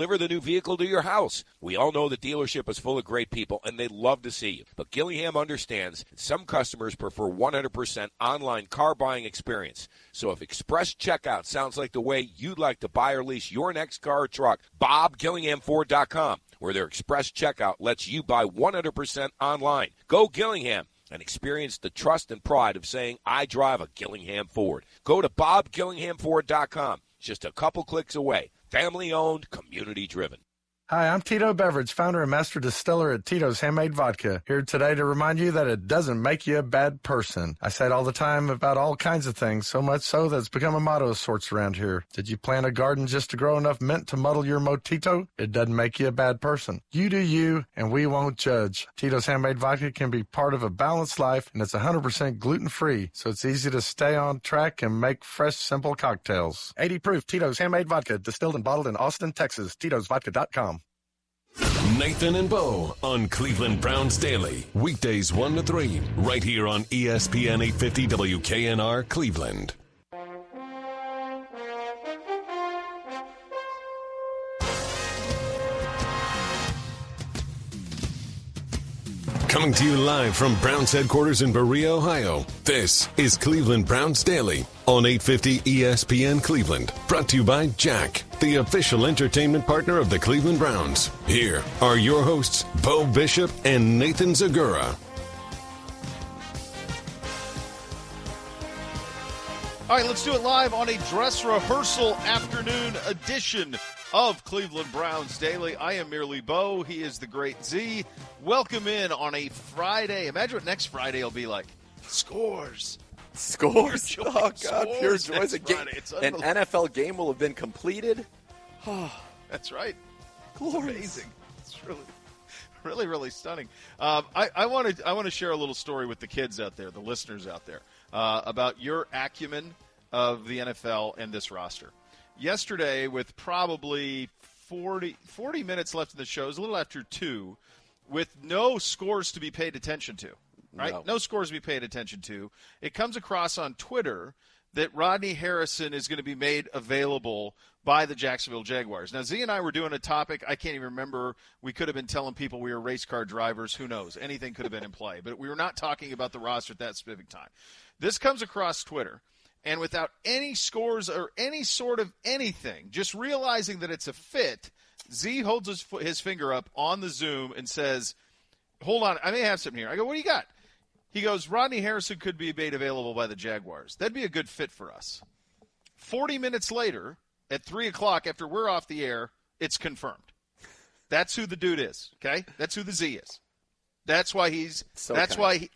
deliver the new vehicle to your house. We all know the dealership is full of great people, and they love to see you. But Gillingham understands that some customers prefer 100% online car buying experience. So if express checkout sounds like the way you'd like to buy or lease your next car or truck, BobGillinghamFord.com, where their express checkout lets you buy 100% online. Go Gillingham and experience the trust and pride of saying, I drive a Gillingham Ford. Go to BobGillinghamFord.com. Just a couple clicks away. Family-owned, community-driven. Hi, I'm Tito Beverage, founder and master distiller at Tito's Handmade Vodka. Here today to remind you that it doesn't make you a bad person. I say it all the time about all kinds of things, so much so that it's become a motto of sorts around here. Did you plant a garden just to grow enough mint to muddle your mojito? It doesn't make you a bad person. You do you, and we won't judge. Tito's Handmade Vodka can be part of a balanced life, and it's 100% gluten-free, so it's easy to stay on track and make fresh, simple cocktails. 80 proof Tito's Handmade Vodka, distilled and bottled in Austin, Texas. Tito'sVodka.com. Nathan and Beau on Cleveland Browns Daily. Weekdays 1 to 3, right here on ESPN 850 WKNR Cleveland. Coming to you live from Browns headquarters in Berea, Ohio, this is Cleveland Browns Daily on 850 ESPN Cleveland. Brought to you by Jack, the official entertainment partner of the Cleveland Browns. Here are your hosts, Beau Bishop and Nathan Zegura. All right, let's do it live on a dress rehearsal afternoon edition of Cleveland Browns Daily. I am merely Beau. He is the great Z. Welcome in on a Friday. Imagine what next Friday will be like. Scores. Scores? Pure joy. Oh, God, Scores pure joy. next A game, Friday. an NFL game will have been completed. That's right. Glorious. It's amazing. It's really, really stunning. I want to share a little story with the kids out there, the listeners out there, about your acumen of the NFL and this roster. Yesterday, with probably 40 minutes left in the show, it was a little after 2, with no scores to be paid attention to, right? No scores to be paid attention to. It comes across on Twitter that Ronnie Harris is going to be made available by the Jacksonville Jaguars. Now, Z and I were doing a topic. I can't even remember. We could have been telling people we were race car drivers. Who knows? Anything could have been in play. But we were not talking about the roster at that specific time. This comes across Twitter. And without any scores or any sort of anything, just realizing that it's a fit, Z holds his finger up on the Zoom and says, hold on, I may have something here. I go, what do you got? He goes, Rodney Harrison could be made available by the Jaguars. That'd be a good fit for us. 40 minutes later, at 3 o'clock, after we're off the air, it's confirmed. That's who the dude is, okay? That's who the Z is. That's why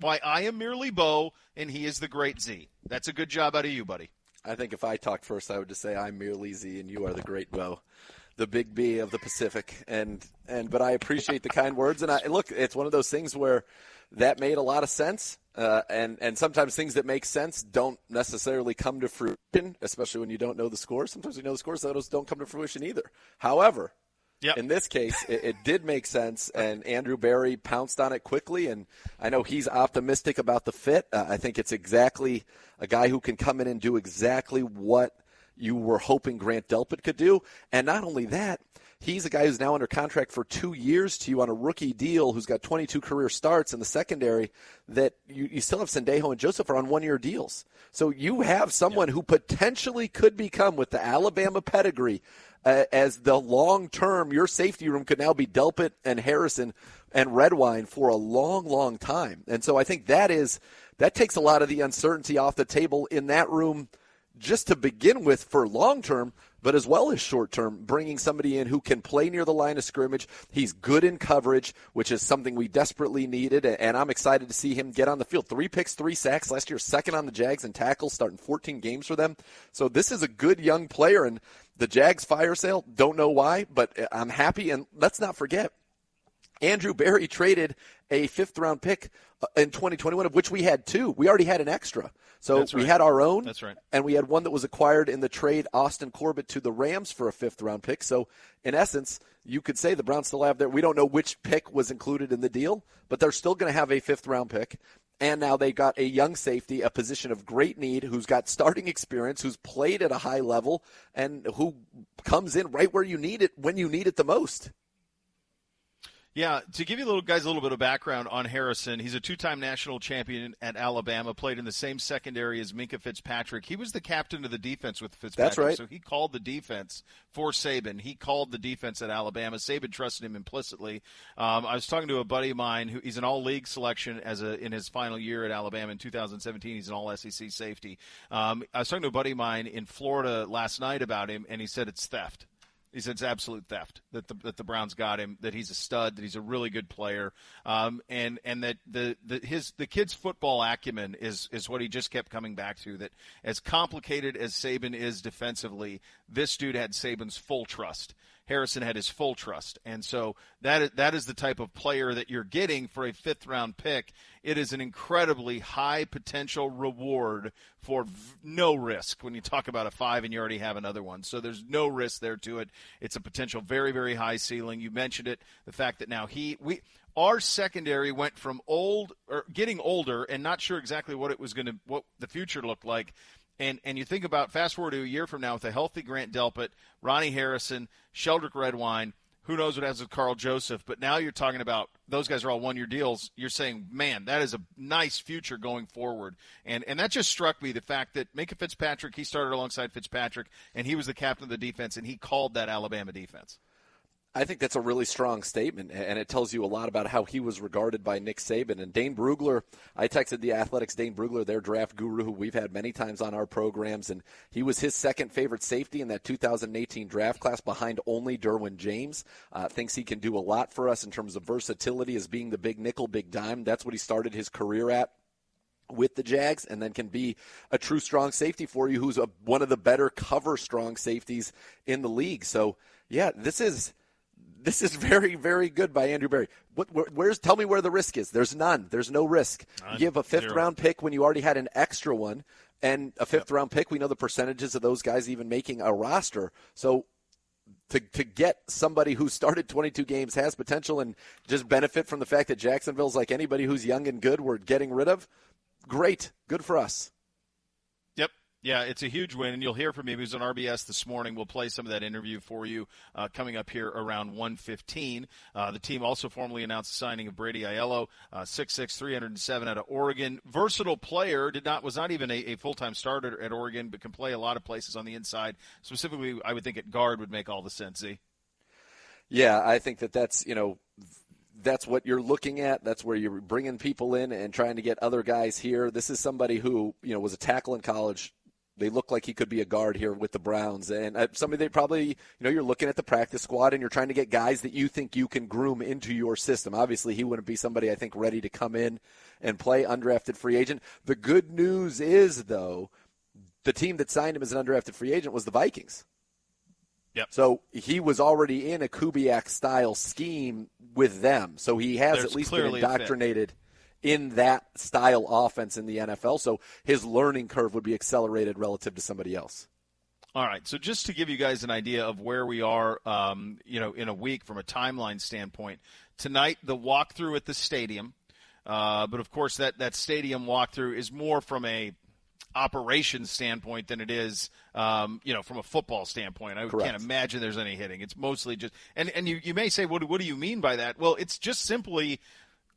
why I am merely Beau and he is the great Z. That's a good job out of you, buddy. I think if I talked first, I would just say I'm merely Z and you are the great Beau, the big B of the Pacific. But I appreciate the kind words. And look, it's one of those things where that made a lot of sense. And sometimes things that make sense don't necessarily come to fruition, especially when you don't know the scores. Sometimes you know the scores, those don't come to fruition either. However, yep. In this case, it did make sense, and Andrew Berry pounced on it quickly, and I know he's optimistic about the fit. I think it's exactly a guy who can come in and do exactly what you were hoping Grant Delpit could do. And not only that, he's a guy who's now under contract for 2 years to you on a rookie deal, who's got 22 career starts in the secondary, that you still have Sendejo and Joseph are on one-year deals. So you have someone who potentially could become, with the Alabama pedigree, as the long-term, your safety room could now be Delpit and Harrison and Redwine for a long, long time. And so I think that takes a lot of the uncertainty off the table in that room just to begin with for long-term, but as well as short-term, bringing somebody in who can play near the line of scrimmage. He's good in coverage, which is something we desperately needed, and I'm excited to see him get on the field. 3 picks, 3 sacks last year, second on the Jags in tackles, starting 14 games for them. So this is a good young player, and the Jags fire sale, don't know why, but I'm happy. And let's not forget, Andrew Berry traded a 5th-round pick in 2021, of which we had 2. We already had an extra. So we had our own. That's right. And we had one that was acquired in the trade, Austin Corbett to the Rams for a 5th-round pick. So, in essence, you could say the Browns still have their – we don't know which pick was included in the deal, but they're still going to have a 5th-round pick. And now they got a young safety, a position of great need, who's got starting experience, who's played at a high level, and who comes in right where you need it when you need it the most. Yeah, to give you guys a little bit of background on Harrison, he's a two-time national champion at Alabama, played in the same secondary as Minkah Fitzpatrick. He was the captain of the defense with Fitzpatrick. That's right. So he called the defense for Saban. He called the defense at Alabama. Saban trusted him implicitly. I was talking to a buddy of mine who he's an all-league selection in his final year at Alabama in 2017. He's an all-SEC safety. I was talking to a buddy of mine in Florida last night about him, and he said it's theft. He said it's absolute theft that the Browns got him, that he's a stud, that he's a really good player, and that the kid's football acumen is what he just kept coming back to, that as complicated as Saban is defensively, this dude had Saban's full trust. Harrison had his full trust. And so that is the type of player that you're getting for a fifth-round pick. It is an incredibly high potential reward for no risk when you talk about a 5 and you already have another one. So there's no risk there to it. It's a potential very, very high ceiling. You mentioned it, the fact that now our secondary went from getting older and not sure exactly what the future looked like. And you think about fast forward to a year from now with a healthy Grant Delpit, Ronnie Harrison, Sheldrick Redwine, who knows what happens with Carl Joseph. But now you're talking about those guys are all one-year deals. You're saying, man, that is a nice future going forward. And that just struck me, the fact that Minkah Fitzpatrick, he started alongside Fitzpatrick, and he was the captain of the defense, and he called that Alabama defense. I think that's a really strong statement, and it tells you a lot about how he was regarded by Nick Saban. And Dane Brugler, I texted the Athletics, Dane Brugler, their draft guru, who we've had many times on our programs, and he was his second favorite safety in that 2018 draft class behind only Derwin James. Thinks he can do a lot for us in terms of versatility as being the big nickel, big dime. That's what he started his career at with the Jags, and then can be a true strong safety for you, who's one of the better cover strong safeties in the league. So, yeah, this is very, very good by Andrew Berry. Tell me where the risk is. There's none. There's no risk. You give a fifth-round pick when you already had an extra one, and a fifth-round pick, we know the percentages of those guys even making a roster. So to get somebody who started 22 games, has potential, and just benefit from the fact that Jacksonville's like anybody who's young and good we're getting rid of, great. Good for us. Yeah, it's a huge win, and you'll hear from him. He was on RBS this morning. We'll play some of that interview for you coming up here around 1:15. The team also formally announced the signing of Brady Aiello, 6'6", 307 out of Oregon. Versatile player, was not even a full-time starter at Oregon, but can play a lot of places on the inside. Specifically, I would think at guard would make all the sense, Z. Yeah, I think that's what you're looking at. That's where you're bringing people in and trying to get other guys here. This is somebody who, was a tackle in college. They look like he could be a guard here with the Browns. And somebody they probably, you're looking at the practice squad and you're trying to get guys that you think you can groom into your system. Obviously, he wouldn't be somebody, I think, ready to come in and play undrafted free agent. The good news is, though, the team that signed him as an undrafted free agent was the Vikings. Yep. So he was already in a Kubiak-style scheme with them. So he has at least been indoctrinated in that style offense in the NFL. So his learning curve would be accelerated relative to somebody else. All right, so just to give you guys an idea of where we are, in a week from a timeline standpoint, tonight the walkthrough at the stadium, but of course that stadium walkthrough is more from a operations standpoint than it is, from a football standpoint. I Correct. Can't imagine there's any hitting. It's mostly just – and you may say, what do you mean by that? Well, it's just simply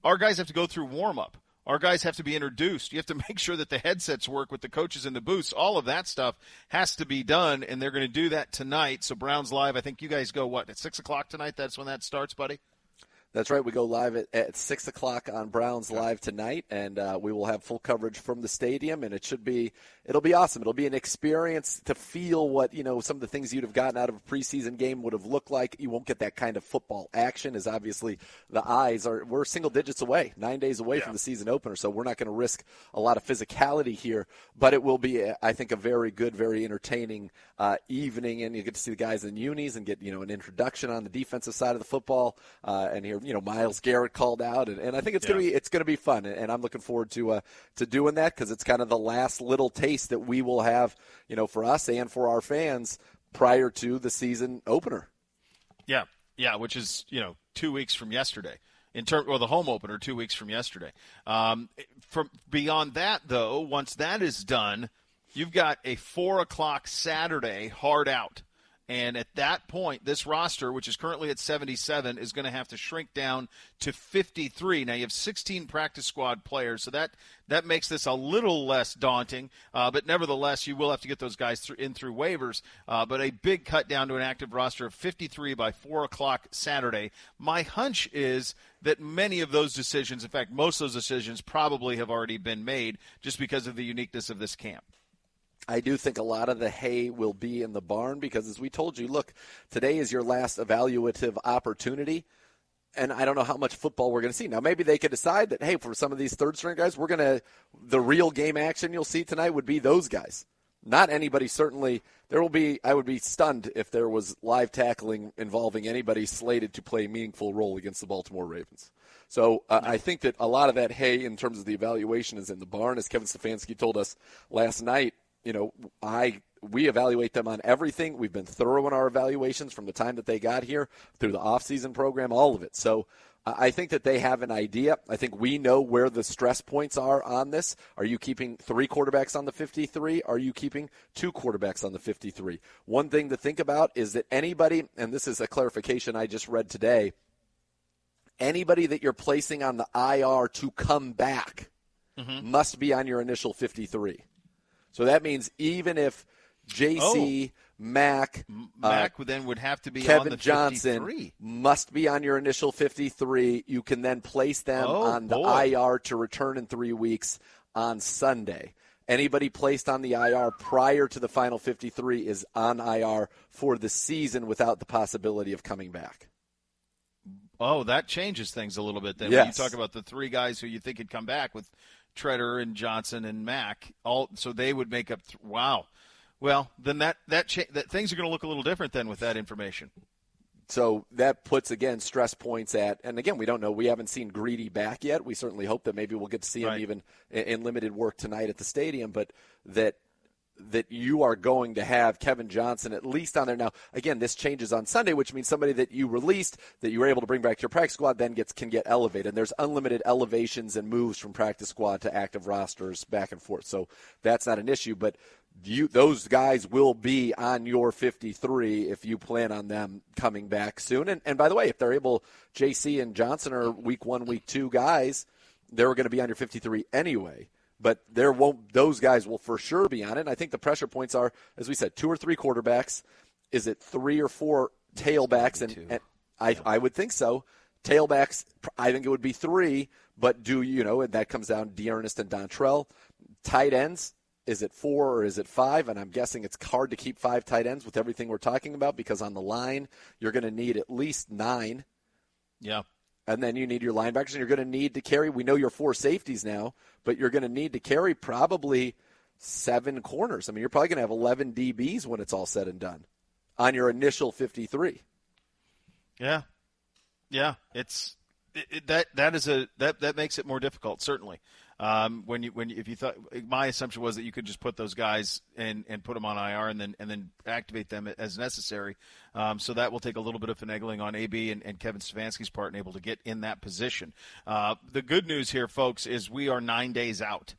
our guys have to go through warm-up. Our guys have to be introduced. You have to make sure that the headsets work with the coaches in the booths. All of that stuff has to be done, and they're going to do that tonight. So Browns Live, I think you guys go, at 6 o'clock tonight? That's when that starts, buddy? That's right. We go live at 6 o'clock on Browns Live tonight, and we will have full coverage from the stadium, and it'll be awesome. It'll be an experience to feel what, some of the things you'd have gotten out of a preseason game would have looked like. You won't get that kind of football action, as obviously we're single digits away, 9 days away from the season opener, so we're not going to risk a lot of physicality here, but it will be, I think, a very good, very entertaining evening, and you get to see the guys in unis and get, an introduction on the defensive side of the football, and hear, Myles Garrett called out, and I think it's going to be fun, and I'm looking forward to doing that, because it's kind of the last little taste that we will have, for us and for our fans prior to the season opener. Yeah, which is 2 weeks from yesterday. or the home opener 2 weeks from yesterday. From beyond that, though, once that is done, you've got a 4 o'clock Saturday hard out. And at that point, this roster, which is currently at 77, is going to have to shrink down to 53. Now, you have 16 practice squad players, so that makes this a little less daunting. But nevertheless, you will have to get those guys through waivers. But a big cut down to an active roster of 53 by 4 o'clock Saturday. My hunch is that many of those decisions, in fact, most of those decisions probably have already been made just because of the uniqueness of this camp. I do think a lot of the hay will be in the barn because, as we told you, look, today is your last evaluative opportunity, and I don't know how much football we're going to see. Now, maybe they could decide that, hey, for some of these third-string guys, the real game action you'll see tonight would be those guys. Not anybody, certainly. I would be stunned if there was live tackling involving anybody slated to play a meaningful role against the Baltimore Ravens. So I think that a lot of that hay in terms of the evaluation is in the barn, as Kevin Stefanski told us last night. We evaluate them on everything. We've been thorough in our evaluations from the time that they got here through the off-season program, all of it. So I think that they have an idea. I think we know where the stress points are on this. Are you keeping 3 quarterbacks on the 53? Are you keeping 2 quarterbacks on the 53? One thing to think about is that anybody, and this is a clarification I just read today, anybody that you're placing on the IR to come back must be on your initial 53. So that means even if JC, Mac then would have to be Kevin on the Johnson 53. Must be on your initial 53. You can then place them on the IR to return in 3 weeks on Sunday. Anybody placed on the IR prior to the final 53 is on IR for the season without the possibility of coming back. Oh, that changes things a little bit then. Yes. When you talk about the 3 guys who you think could come back with Treader and Johnson and Mack, so they would make up. Wow. Well, then that things are going to look a little different then with that information. So that puts, again, stress points at, and again, we don't know. We haven't seen Greedy back yet. We certainly hope that maybe we'll get to see him even in limited work tonight at the stadium, but that you are going to have Kevin Johnson at least on there. Now, again, this changes on Sunday, which means somebody that you released, that you were able to bring back to your practice squad, then can get elevated. And there's unlimited elevations and moves from practice squad to active rosters back and forth. So that's not an issue. But those guys will be on your 53 if you plan on them coming back soon. And by the way, if they're able, JC and Johnson are week 1, week 2 guys, they're going to be on your 53 anyway. But those guys will for sure be on it. And I think the pressure points are, as we said, 2 or 3 quarterbacks. Is it 3 or 4 tailbacks? And I would think so. Tailbacks, I think it would be 3. But and that comes down to D'Ernest and Dontrell. Tight ends, is it 4 or is it 5? And I'm guessing it's hard to keep 5 tight ends with everything we're talking about because on the line, you're going to need at least 9. Yeah. And then you need your linebackers, and you're going to need to carry. We know your 4 safeties now, but you're going to need to carry probably 7 corners. I mean, you're probably going to have 11 DBs when it's all said and done on your initial 53. Yeah. That makes it more difficult, certainly. If you thought, my assumption was that you could just put those guys and put them on IR and then activate them as necessary. So that will take a little bit of finagling on AB and Kevin Stefanski's part and able to get in that position. The good news here, folks, is we are 9 days out.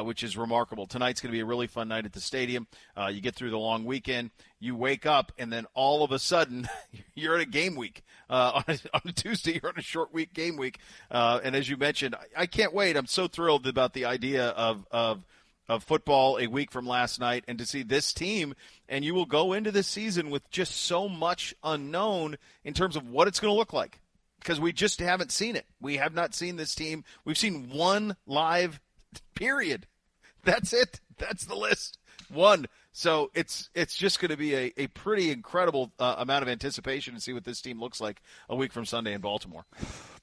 Which is remarkable. Tonight's going to be a really fun night at the stadium. You get through the long weekend, you wake up, and then all of a sudden you're at a game week. On a Tuesday, you're on a short week game week. And as you mentioned, I can't wait. I'm so thrilled about the idea of football a week from last night and to see this team. And you will go into this season with just so much unknown in terms of what it's going to look like because we just haven't seen it. We have not seen this team. We've seen one live period. That's it. That's the list. 1. So it's just going to be a pretty incredible amount of anticipation to see what this team looks like a week from Sunday in Baltimore.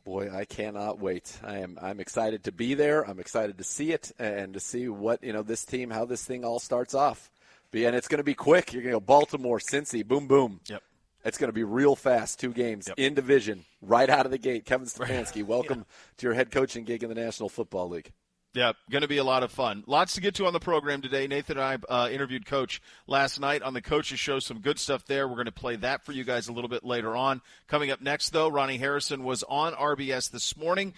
Boy, I cannot wait. I'm excited to be there. I'm excited to see it and to see what this team, how this thing all starts off. And it's going to be quick. You're going to go Baltimore, Cincy, boom, boom. Yep. It's going to be real fast. 2 games in division, right out of the gate. Kevin Stefanski, welcome to your head coaching gig in the National Football League. Yeah, going to be a lot of fun. Lots to get to on the program today. Nathan and I interviewed Coach last night on the Coach's Show. Some good stuff there. We're going to play that for you guys a little bit later on. Coming up next, though, Ronnie Harrison was on RBS this morning.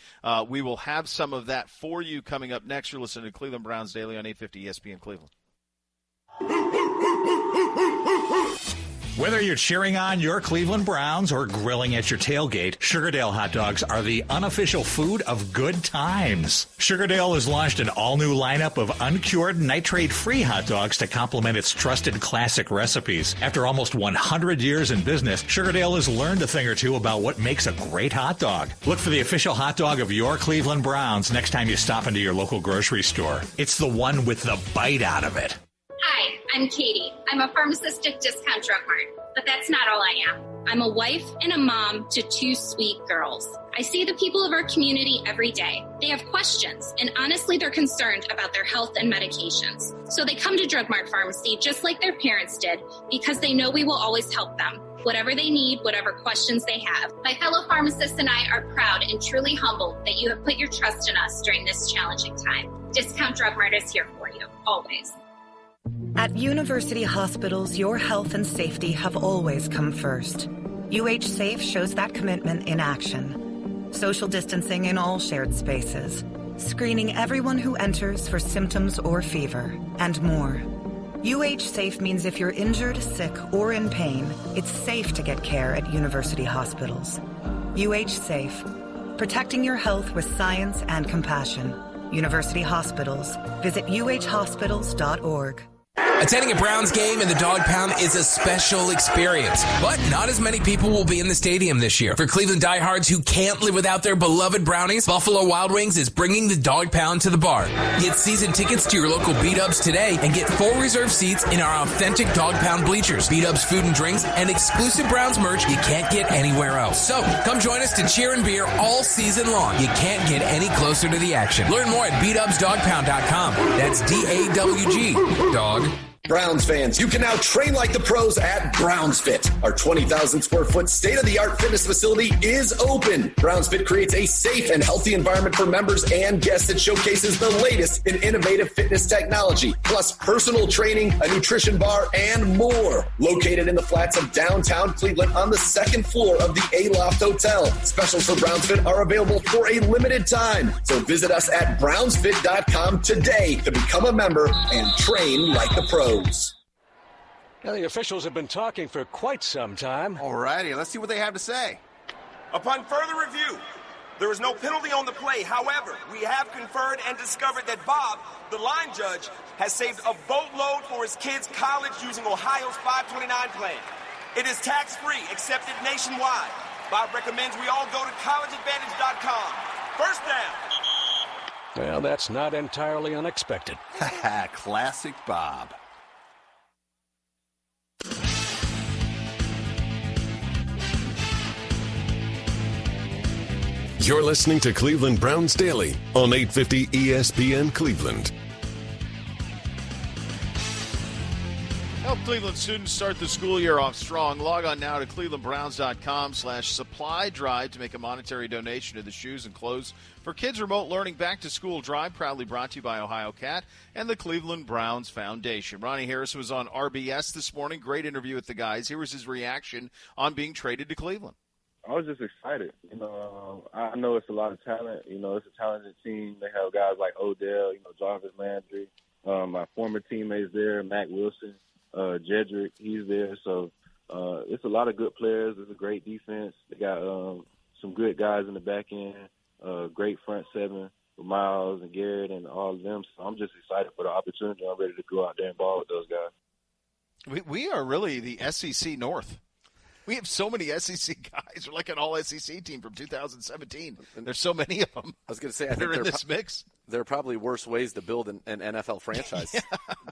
We will have some of that for you coming up next. You're listening to Cleveland Browns Daily on 850 ESPN Cleveland. Whether you're cheering on your Cleveland Browns or grilling at your tailgate, Sugardale hot dogs are the unofficial food of good times. Sugardale has launched an all-new lineup of uncured, nitrate-free hot dogs to complement its trusted classic recipes. After almost 100 years in business, Sugardale has learned a thing or two about what makes a great hot dog. Look for the official hot dog of your Cleveland Browns next time you stop into your local grocery store. It's the one with the bite out of it. Hi, I'm Katie. I'm a pharmacist at Discount Drug Mart, but that's not all I am. I'm a wife and a mom to 2 sweet girls. I see the people of our community every day. They have questions, and honestly, they're concerned about their health and medications. So they come to Drug Mart Pharmacy just like their parents did, because they know we will always help them. Whatever they need, whatever questions they have. My fellow pharmacists and I are proud and truly humbled that you have put your trust in us during this challenging time. Discount Drug Mart is here for you, always. At university hospitals, your health and safety have always come first. UH Safe shows that commitment in action. Social distancing in all shared spaces, screening everyone who enters for symptoms or fever, and more. UH Safe means if you're injured, sick, or in pain, it's safe to get care at university hospitals. UH Safe, protecting your health with science and compassion. University hospitals. Visit uhhospitals.org. Attending a Browns game in the Dog Pound is a special experience, but not as many people will be in the stadium this year. For Cleveland diehards who can't live without their beloved Brownies, Buffalo Wild Wings is bringing the Dog Pound to the bar. Get season tickets to your local B-Dubs today and get full reserve seats in our authentic Dog Pound bleachers, B-Dubs food and drinks, and exclusive Browns merch you can't get anywhere else. So, come join us to cheer and beer all season long. You can't get any closer to the action. Learn more at bdubsdogpound.com. That's D-A-W-G. Dog. Browns fans, you can now train like the pros at Browns Fit. Our 20,000 square foot state-of-the-art fitness facility is open. Browns Fit creates a safe and healthy environment for members and guests that showcases the latest in innovative fitness technology, plus personal training, a nutrition bar, and more. Located in the flats of downtown Cleveland on the second floor of the A-Loft Hotel. Specials for Browns Fit are available for a limited time. So visit us at brownsfit.com today to become a member and train like the pros. Now, the officials have been talking for quite some time. All righty, let's see what they have to say. Upon further review, there is no penalty on the play. However, we have conferred and discovered that Bob, the line judge, has saved a boatload for his kids' college using Ohio's 529 plan. It is tax-free, accepted nationwide. Bob recommends we all go to collegeadvantage.com. First down. Well, that's not entirely unexpected. Classic Bob. You're listening to Cleveland Browns Daily on 850 ESPN Cleveland. Help Cleveland students start the school year off strong. Log on now to clevelandbrowns.com/supply drive to make a monetary donation to the Shoes and Clothes for Kids Remote Learning Back to School Drive, proudly brought to you by Ohio Cat and the Cleveland Browns Foundation. Ronnie Harris was on RBS this morning. Great interview with the guys. Here was his reaction on being traded to Cleveland. I was just excited. I know it's a lot of talent. It's a talented team. They have guys like Odell, Jarvis Landry, my former teammates there, Mac Wilson, Jedrick, he's there. So it's a lot of good players. It's a great defense. They got some good guys in the back end, great front seven with Miles and Garrett and all of them. So I'm just excited for the opportunity. I'm ready to go out there and ball with those guys. We are really the SEC North. We have so many SEC guys. We're like an all-SEC team from 2017. There's so many of them. I was going to say, I they're think in this mix. There are probably worse ways to build an NFL franchise,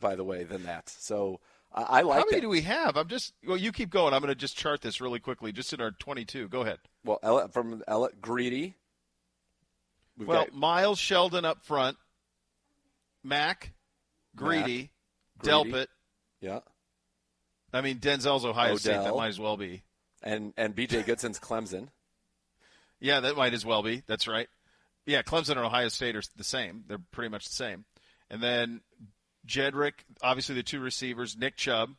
by the way, than that. So I like How many that. do we have? You keep going. I'm going to just chart this really quickly, just in our 22. Go ahead. Well, from Greedy. Miles Sheldon up front. Mac, Greedy, Delpit. Yeah. I mean, Denzel's Ohio State. Odell. That might as well be. And B.J. Goodson's Clemson. Yeah, that might as well be. That's right. Yeah, Clemson and Ohio State are the same. They're pretty much the same. And then Jedrick, obviously the two receivers, Nick Chubb.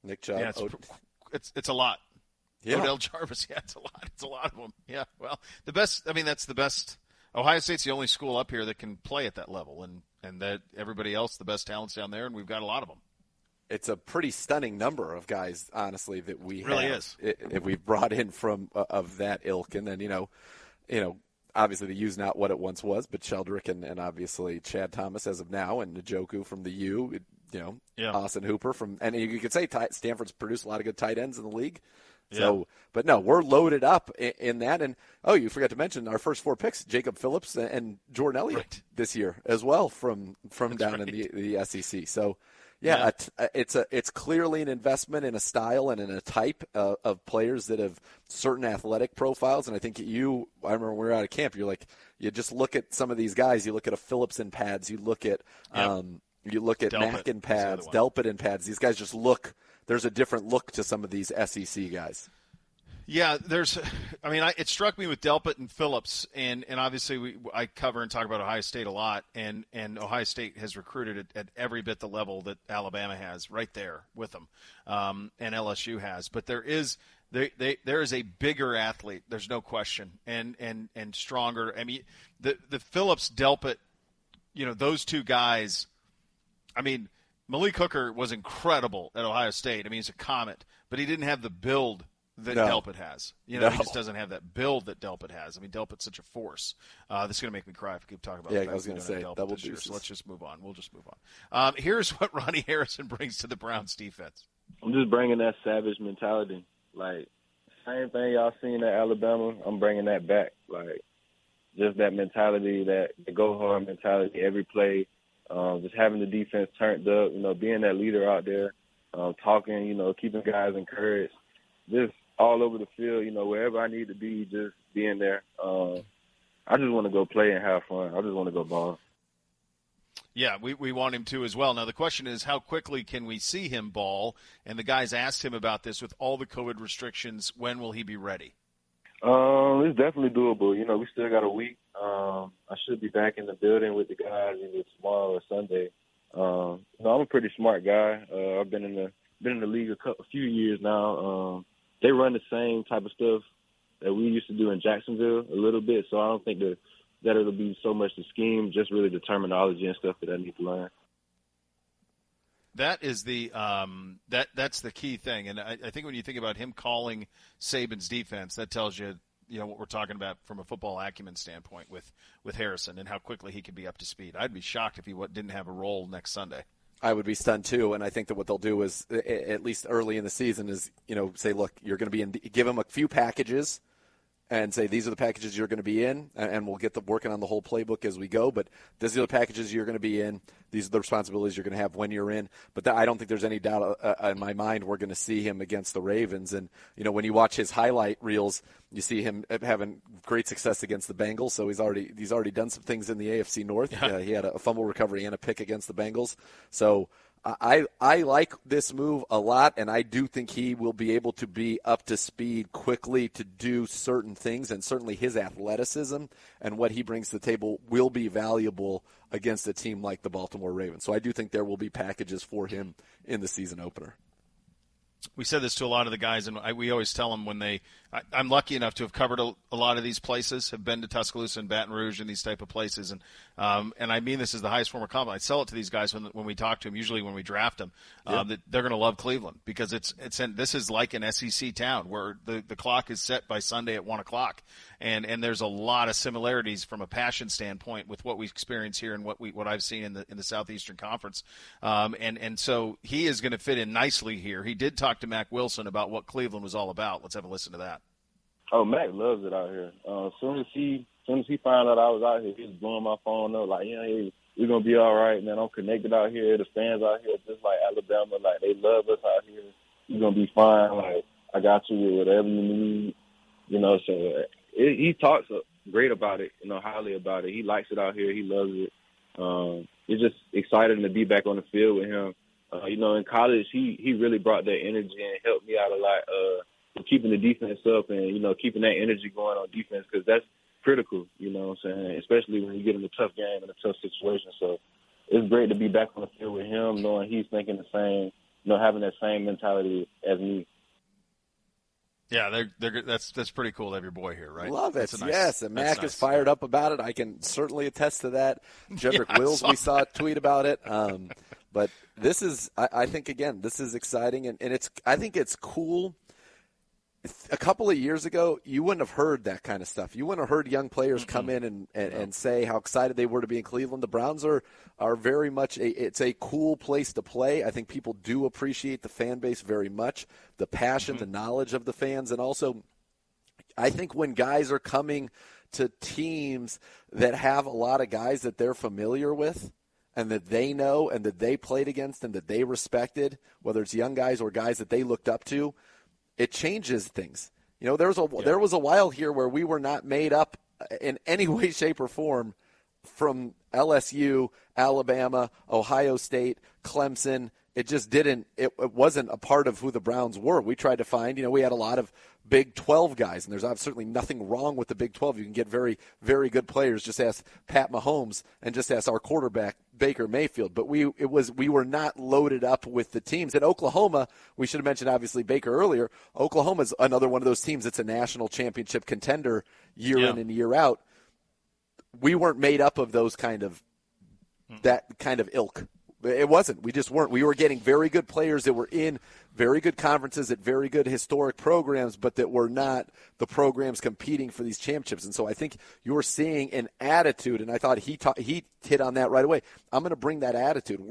Yeah, it's a lot. Yeah. Odell Jarvis, yeah, it's a lot. It's a lot of them. Yeah, well, that's the best. Ohio State's the only school up here that can play at that level, and that everybody else, the best talent's down there, and we've got a lot of them. It's a pretty stunning number of guys, honestly, that we really have. Is. If we've brought in from of that ilk, and then you know, obviously the U's not what it once was, but Sheldrick and obviously Chad Thomas as of now, and Njoku from the U, Austin Hooper and you could say Stanford's produced a lot of good tight ends in the league. So, but no, we're loaded up in that. And, you forgot to mention our first 4 picks, Jacob Phillips and Jordan Elliott this year as well from down in the SEC. So, it's clearly an investment in a style and in a type of players that have certain athletic profiles. And I think I remember when we were out of camp, you just look at some of these guys. You look at a Phillips in pads. You look at Mack in pads, Delpit in pads. These guys just look. There's a different look to some of these SEC guys. Yeah, it struck me with Delpit and Phillips, and obviously I cover and talk about Ohio State a lot, and Ohio State has recruited at every bit the level that Alabama has right there with them, and LSU has. But there is a bigger athlete, there's no question, and stronger. I mean, the Phillips Delpit, those two guys. I mean, Malik Hooker was incredible at Ohio State. I mean, he's a comet, but he didn't have the build that Delpit has. He just doesn't have that build that Delpit has. I mean, Delpit's such a force. This is going to make me cry if we keep talking about I was going to say, double deuces. So let's just move on. We'll just move on. Here's what Ronnie Harrison brings to the Browns defense. I'm just bringing that savage mentality. Like, same thing y'all seen at Alabama, I'm bringing that back. Like, just that mentality, that the go-hard mentality, every play. Just having the defense turned up, being that leader out there, talking, keeping guys encouraged, just all over the field, wherever I need to be, just being there. I just want to go play and have fun. I just want to go ball. Yeah, we want him to as well. Now, the question is, how quickly can we see him ball? And the guys asked him about this with all the COVID restrictions. When will he be ready? It's definitely doable. We still got a week. I should be back in the building with the guys either tomorrow or Sunday. I'm a pretty smart guy. I've been in the league a few years now. They run the same type of stuff that we used to do in Jacksonville a little bit, so I don't think that it'll be so much the scheme, just really the terminology and stuff that I need to learn. That is that's the key thing, and I think when you think about him calling Saban's defense, that tells you what we're talking about from a football acumen standpoint with Harrison and how quickly he could be up to speed. I'd be shocked if he didn't have a role next Sunday. I would be stunned too, and I think that what they'll do is, at least early in the season, is say, look, you're going to be give him a few packages. And say, these are the packages you're going to be in, and we'll get working on the whole playbook as we go. But these are the packages you're going to be in. These are the responsibilities you're going to have when you're in. But I don't think there's any doubt in my mind we're going to see him against the Ravens. And, when you watch his highlight reels, you see him having great success against the Bengals. So he's already done some things in the AFC North. Yeah. He had a fumble recovery and a pick against the Bengals. So I like this move a lot, and I do think he will be able to be up to speed quickly to do certain things, and certainly his athleticism and what he brings to the table will be valuable against a team like the Baltimore Ravens. So I do think there will be packages for him in the season opener. We said this to a lot of the guys, and we always tell them when I'm lucky enough to have covered a lot of these places, have been to Tuscaloosa and Baton Rouge and these type of places, and I mean this is the highest form of compliment. I sell it to these guys when we talk to them, usually when we draft them, that they're going to love Cleveland because this is like an SEC town where the clock is set by Sunday at 1 o'clock, and there's a lot of similarities from a passion standpoint with what we experience here and what I've seen in the Southeastern Conference, and so he is going to fit in nicely here. He did talk to Mack Wilson about what Cleveland was all about. Let's have a listen to that. Oh, Mac loves it out here. As soon as he found out I was out here, he was blowing my phone up like, hey, we're gonna be all right, man. I'm connected out here. The fans out here, just like Alabama, like they love us out here. You're gonna be fine. Like I got you with whatever you need, So he talks great about it, highly about it. He likes it out here. He loves it. It's just exciting to be back on the field with him. In college, he really brought that energy and helped me out a lot. Keeping the defense up and, keeping that energy going on defense because critical, you know what I'm saying, especially when you get in a tough game and a tough situation. So it's great to be back on the field with him, knowing he's thinking the same, you know, having that same mentality as me. Yeah, that's pretty cool to have your boy here, right? Love it. Nice, yes, and Mac is fired up about it. I can certainly attest to that. Jedrick Wills, we saw a tweet about it. But this is, I think, again, this is exciting, and I think it's cool. A couple of years ago, you wouldn't have heard that kind of stuff. You wouldn't have heard young players come in and say how excited they were to be in Cleveland. The Browns are very much it's a cool place to play. I think people do appreciate the fan base very much, the passion, the knowledge of the fans, and also I think when guys are coming to teams that have a lot of guys that they're familiar with and that they know and that they played against and that they respected, whether it's young guys or guys that they looked up to, it changes things. You know, there was a while here where we were not made up in any way, shape, or form from LSU, Alabama, Ohio State, Clemson. It just didn't. It wasn't a part of who the Browns were. We tried to find. You know, we had a lot of Big 12 guys, and there's certainly nothing wrong with the Big 12. You can get very, very good players. Just ask Pat Mahomes and just ask our quarterback Baker Mayfield. But we were not loaded up with the teams. At Oklahoma, we should have mentioned obviously Baker earlier. Oklahoma's another one of those teams that's a national championship contender year in and year out. We weren't made up of those that kind of ilk. It wasn't. We just weren't. We were getting very good players that were in very good conferences at very good historic programs, but that were not the programs competing for these championships. And so I think you're seeing an attitude, and I thought he hit on that right away. I'm going to bring that attitude.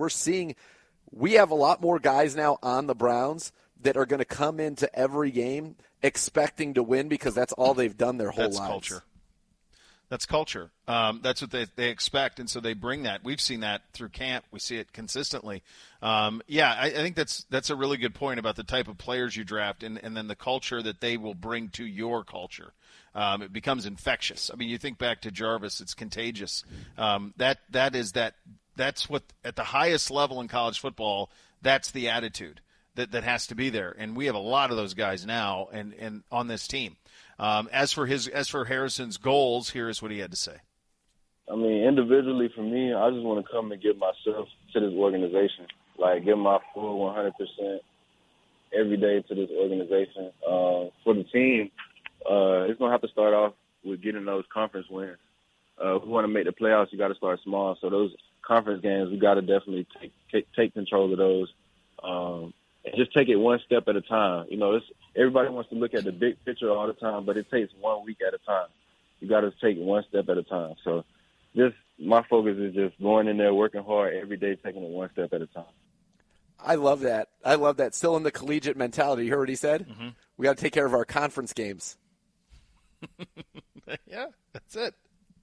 We have a lot more guys now on the Browns that are going to come into every game expecting to win because that's all they've done their whole lives. That's culture. That's what they expect, and so they bring that. We've seen that through camp. We see it consistently. I think that's a really good point about the type of players you draft and then the culture that they will bring to your culture. It becomes infectious. I mean, you think back to Jarvis, it's contagious. That's what, at the highest level in college football, that's the attitude that has to be there. And we have a lot of those guys now and on this team. As for Harrison's goals, here is what he had to say. I mean, individually for me, I just want to come and give myself to this organization, like give my full 100% every day to this organization. For the team, it's going to have to start off with getting those conference wins. If we want to make the playoffs, you got to start small. So those conference games, we got to definitely take control of those. And just take it one step at a time. You know, everybody wants to look at the big picture all the time, but it takes 1 week at a time. You got to take it one step at a time. So my focus is just going in there, working hard every day, taking it one step at a time. I love that. Still in the collegiate mentality. You heard what he said? Mm-hmm. We got to take care of our conference games. Yeah, that's it.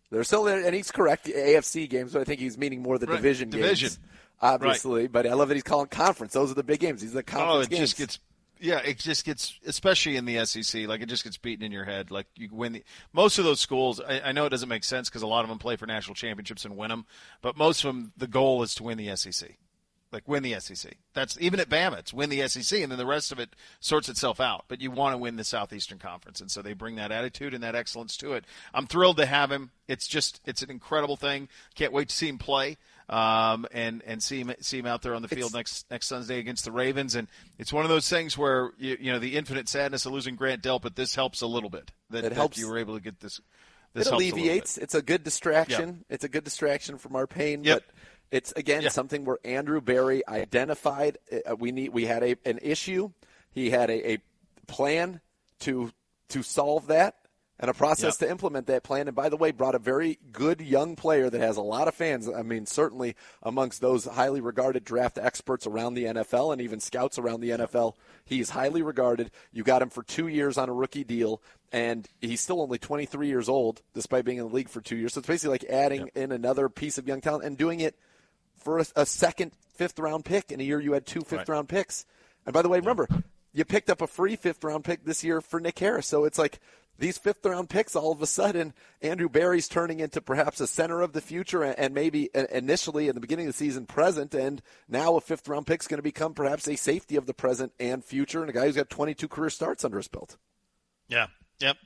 They're still there, and he's correct, the AFC games, but I think he's meaning more the division games. Obviously, right. But I love that he's calling conference. Those are the big games. These are the conference games. It just gets, especially in the SEC, like it just gets beaten in your head. Like you win most of those schools. I know it doesn't make sense because a lot of them play for national championships and win them, but most of them, the goal is to win the SEC. Like win the SEC. That's even at Bama, it's win the SEC, and then the rest of it sorts itself out. But you want to win the Southeastern Conference, and so they bring that attitude and that excellence to it. I'm thrilled to have him. It's an incredible thing. Can't wait to see him play. And see him out there on the field next Sunday against the Ravens. And it's one of those things where you know the infinite sadness of losing Grant Delpit. This helps a little bit. It helps. You were able to get this. It alleviates. It's a good distraction. Yep. It's a good distraction from our pain. Yep. But it's again something where Andrew Berry identified. We had an issue. He had a plan to solve that. And a process to implement that plan. And by the way, brought a very good young player that has a lot of fans. I mean, certainly amongst those highly regarded draft experts around the NFL and even scouts around the NFL, he's highly regarded. You got him for 2 years on a rookie deal, and he's still only 23 years old, despite being in the league for 2 years. So it's basically like adding in another piece of young talent and doing it for a second, fifth-round pick. In a year you had two fifth-round picks. And by the way, remember, you picked up a free fifth-round pick this year for Nick Harris. So it's like, these fifth-round picks, all of a sudden, Andrew Berry's turning into perhaps a center of the future and maybe initially in the beginning of the season present, and now a fifth-round pick is going to become perhaps a safety of the present and future, and a guy who's got 22 career starts under his belt. Yeah,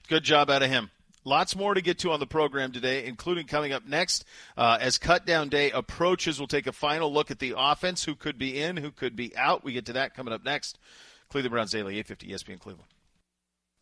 good job out of him. Lots more to get to on the program today, including coming up next. As cutdown day approaches, we'll take a final look at the offense, who could be in, who could be out. We get to that coming up next. Cleveland Browns Daily, 850 ESPN Cleveland.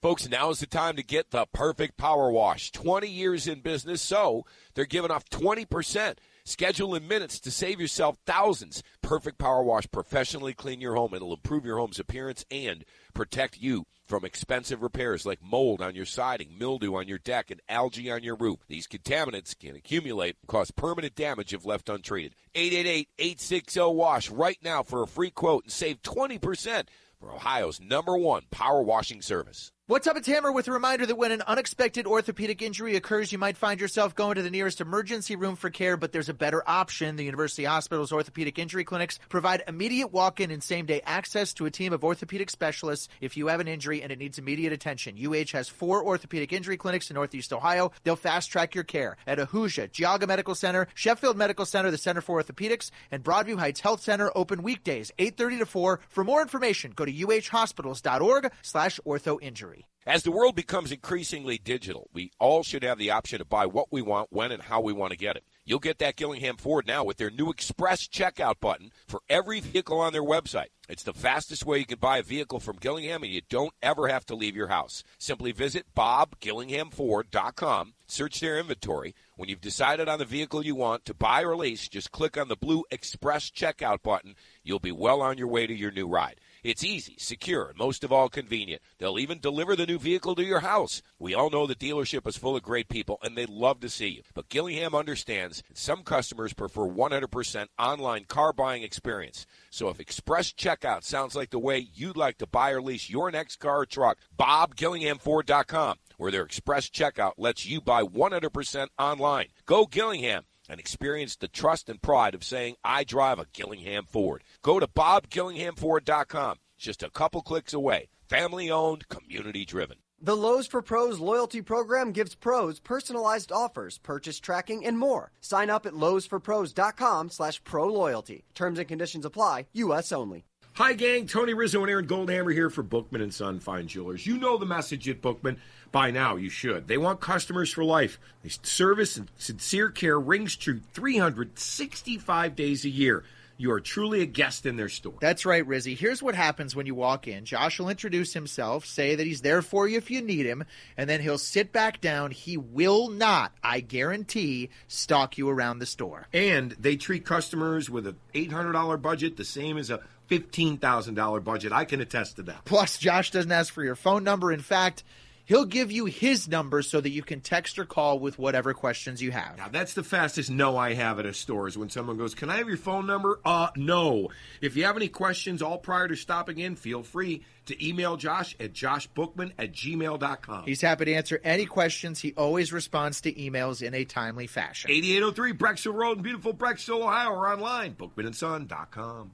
Folks, now is the time to get the perfect power wash. 20 years in business, so they're giving off 20%. Schedule in minutes to save yourself thousands. Perfect Power Wash, professionally clean your home. It'll improve your home's appearance and protect you from expensive repairs like mold on your siding, mildew on your deck, and algae on your roof. These contaminants can accumulate and cause permanent damage if left untreated. 888-860-WASH right now for a free quote and save 20% for Ohio's #1 power washing service. What's up, it's Hammer with a reminder that when an unexpected orthopedic injury occurs, you might find yourself going to the nearest emergency room for care, but there's a better option. The University Hospital's orthopedic injury clinics provide immediate walk-in and same-day access to a team of orthopedic specialists if you have an injury and it needs immediate attention. UH has 4 orthopedic injury clinics in Northeast Ohio. They'll fast-track your care at Ahuja, Geauga Medical Center, Sheffield Medical Center, the Center for Orthopedics, and Broadview Heights Health Center, open weekdays, 8:30 to 4. For more information, go to uhhospitals.org/orthoinjury. As the world becomes increasingly digital, we all should have the option to buy what we want, when, and how we want to get it. You'll get that Gillingham Ford now with their new Express Checkout button for every vehicle on their website. It's the fastest way you can buy a vehicle from Gillingham, and you don't ever have to leave your house. Simply visit BobGillinghamFord.com, search their inventory. When you've decided on the vehicle you want to buy or lease, just click on the blue Express Checkout button. You'll be well on your way to your new ride. It's easy, secure, and most of all convenient. They'll even deliver the new vehicle to your house. We all know the dealership is full of great people, and they love to see you. But Gillingham understands that some customers prefer 100% online car buying experience. So if Express Checkout sounds like the way you'd like to buy or lease your next car or truck, BobGillinghamFord.com, where their Express Checkout lets you buy 100% online. Go Gillingham and experience the trust and pride of saying, I drive a Gillingham Ford. Go to BobGillinghamFord.com. It's just a couple clicks away. Family-owned, community-driven. The Lowe's for Pros loyalty program gives pros personalized offers, purchase tracking, and more. Sign up at lowesforpros.com/pro-loyalty. Terms and conditions apply. U.S. only. Hi, gang. Tony Rizzo and Aaron Goldhammer here for Bookman & Son Fine Jewelers. You know the message at Bookman. By now, you should. They want customers for life. They service and sincere care rings true 365 days a year. You are truly a guest in their store. That's right, Rizzy. Here's what happens when you walk in. Josh will introduce himself, say that he's there for you if you need him, and then he'll sit back down. He will not, I guarantee, stalk you around the store. And they treat customers with an $800 budget the same as a $15,000 budget. I can attest to that. Plus, Josh doesn't ask for your phone number. In fact, he'll give you his number so that you can text or call with whatever questions you have. Now, that's the fastest no I have at a store is when someone goes, can I have your phone number? No. If you have any questions all prior to stopping in, feel free to email Josh at joshbookman@gmail.com. He's happy to answer any questions. He always responds to emails in a timely fashion. 8803 Brecksville Road in beautiful Brecksville, Ohio, or online, bookmanandson.com.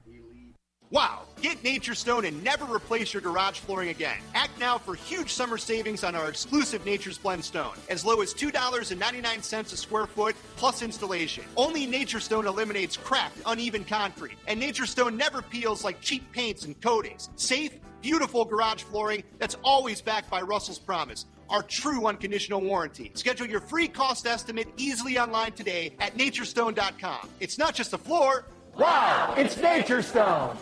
Wow, get Nature's Stone and never replace your garage flooring again. Act now for huge summer savings on our exclusive Nature's Blend Stone, as low as $2.99 a square foot plus installation. Only Nature's Stone eliminates cracked, uneven concrete, and Nature's Stone never peels like cheap paints and coatings. Safe, beautiful garage flooring that's always backed by Russell's Promise, our true unconditional warranty. Schedule your free cost estimate easily online today at naturestone.com. It's not just a floor. Wow, it's Nature's Stone.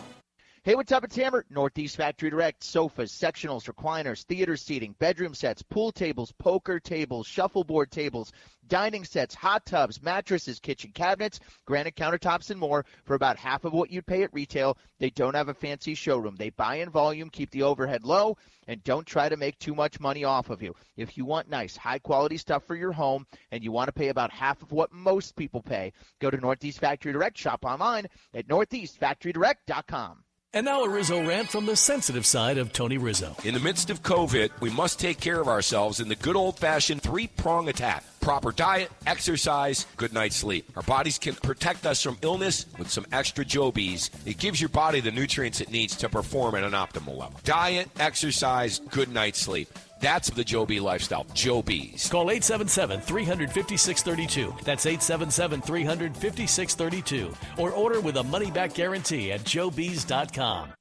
Hey, what's up? It's Hammer. Northeast Factory Direct. Sofas, sectionals, recliners, theater seating, bedroom sets, pool tables, poker tables, shuffleboard tables, dining sets, hot tubs, mattresses, kitchen cabinets, granite countertops, and more for about half of what you'd pay at retail. They don't have a fancy showroom. They buy in volume, keep the overhead low, and don't try to make too much money off of you. If you want nice, high-quality stuff for your home and you want to pay about half of what most people pay, go to Northeast Factory Direct. Shop online at northeastfactorydirect.com. And now a Rizzo rant from the sensitive side of Tony Rizzo. In the midst of COVID, we must take care of ourselves in the good old-fashioned three-prong attack. Proper diet, exercise, good night's sleep. Our bodies can protect us from illness with some extra Joe Bees. It gives your body the nutrients it needs to perform at an optimal level. Diet, exercise, good night's sleep. That's the Joe B lifestyle. Joe B's. Call 877-300-5632. That's 877-300-5632. Or order with a money-back guarantee at joebees.com.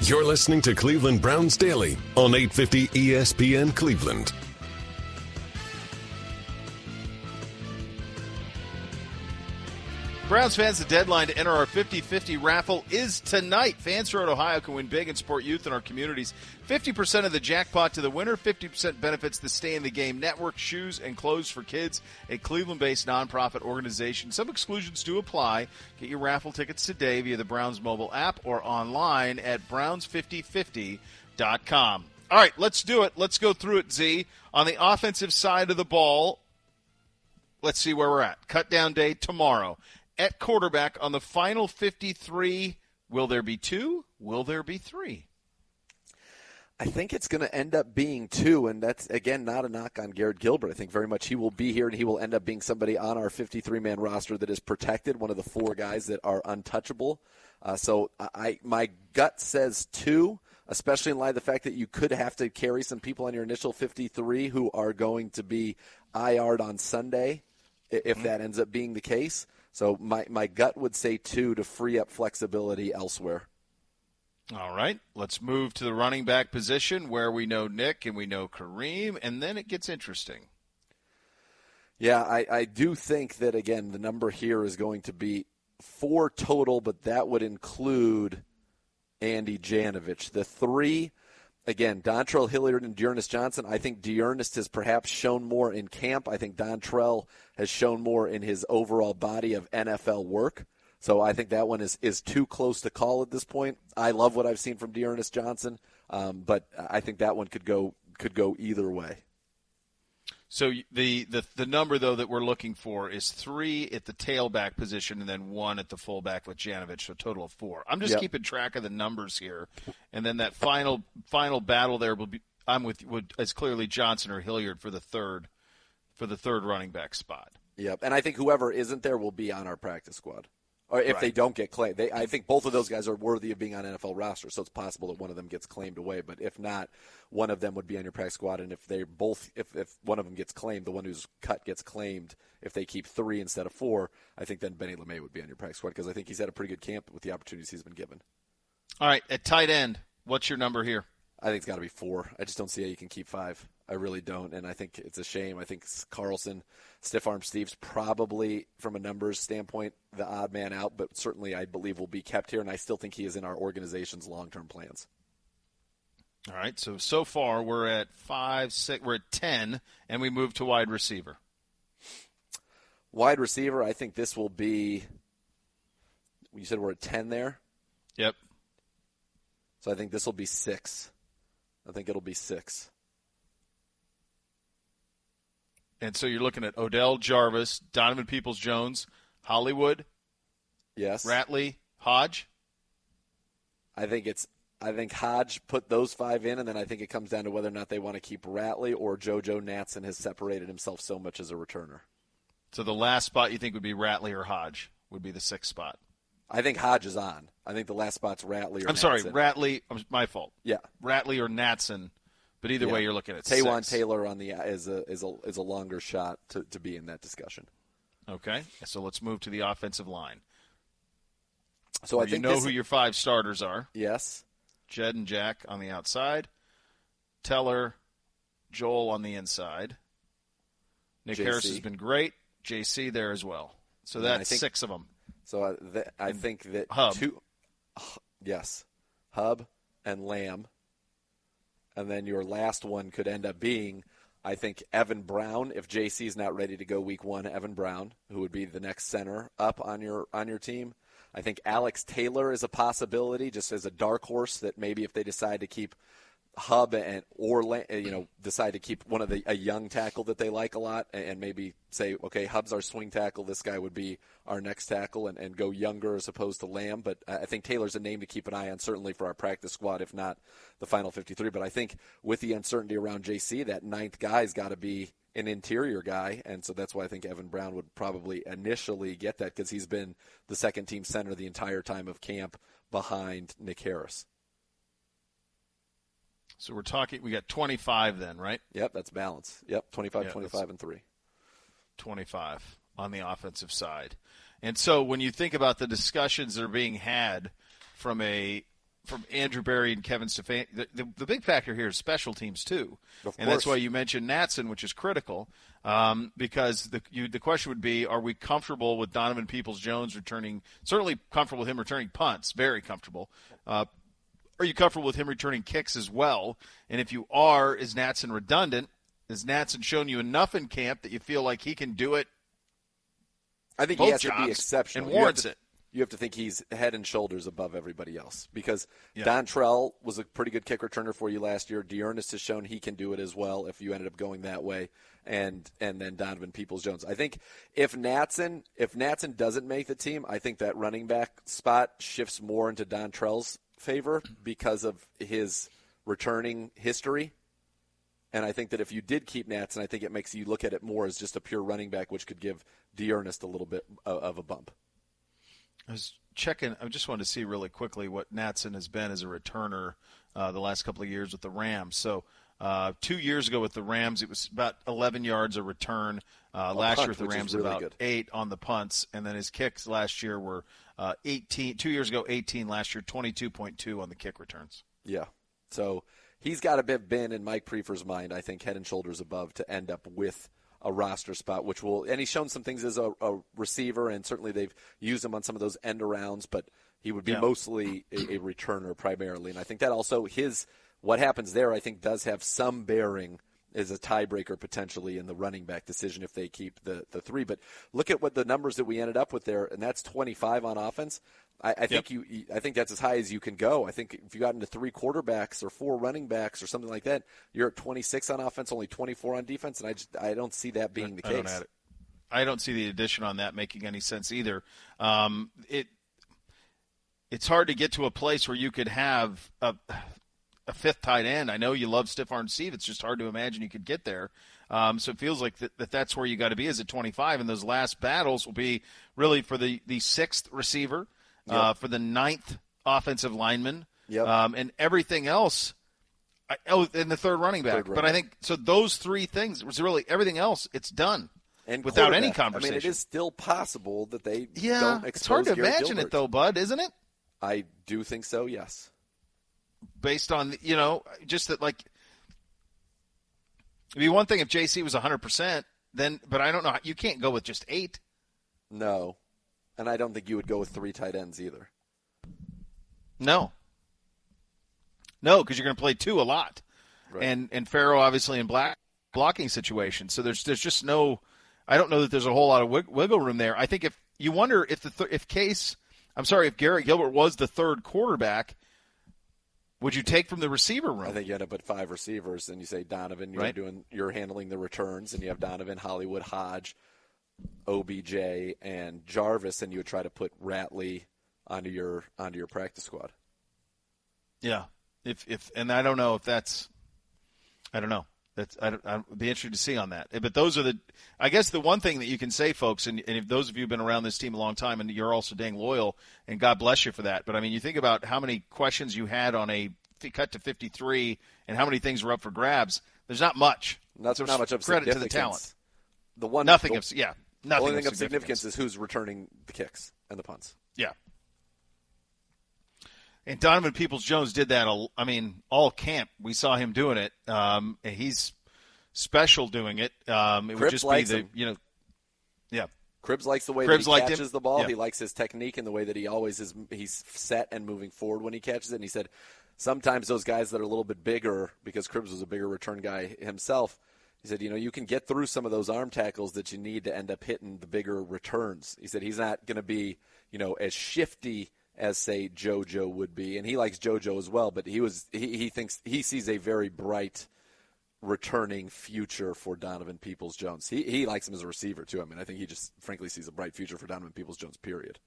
You're listening to Cleveland Browns Daily on 850 ESPN Cleveland. Browns fans, the deadline to enter our 50-50 raffle is tonight. Fans throughout Ohio can win big and support youth in our communities. 50% of the jackpot to the winner. 50% benefits the Stay in the Game Network, shoes and clothes for kids, a Cleveland-based nonprofit organization. Some exclusions do apply. Get your raffle tickets today via the Browns mobile app or online at browns5050.com. All right, let's do it. Let's go through it, Z. On the offensive side of the ball, let's see where we're at. Cut down day tomorrow. At quarterback on the final 53, will there be 2? Will there be 3? I think it's going to end up being 2, and that's, again, not a knock on Garrett Gilbert. I think very much he will be here, and he will end up being somebody on our 53-man roster that is protected, one of the 4 guys that are untouchable. So my gut says 2, especially in light of the fact that you could have to carry some people on your initial 53 who are going to be IR'd on Sunday if that ends up being the case. So my gut would say 2 to free up flexibility elsewhere. All right, let's move to the running back position where we know Nick and we know Kareem, and then it gets interesting. Yeah, I do think that, again, the number here is going to be 4 total, but that would include Andy Janovich. The 3, again, Dontrell Hilliard and Dearness Johnson. I think Dearness has perhaps shown more in camp. I think Dontrell has shown more in his overall body of NFL work. So I think that one is too close to call at this point. I love what I've seen from Dearness Johnson, but I think that one could go either way. So the number, though, that we're looking for is 3 at the tailback position and then 1 at the fullback with Janovich, so a total of 4. I'm just keeping track of the numbers here, and then that final battle there will be. It's clearly Johnson or Hilliard for the third running back spot. Yep, and I think whoever isn't there will be on our practice squad. Or if they don't get claimed. I think both of those guys are worthy of being on NFL rosters, so it's possible that one of them gets claimed away. But if not, one of them would be on your practice squad. And if one of them gets claimed, the one who's cut gets claimed, if they keep 3 instead of 4, I think then Benny LeMay would be on your practice squad because I think he's had a pretty good camp with the opportunities he's been given. All right, at tight end, what's your number here? I think it's got to be 4. I just don't see how you can keep 5. I really don't, and I think it's a shame. I think Carlson, Stiff Arm Steve's probably, from a numbers standpoint, the odd man out, but certainly I believe will be kept here, and I still think he is in our organization's long-term plans. All right, so far we're at 5, 6, we're at 10, and we move to wide receiver. Wide receiver, I think this will be, you said we're at 10 there? Yep. So I think this will be 6. I think it'll be 6. And so you're looking at Odell Jarvis, Donovan Peoples-Jones, Hollywood, yes, Ratley, Hodge. I think Hodge put those 5 in, and then I think it comes down to whether or not they want to keep Ratley or JoJo Natson has separated himself so much as a returner. So the last spot you think would be Ratley or Hodge would be the 6th spot. I think Hodge is on. I think the last spot's Ratley or I'm Natson. sorry, Ratley. My fault. Yeah, Ratley or Natson. But either way, you're looking at Taywan 6. Taylor on the is a longer shot to be in that discussion. Okay, so let's move to the offensive line. So I think who your 5 starters are. Yes, Jed and Jack on the outside, Teller, Joel on the inside. Nick JC. Harris has been great. JC there as well. So that's 6 of them. So I think that Hub. 2, yes, Hub and Lamb. And then your last one could end up being, I think, Evan Brown. If JC's not ready to go week 1, Evan Brown, who would be the next center up on your team. I think Alex Taylor is a possibility, just as a dark horse that maybe if they decide to keep Hub or decide to keep one of a young tackle that they like a lot, and maybe say, okay, Hub's our swing tackle, this guy would be our next tackle, and go younger as opposed to Lamb. But I think Taylor's a name to keep an eye on, certainly for our practice squad, if not the final 53. But I think with the uncertainty around JC, that 9th guy's got to be an interior guy, and so that's why I think Evan Brown would probably initially get that, because he's been the second-team center the entire time of camp behind Nick Harris. So we got 25 then, right? Yep, that's balance. Yep, 25, Yeah, 25, and 3. 25 on the offensive side. And so when you think about the discussions that are being had from a from Andrew Berry and Kevin Stefan. The big factor here is special teams too, and that's why you mentioned Natson, which is critical, because the question would be: are we comfortable with Donovan Peoples-Jones returning? Certainly comfortable with him returning punts, very comfortable. Are you comfortable with him returning kicks as well? And if you are, is Natson redundant? Has Natson shown you enough in camp that you feel like he can do it? I think he has to be exceptional and warrants it. You have to think he's head and shoulders above everybody else because Dontrell was a pretty good kick returner for you last year. Dearness has shown he can do it as well if you ended up going that way, and then Donovan Peoples-Jones. I think if Natson doesn't make the team, I think that running back spot shifts more into Dontrell's favor because of his returning history. And I think that if you did keep Natson, I think it makes you look at it more as just a pure running back, which could give Dearness a little bit of a bump. I was checking. I just wanted to see really quickly what Natson has been as a returner the last couple of years with the Rams. So 2 years ago with the Rams, it was about 11 yards a return. Last year with the Rams, really about 8 on the punts. And then his kicks last year were 18. 2 years ago, 18. Last year, 22.2 on the kick returns. Yeah. So he's got to have been, in Mike Prefer's mind, I think, head and shoulders above to end up with a roster spot, which will, and he's shown some things as a receiver, and certainly they've used him on some of those end arounds, but he would be mostly a returner primarily. And I think that also what happens there, I think, does have some bearing as a tiebreaker potentially in the running back decision if they keep the 3. But look at what the numbers that we ended up with there, and that's 25 on offense. I think that's as high as you can go. I think if you got into 3 quarterbacks or 4 running backs or something like that, you're at 26 on offense, only 24 on defense, and I don't see that being the case. I don't see the addition on that making any sense either. It's hard to get to a place where you could have a 5th tight end. I know you love stiff arm Steve. It's just hard to imagine you could get there. So it feels like that's where you got to be is at 25, and those last battles will be really for the 6th receiver. For the 9th offensive lineman, and everything else. And the 3rd running back. But I think so. Those 3 things was really everything else. It's done, and without any conversation. I mean, it is still possible that they don't expose it's hard to Garrett imagine Gilbert. it though, Bud, isn't it? I do think so. Yes, based on just that it'd be one thing if JC was 100%. Then, but I don't know. You can't go with just 8. No. And I don't think you would go with 3 tight ends either. No, because you're going to play 2 a lot, right. and Farrow obviously in blocking situations. So there's just no. I don't know that there's a whole lot of wiggle room there. I think if you wonder if if Garrett Gilbert was the 3rd quarterback, would you take from the receiver room? I think you end up at 5 receivers, and you say Donovan. You're handling the returns, and you have Donovan, Hollywood, Hodge, OBJ, and Jarvis, and you would try to put Ratley onto your practice squad. Yeah, and I don't know if that's. I don't know. I'd be interested to see on that. But those are I guess the one thing that you can say, folks, and if those of you who have been around this team a long time, and you're also dang loyal, and God bless you for that. But I mean, you think about how many questions you had on a cut to 53, and how many things were up for grabs. There's not much. Not much of credit to the talent. The only thing of significance is who's returning the kicks and the punts. Yeah. And Donovan Peoples-Jones did that, all camp. We saw him doing it. And he's special doing it. It would just be the, yeah. Cribbs likes the way that he catches the ball. Yeah. He likes his technique and the way that he always is. He's set and moving forward when he catches it. And he said sometimes those guys that are a little bit bigger, because Cribbs was a bigger return guy himself, he said, you can get through some of those arm tackles that you need to end up hitting the bigger returns. He said he's not going to be, as shifty as, say, JoJo would be. And he likes JoJo as well, but he thinks he sees a very bright returning future for Donovan Peoples-Jones. He likes him as a receiver, too. I mean, I think he just, frankly, sees a bright future for Donovan Peoples-Jones, period.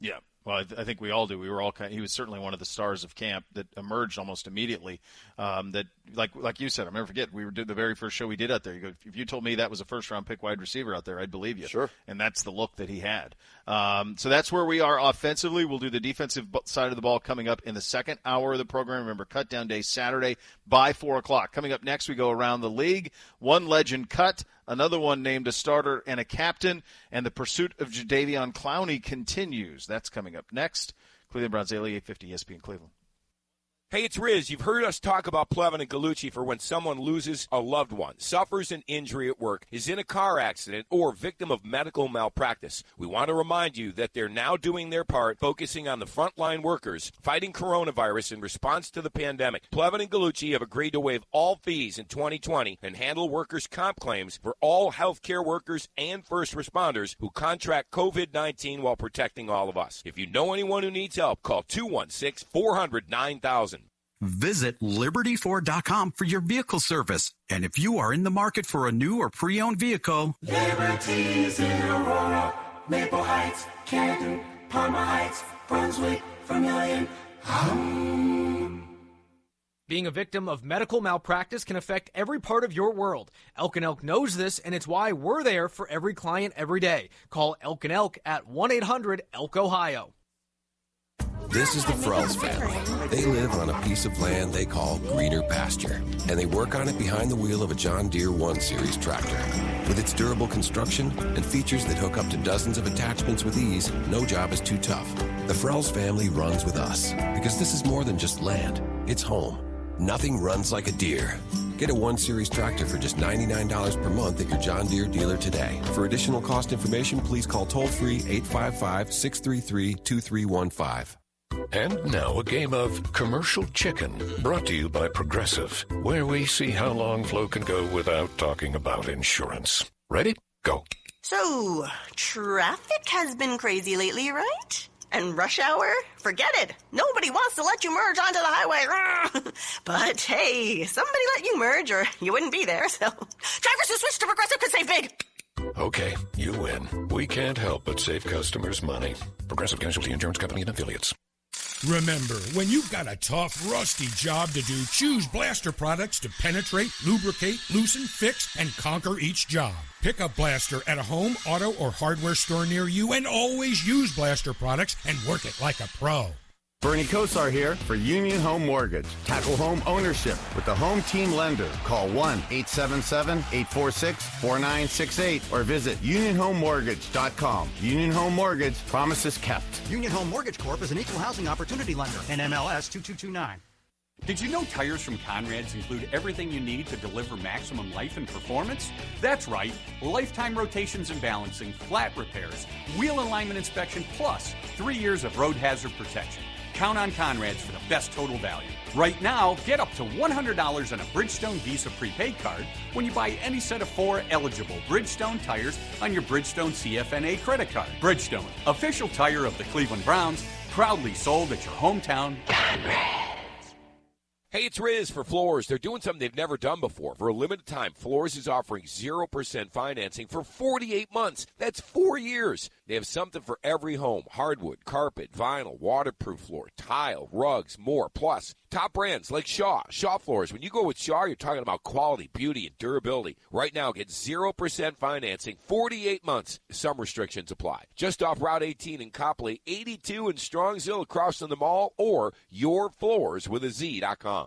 Yeah. Well, I think we all do. We were all he was certainly one of the stars of camp that emerged almost immediately. That like you said, I'll never forget. We did the very first show we did out there. You go, if you told me that was a first-round pick wide receiver out there, I'd believe you. Sure. And that's the look that he had. So that's where we are offensively. We'll do the defensive side of the ball coming up in the second hour of the program. Remember, cut down day Saturday by 4:00. Coming up next, we go around the league. One legend cut. Another one named a starter and a captain, and the pursuit of Jadeveon Clowney continues. That's coming up next. Cleveland Browns Daily, 850 ESPN Cleveland. Hey, it's Riz. You've heard us talk about Plevin and Gallucci for when someone loses a loved one, suffers an injury at work, is in a car accident, or victim of medical malpractice. We want to remind you that they're now doing their part, focusing on the frontline workers, fighting coronavirus in response to the pandemic. Plevin and Gallucci have agreed to waive all fees in 2020 and handle workers' comp claims for all healthcare workers and first responders who contract COVID-19 while protecting all of us. If you know anyone who needs help, call 216-400-9000. Visit LibertyFord.com for your vehicle service. And if you are in the market for a new or pre-owned vehicle, Liberty's in Aurora, Maple Heights, Canton, Palmer Heights, Brunswick, Vermilion. Being a victim of medical malpractice can affect every part of your world. Elk & Elk knows this, and it's why we're there for every client every day. Call Elk & Elk at 1-800-ELK-OHIO. This is the Frells family. They live on a piece of land they call greener pasture, and they work on it behind the wheel of a John Deere 1 Series tractor. With its durable construction and features that hook up to dozens of attachments with ease, no job is too tough. The Frells family runs with us, because this is more than just land. It's home. Nothing runs like a Deere. Get a 1 Series tractor for just $99 per month at your John Deere dealer today. For additional cost information, please call toll-free 855-633-2315. And now a game of Commercial Chicken, brought to you by Progressive, where we see how long Flo can go without talking about insurance. Ready? Go. So, traffic has been crazy lately, right? And rush hour? Forget it. Nobody wants to let you merge onto the highway. But hey, somebody let you merge or you wouldn't be there, so drivers who switch to Progressive could save big. Okay, you win. We can't help but save customers money. Progressive Casualty Insurance Company and Affiliates. Remember, when you've got a tough, rusty job to do, choose Blaster products to penetrate, lubricate, loosen, fix, and conquer each job. Pick up Blaster at a home, auto, or hardware store near you, and always use Blaster products and work it like a pro. Bernie Kosar here for Union Home Mortgage. Tackle home ownership with the Home Team Lender. Call 1-877-846-4968 or visit unionhomemortgage.com. Union Home Mortgage, promises kept. Union Home Mortgage Corp is an equal housing opportunity lender. NMLS 2229. Did you know tires from Conrad's include everything you need to deliver maximum life and performance? That's right. Lifetime rotations and balancing, flat repairs, wheel alignment inspection, plus 3 years of road hazard protection. Count on Conrad's for the best total value. Right now, get up to $100 on a Bridgestone Visa prepaid card when you buy any set of 4 eligible Bridgestone tires on your Bridgestone CFNA credit card. Bridgestone, official tire of the Cleveland Browns, proudly sold at your hometown Conrad. Hey, it's Riz for Floors. They're doing something they've never done before. For a limited time, Floors is offering 0% financing for 48 months. That's 4 years. They have something for every home. Hardwood, carpet, vinyl, waterproof floor, tile, rugs, more. Plus, top brands like Shaw Floors. When you go with Shaw, you're talking about quality, beauty, and durability. Right now, get 0% financing, 48 months. Some restrictions apply. Just off Route 18 in Copley, 82 in Strongsville across from the mall, or yourfloorswithaz.com.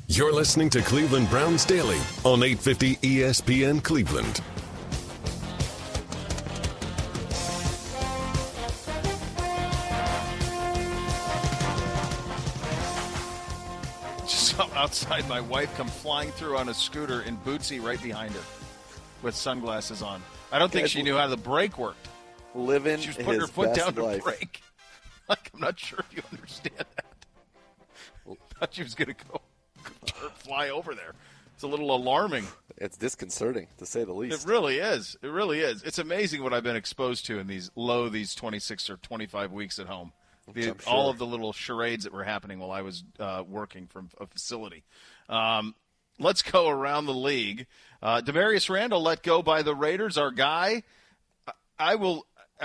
You're listening to Cleveland Browns Daily on 850 ESPN Cleveland. Just saw outside my wife come flying through on a scooter in Bootsy right behind her with sunglasses on. I don't think she knew how the brake worked. Living She was putting her foot down to life. brake. Like, I'm not sure if you understand that. Thought she was going to go fly over there. It's a little alarming. It's disconcerting, to say the least. It really is. It really is. It's amazing what I've been exposed to in these 26 or 25 weeks at home. All of the little charades that were happening while I was working from a facility. Let's go around the league. Demarius Randall let go by the Raiders. Our guy. I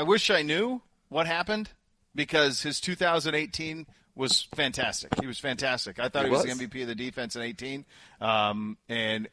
wish I knew what happened because his 2018 was fantastic. He was fantastic. I thought he was the MVP of the defense in 18. And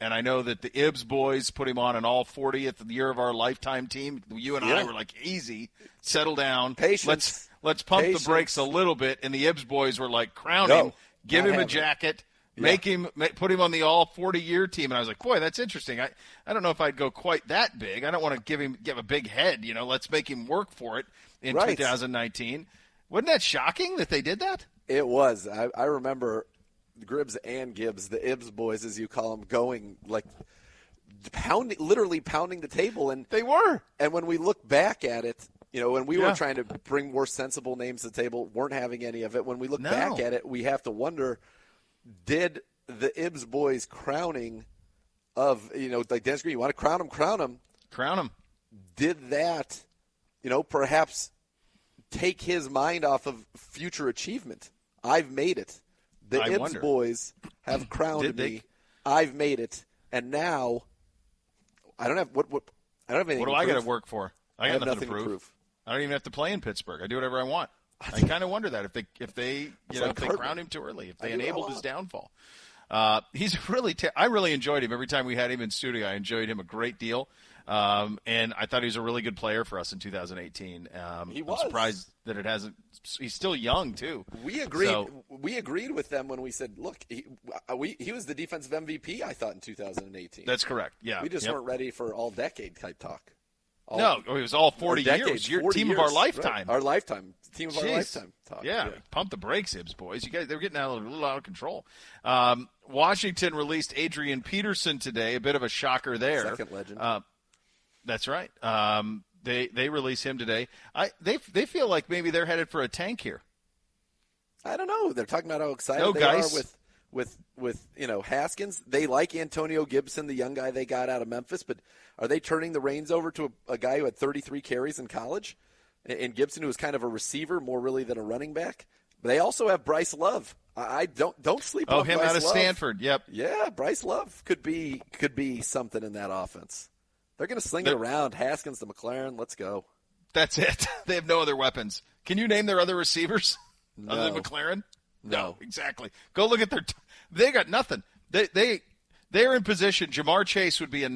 I know that the Ibs boys put him on an all 40th year of our lifetime team. You and I were like, easy, settle down. Patience. Let's pump the brakes a little bit. And the Ibs boys were like, crown him, give him a jacket. Put him on the all 40-year team. And I was like, boy, that's interesting. I don't know if I'd go quite that big. I don't want to give a big head. Let's make him work for it in 2019. Wasn't that shocking that they did that? It was. I remember Gribbs and Gibbs, the Ibs boys, as you call them, going like literally pounding the table. And they were. And when we look back at it, when we were trying to bring more sensible names to the table, weren't having any of it. When we look back at it, we have to wonder, did the Ibs boys crowning of, like Dennis Green, you want to crown him, crown him. Crown him. Did that, perhaps take his mind off of future achievement? I've made it. The Ibs boys have crowned me. I've made it. And now I don't have I don't have anything. What do I got to work for? I got nothing to prove. I don't even have to play in Pittsburgh. I do whatever I want. I kind of wonder that if they crowned him too early, if they enabled his downfall. He's I really enjoyed him every time we had him in studio. I enjoyed him a great deal. And I thought he was a really good player for us in 2018. He was. I'm surprised that it hasn't. He's still young too. We agreed. We agreed with them when we said, "Look, he was the defensive MVP." I thought in 2018. That's correct. Yeah, we just weren't ready for all decade type talk. It was all 40 years. Your team of our lifetime. Right. Our lifetime. Team of our lifetime talk. Yeah. Pump the brakes, Ibs boys. You guys, they're getting a little out of control. Washington released Adrian Peterson today. A bit of a shocker there. Second legend. That's right. They release him today. They feel like maybe they're headed for a tank here. I don't know. They're talking about how excited they are with Haskins. They like Antonio Gibson, the young guy they got out of Memphis, but are they turning the reins over to a guy who had 33 carries in college? And Gibson, who was kind of a receiver, more really than a running back. But they also have Bryce Love. I don't sleep on Bryce Love. Oh, him out of Stanford. Yep. Yeah, Bryce Love could be something in that offense. They're going to sling it around. Haskins to McLaren. Let's go. That's it. They have no other weapons. Can you name their other receivers other than McLaren? No, exactly. Go look at they got nothing. They're in position. Jamar Chase would be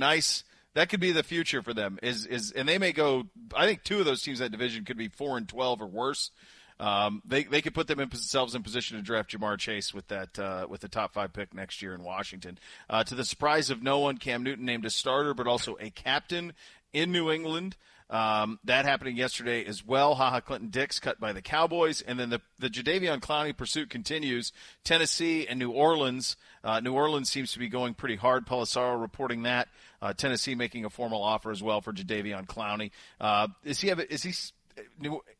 that could be the future for them. And they may go, I think two of those teams in that division could be 4-12 or worse. They could put themselves in position to draft Jamar Chase with the top 5 pick next year in Washington. To the surprise of no one, Cam Newton named a starter, but also a captain in New England. That happening yesterday as well. HaHa Clinton-Dix cut by the Cowboys. And then the Jadeveon Clowney pursuit continues. Tennessee and New Orleans. New Orleans seems to be going pretty hard. Pelissaro reporting that. Tennessee making a formal offer as well for Jadeveon Clowney. Is he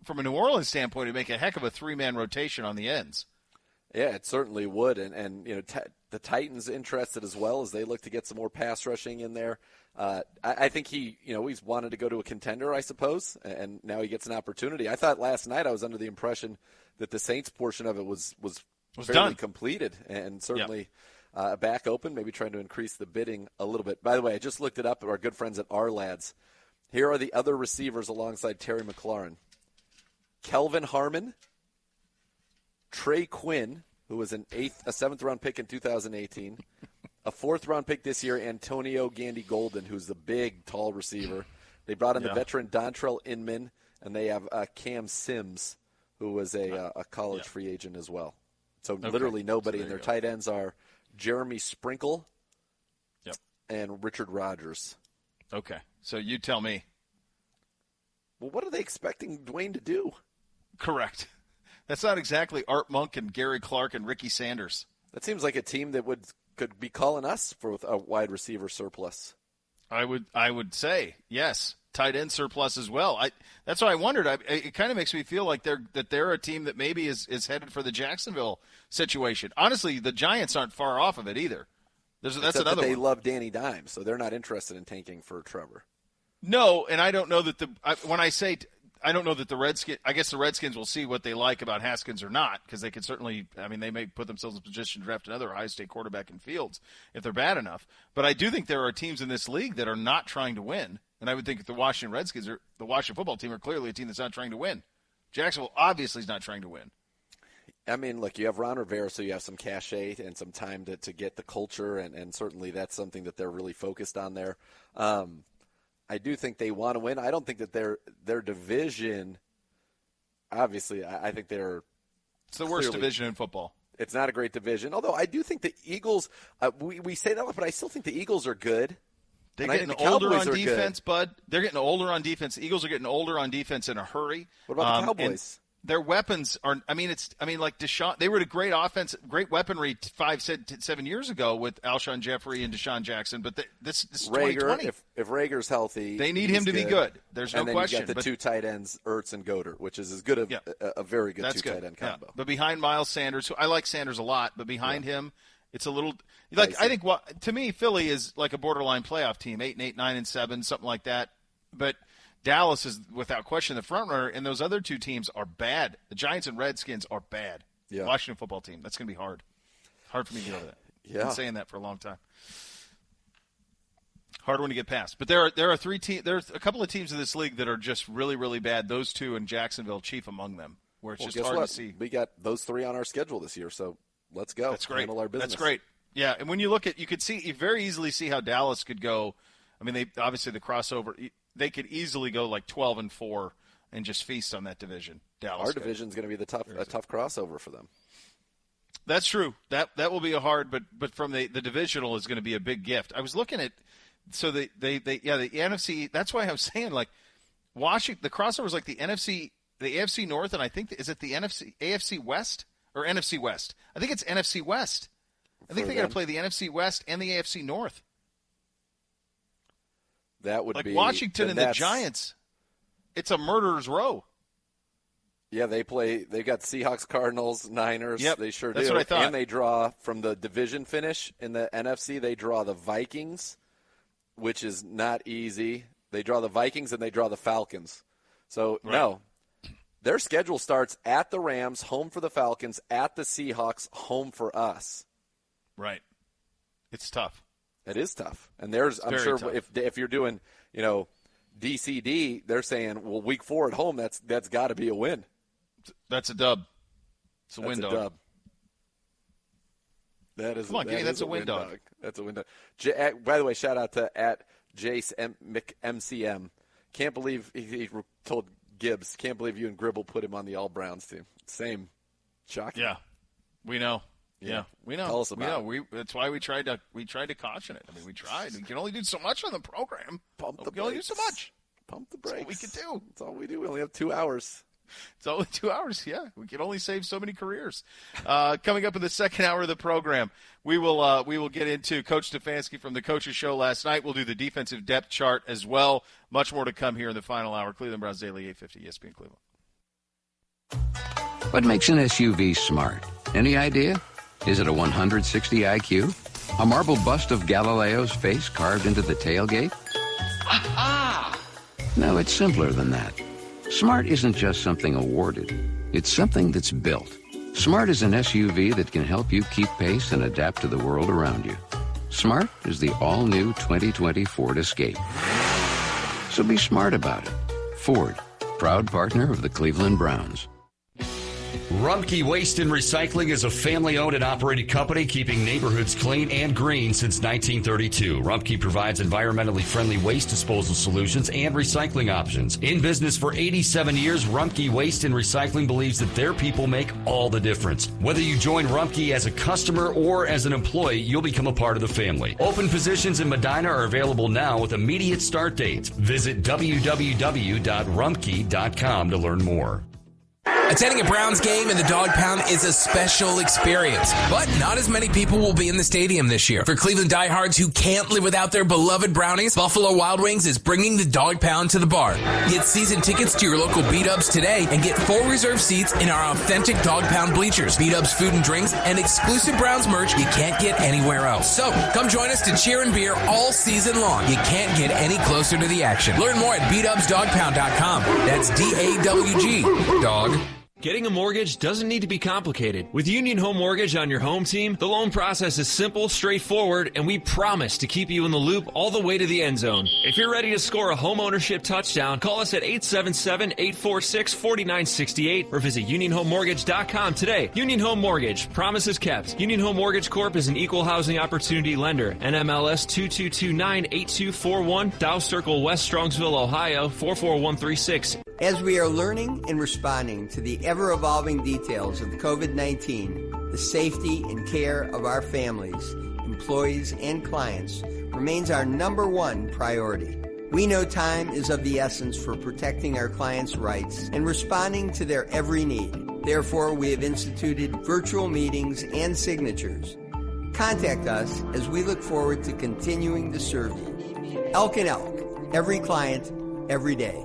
from a New Orleans standpoint, it'd make a heck of a 3-man rotation on the ends. Yeah, it certainly would. And the Titans interested as well as they look to get some more pass rushing in there. I think he's wanted to go to a contender, I suppose, and now he gets an opportunity. I thought last night I was under the impression that the Saints portion of it was fairly done. Completed and certainly back open, maybe trying to increase the bidding a little bit. By the way, I just looked it up at our good friends at R-Lads. Here are the other receivers alongside Terry McLaurin. Kelvin Harmon, Trey Quinn, who was a 7th-round pick in 2018, a 4th-round pick this year, Antonio Gandy-Golden, who's the big, tall receiver. They brought in the veteran Dontrell Inman, and they have Cam Sims, who was a college free agent as well. So literally nobody, and their tight ends are Jeremy Sprinkle and Richard Rodgers. Okay, so you tell me. Well, what are they expecting Dwayne to do? Correct. That's not exactly Art Monk and Gary Clark and Ricky Sanders. That seems like a team that could be calling us for a wide receiver surplus. I would say yes, tight end surplus as well. That's why I wondered. It kind of makes me feel like they're a team that maybe is headed for the Jacksonville situation. Honestly, the Giants aren't far off of it either. That's another. They love Danny Dimes, so they're not interested in tanking for Trevor. No, and I don't know that I don't know that the Redskins. I guess the Redskins will see what they like about Haskins or not, because they could certainly. I mean, they may put themselves in position to draft another Ohio State quarterback in Fields if they're bad enough. But I do think there are teams in this league that are not trying to win, and I would think the Washington Redskins or the Washington football team are clearly a team that's not trying to win. Jacksonville obviously is not trying to win. I mean, look, you have Ron Rivera, so you have some cachet and some time to get the culture, and certainly that's something that they're really focused on there. I do think they want to win. I don't think that their division, obviously, I think they're it's the worst division in football. It's not a great division. Although I do think the Eagles, we say that, but I still think the Eagles are good. They're getting older on defense, Bud. They're getting older on defense. The Eagles are getting older on defense in a hurry. What about the Cowboys? Their weapons are. I mean, like Deshaun. They were a great offense, great weaponry 7 years ago with Alshon Jeffrey and Deshaun Jackson. But this is Rager, 2020. If Rager's healthy, they need him to be good. There's no question. And then you got the two tight ends, Ertz and Goddard, which is as good a very good tight end combo. Yeah. But behind Miles Sanders, who I like Sanders a lot, but behind him, it's a little like I think to me Philly is like a borderline playoff team, 8-8, 9-7, something like that. But Dallas is, without question, the front runner, and those other two teams are bad. The Giants and Redskins are bad. Yeah. Washington football team, that's going to be hard. Hard for me to get over that. Yeah. I've been saying that for a long time. Hard one to get past. But there are there's a couple of teams in this league that are just really, really bad. Those two in Jacksonville, chief among them, where it's just hard to see. We got those three on our schedule this year, so let's go. That's great. Handle our business. That's great. Yeah, and when you look at, you very easily see how Dallas could go. I mean, obviously the crossover. They could easily go like 12-4 and just feast on that division. Dallas. Our division's going to be a tough crossover for them. That's true. That will be a hard, but from the divisional is going to be a big gift. I was looking at the NFC. That's why I was saying like Washington. The crossover is like the NFC, the AFC North, and I think is it the AFC West or NFC West? I think it's NFC West. I think they got to play the NFC West and the AFC North. That would like be Washington and the Giants. It's a murderer's row. Yeah, they play. They got Seahawks, Cardinals, Niners. Yep, they sure that's do. What I thought. And they draw from the division finish in the NFC. They draw the Vikings, which is not easy. They draw the Vikings and they draw the Falcons. So no, their schedule starts at the Rams, home for the Falcons, at the Seahawks, home for us. Right. It's tough. It is tough. And I'm sure tough. if you're doing, DCD, they're saying, well, week 4 at home, that's got to be a win. That's a dub. It's a win dog. Dub. That is. Come on, that's a win dog. That's a win dog. By the way, shout out to @Jace McMCM. Can't believe he told Gibbs. Can't believe you and Gribble put him on the All Browns team. Same. Shocking. Yeah, we know. Yeah, we know. Tell us about it. That's why we tried to caution it. I mean, we tried. We can only do so much on the program. We can only do so much. Pump the brakes. That's what we can do. That's all we do. We only have 2 hours. It's only 2 hours, yeah. We can only save so many careers. Coming up in the second hour of the program, we will get into Coach Stefanski from the Coaches Show last night. We'll do the defensive depth chart as well. Much more to come here in the final hour. Cleveland Browns Daily, 850 ESPN Cleveland. What makes an SUV smart? Any idea? Is it a 160 IQ? A marble bust of Galileo's face carved into the tailgate? Aha! No, it's simpler than that. Smart isn't just something awarded. It's something that's built. Smart is an SUV that can help you keep pace and adapt to the world around you. Smart is the all-new 2020 Ford Escape. So be smart about it. Ford, proud partner of the Cleveland Browns. Rumpke Waste and Recycling is a family-owned and operated company keeping neighborhoods clean and green since 1932. Rumpke provides environmentally friendly waste disposal solutions and recycling options. In business for 87 years, Rumpke Waste and Recycling believes that their people make all the difference. Whether you join Rumpke as a customer or as an employee, you'll become a part of the family. Open positions in Medina are available now with immediate start dates. Visit www.rumpke.com to learn more. Attending a Browns game in the Dog Pound is a special experience, but not as many people will be in the stadium this year. For Cleveland diehards who can't live without their beloved Brownies, Buffalo Wild Wings is bringing the Dog Pound to the bar. Get season tickets to your local B-Dubs today and get full reserve seats in our authentic Dog Pound bleachers, B-Dubs food and drinks, and exclusive Browns merch you can't get anywhere else. So, come join us to cheer and beer all season long. You can't get any closer to the action. Learn more at BDubsDogPound.com. That's D-A-W-G. Dog. Getting a mortgage doesn't need to be complicated. With Union Home Mortgage on your home team, the loan process is simple, straightforward, and we promise to keep you in the loop all the way to the end zone. If you're ready to score a home ownership touchdown, call us at 877-846-4968 or visit UnionHomeMortgage.com today. Union Home Mortgage. Promises kept. Union Home Mortgage Corp. is an equal housing opportunity lender. NMLS 22298241, Dow Circle West, Strongsville, Ohio 44136. As we are learning and responding to the ever-evolving details of COVID-19, The safety and care of our families, employees, and clients remains our number one priority. We know time is of the essence for protecting our clients' rights and responding to their every need. Therefore, we have instituted virtual meetings and signatures. Contact us as we look forward to continuing to serve you. Elk and Elk, every client, every day.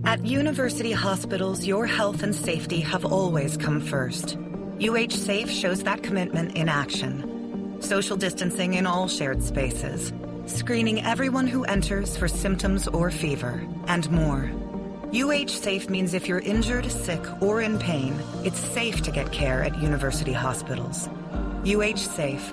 At university hospitals, your health and safety have always come first. UH Safe shows that commitment in action. Social distancing in all shared spaces, screening everyone who enters for symptoms or fever, and more. UH Safe means if you're injured, sick, or in pain, it's safe to get care at university hospitals. UH Safe,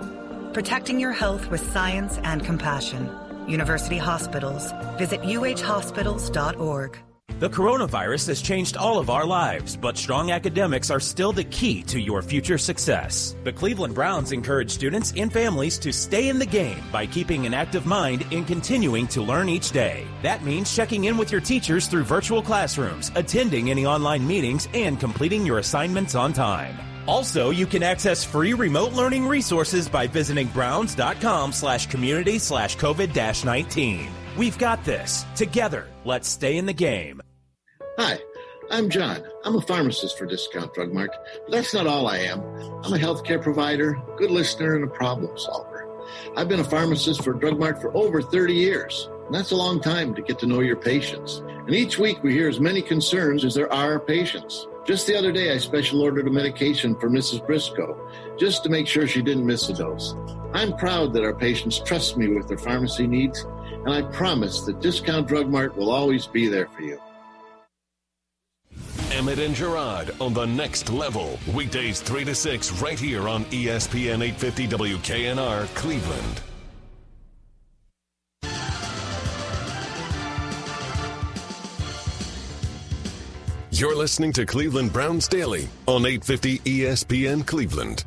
protecting your health with science and compassion. University hospitals. Visit uhhospitals.org. The coronavirus has changed all of our lives, but strong academics are still the key to your future success. The Cleveland Browns encourage students and families to stay in the game by keeping an active mind and continuing to learn each day. That means checking in with your teachers through virtual classrooms, attending any online meetings, and completing your assignments on time. Also, you can access free remote learning resources by visiting browns.com/community/COVID-19. We've got this. Together, let's stay in the game. Hi, I'm John. I'm a pharmacist for Discount Drug Mart, but that's not all I am. I'm a healthcare provider, good listener, and a problem solver. I've been a pharmacist for Drug Mart for over 30 years, and that's a long time to get to know your patients. And each week we hear as many concerns as there are patients. Just the other day, I special ordered a medication for Mrs. Briscoe, just to make sure she didn't miss a dose. I'm proud that our patients trust me with their pharmacy needs, and I promise that Discount Drug Mart will always be there for you. Emmett and Gerard on The Next Level. Weekdays 3 to 6 right here on ESPN 850 WKNR Cleveland. You're listening to Cleveland Browns Daily on 850 ESPN Cleveland.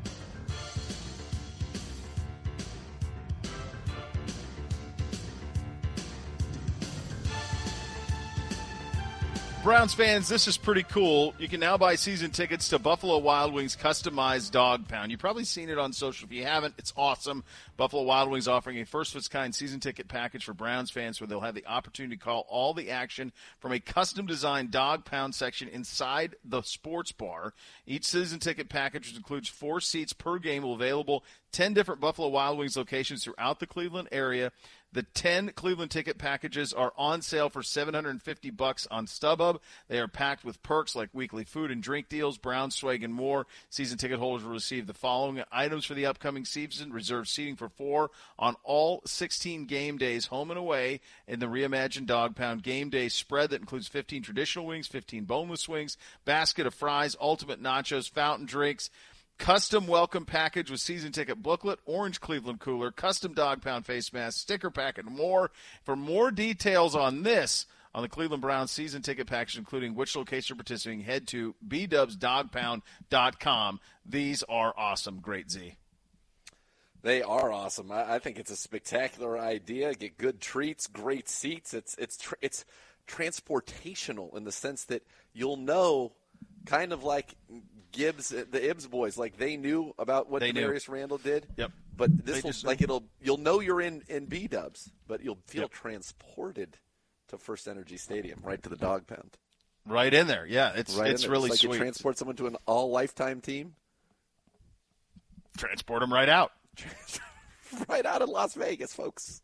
Browns fans, this is pretty cool. You can now buy season tickets to Buffalo Wild Wings customized dog pound. You've probably seen it on social. If you haven't, it's awesome. Buffalo Wild Wings offering a first-of-its-kind season ticket package for Browns fans where they'll have the opportunity to call all the action from a custom-designed dog pound section inside the sports bar. Each season ticket package, which includes 4 seats per game, will be available 10 different Buffalo Wild Wings locations throughout the Cleveland area. The 10 Cleveland ticket packages are on sale for $750 on StubHub. They are packed with perks like weekly food and drink deals, Brown swag, and more. Season ticket holders will receive the following items for the upcoming season: reserved seating for 4 on all 16 game days, home and away, in the reimagined Dog Pound game day spread that includes 15 traditional wings, 15 boneless wings, basket of fries, ultimate nachos, fountain drinks, custom welcome package with season ticket booklet, orange Cleveland cooler, custom dog pound face mask, sticker pack, and more. For more details on this, on the Cleveland Browns season ticket package, including which location you're participating, head to bdubsdogpound.com. These are awesome. Great, Z. They are awesome. I think it's a spectacular idea. Get good treats, great seats. It's transportational in the sense that you'll know, kind of like Gibbs, the Ibbs boys, like they knew about what Demarius Randall did. Yep. But this will, like, you'll know you're in B-dubs, but you'll feel transported to First Energy Stadium, right to the dog pound. Right in there. Yeah, it's really it's like sweet. You transport someone to an all-lifetime team. Transport them right out. Right out of Las Vegas, folks.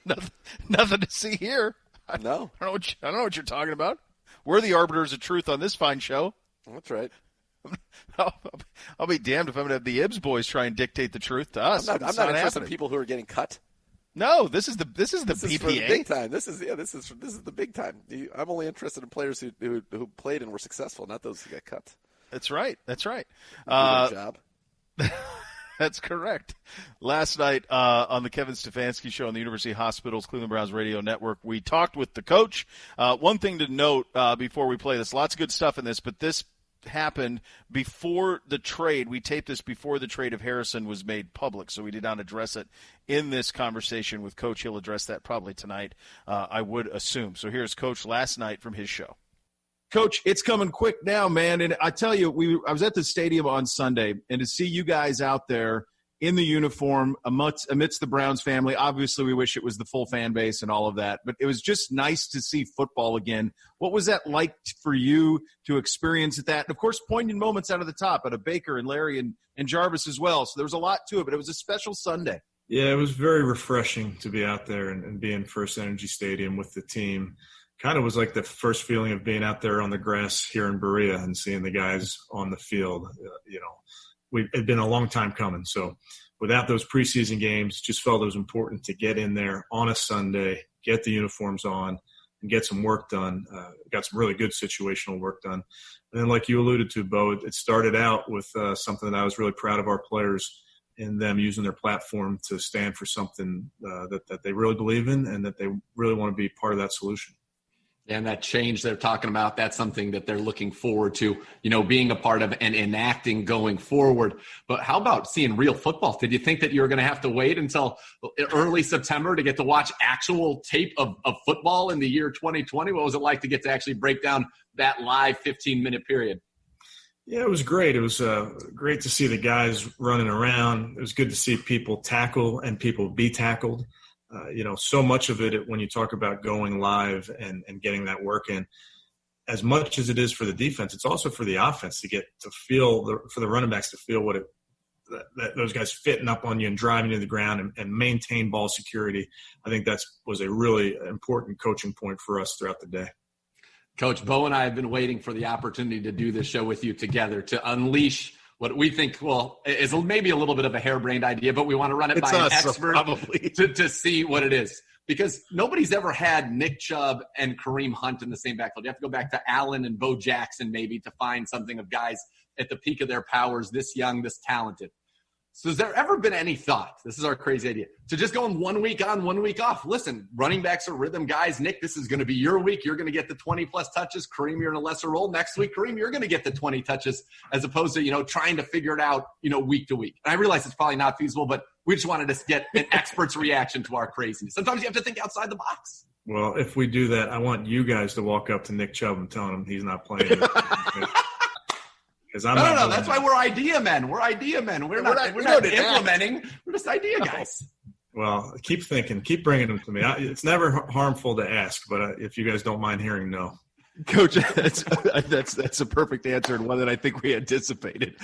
Nothing to see here. No. I don't know what you're talking about. We're the arbiters of truth on this fine show. That's right. I'll be damned if I'm going to have the Ibbs boys try and dictate the truth to us. I'm not interested in people who are getting cut. No, this is the PPA. This is for the big time. This is the big time. I'm only interested in players who played and were successful, not those who got cut. That's right. Job. That's correct. Last night on the Kevin Stefanski Show on the University Hospitals Cleveland Browns Radio Network, we talked with the coach. One thing to note before we play this, lots of good stuff in this, but this happened before the trade. We taped this before the trade of Harrison was made public, so we did not address it in this conversation with Coach. He'll address that probably tonight, I would assume. So here's Coach last night from his show. Coach, it's coming quick now, man. And I tell you, I was at the stadium on Sunday, and to see you guys out there in the uniform amidst the Browns family, obviously we wish it was the full fan base and all of that, but it was just nice to see football again. What was that like for you to experience that? And, of course, poignant moments out of the top out of Baker and Larry and Jarvis as well. So there was a lot to it, but it was a special Sunday. Yeah, it was very refreshing to be out there and be in First Energy Stadium with the team. Kind of was like the first feeling of being out there on the grass here in Berea and seeing the guys on the field. It'd been a long time coming. So without those preseason games, just felt it was important to get in there on a Sunday, get the uniforms on, and get some work done. Got some really good situational work done. And then like you alluded to, Beau, it started out with something that I was really proud of our players in them using their platform to stand for something that they really believe in and that they really want to be part of that solution. And that change they're talking about, that's something that they're looking forward to, being a part of and enacting going forward. But how about seeing real football? Did you think that you were going to have to wait until early September to get to watch actual tape of football in the year 2020? What was it like to get to actually break down that live 15-minute period? Yeah, it was great. It was great to see the guys running around. It was good to see people tackle and people be tackled. So much of it when you talk about going live and getting that work in, as much as it is for the defense, it's also for the offense to get to feel for the running backs to feel that those guys fitting up on you and driving to the ground and maintain ball security. I think was a really important coaching point for us throughout the day. Coach, Beau and I have been waiting for the opportunity to do this show with you together to unleash what we think, is maybe a little bit of a harebrained idea, but we want to run it by an expert to see what it is. Because nobody's ever had Nick Chubb and Kareem Hunt in the same backfield. You have to go back to Allen and Bo Jackson maybe to find something of guys at the peak of their powers, this young, this talented. So has there ever been any thought, this is our crazy idea, to just going 1 week on, 1 week off? Listen, running backs are rhythm guys. Nick, this is going to be your week. You're going to get the 20-plus touches. Kareem, you're in a lesser role. Next week, Kareem, you're going to get the 20 touches as opposed to, trying to figure it out, week to week. And I realize it's probably not feasible, but we just wanted to get an expert's reaction to our craziness. Sometimes you have to think outside the box. Well, if we do that, I want you guys to walk up to Nick Chubb and tell him he's not playing. No. That's why we're idea men. We're idea men. We're not implementing. We're just idea guys. Well, keep thinking. Keep bringing them to me. It's never harmful to ask, but if you guys don't mind hearing no. Coach, that's a perfect answer and one that I think we anticipated.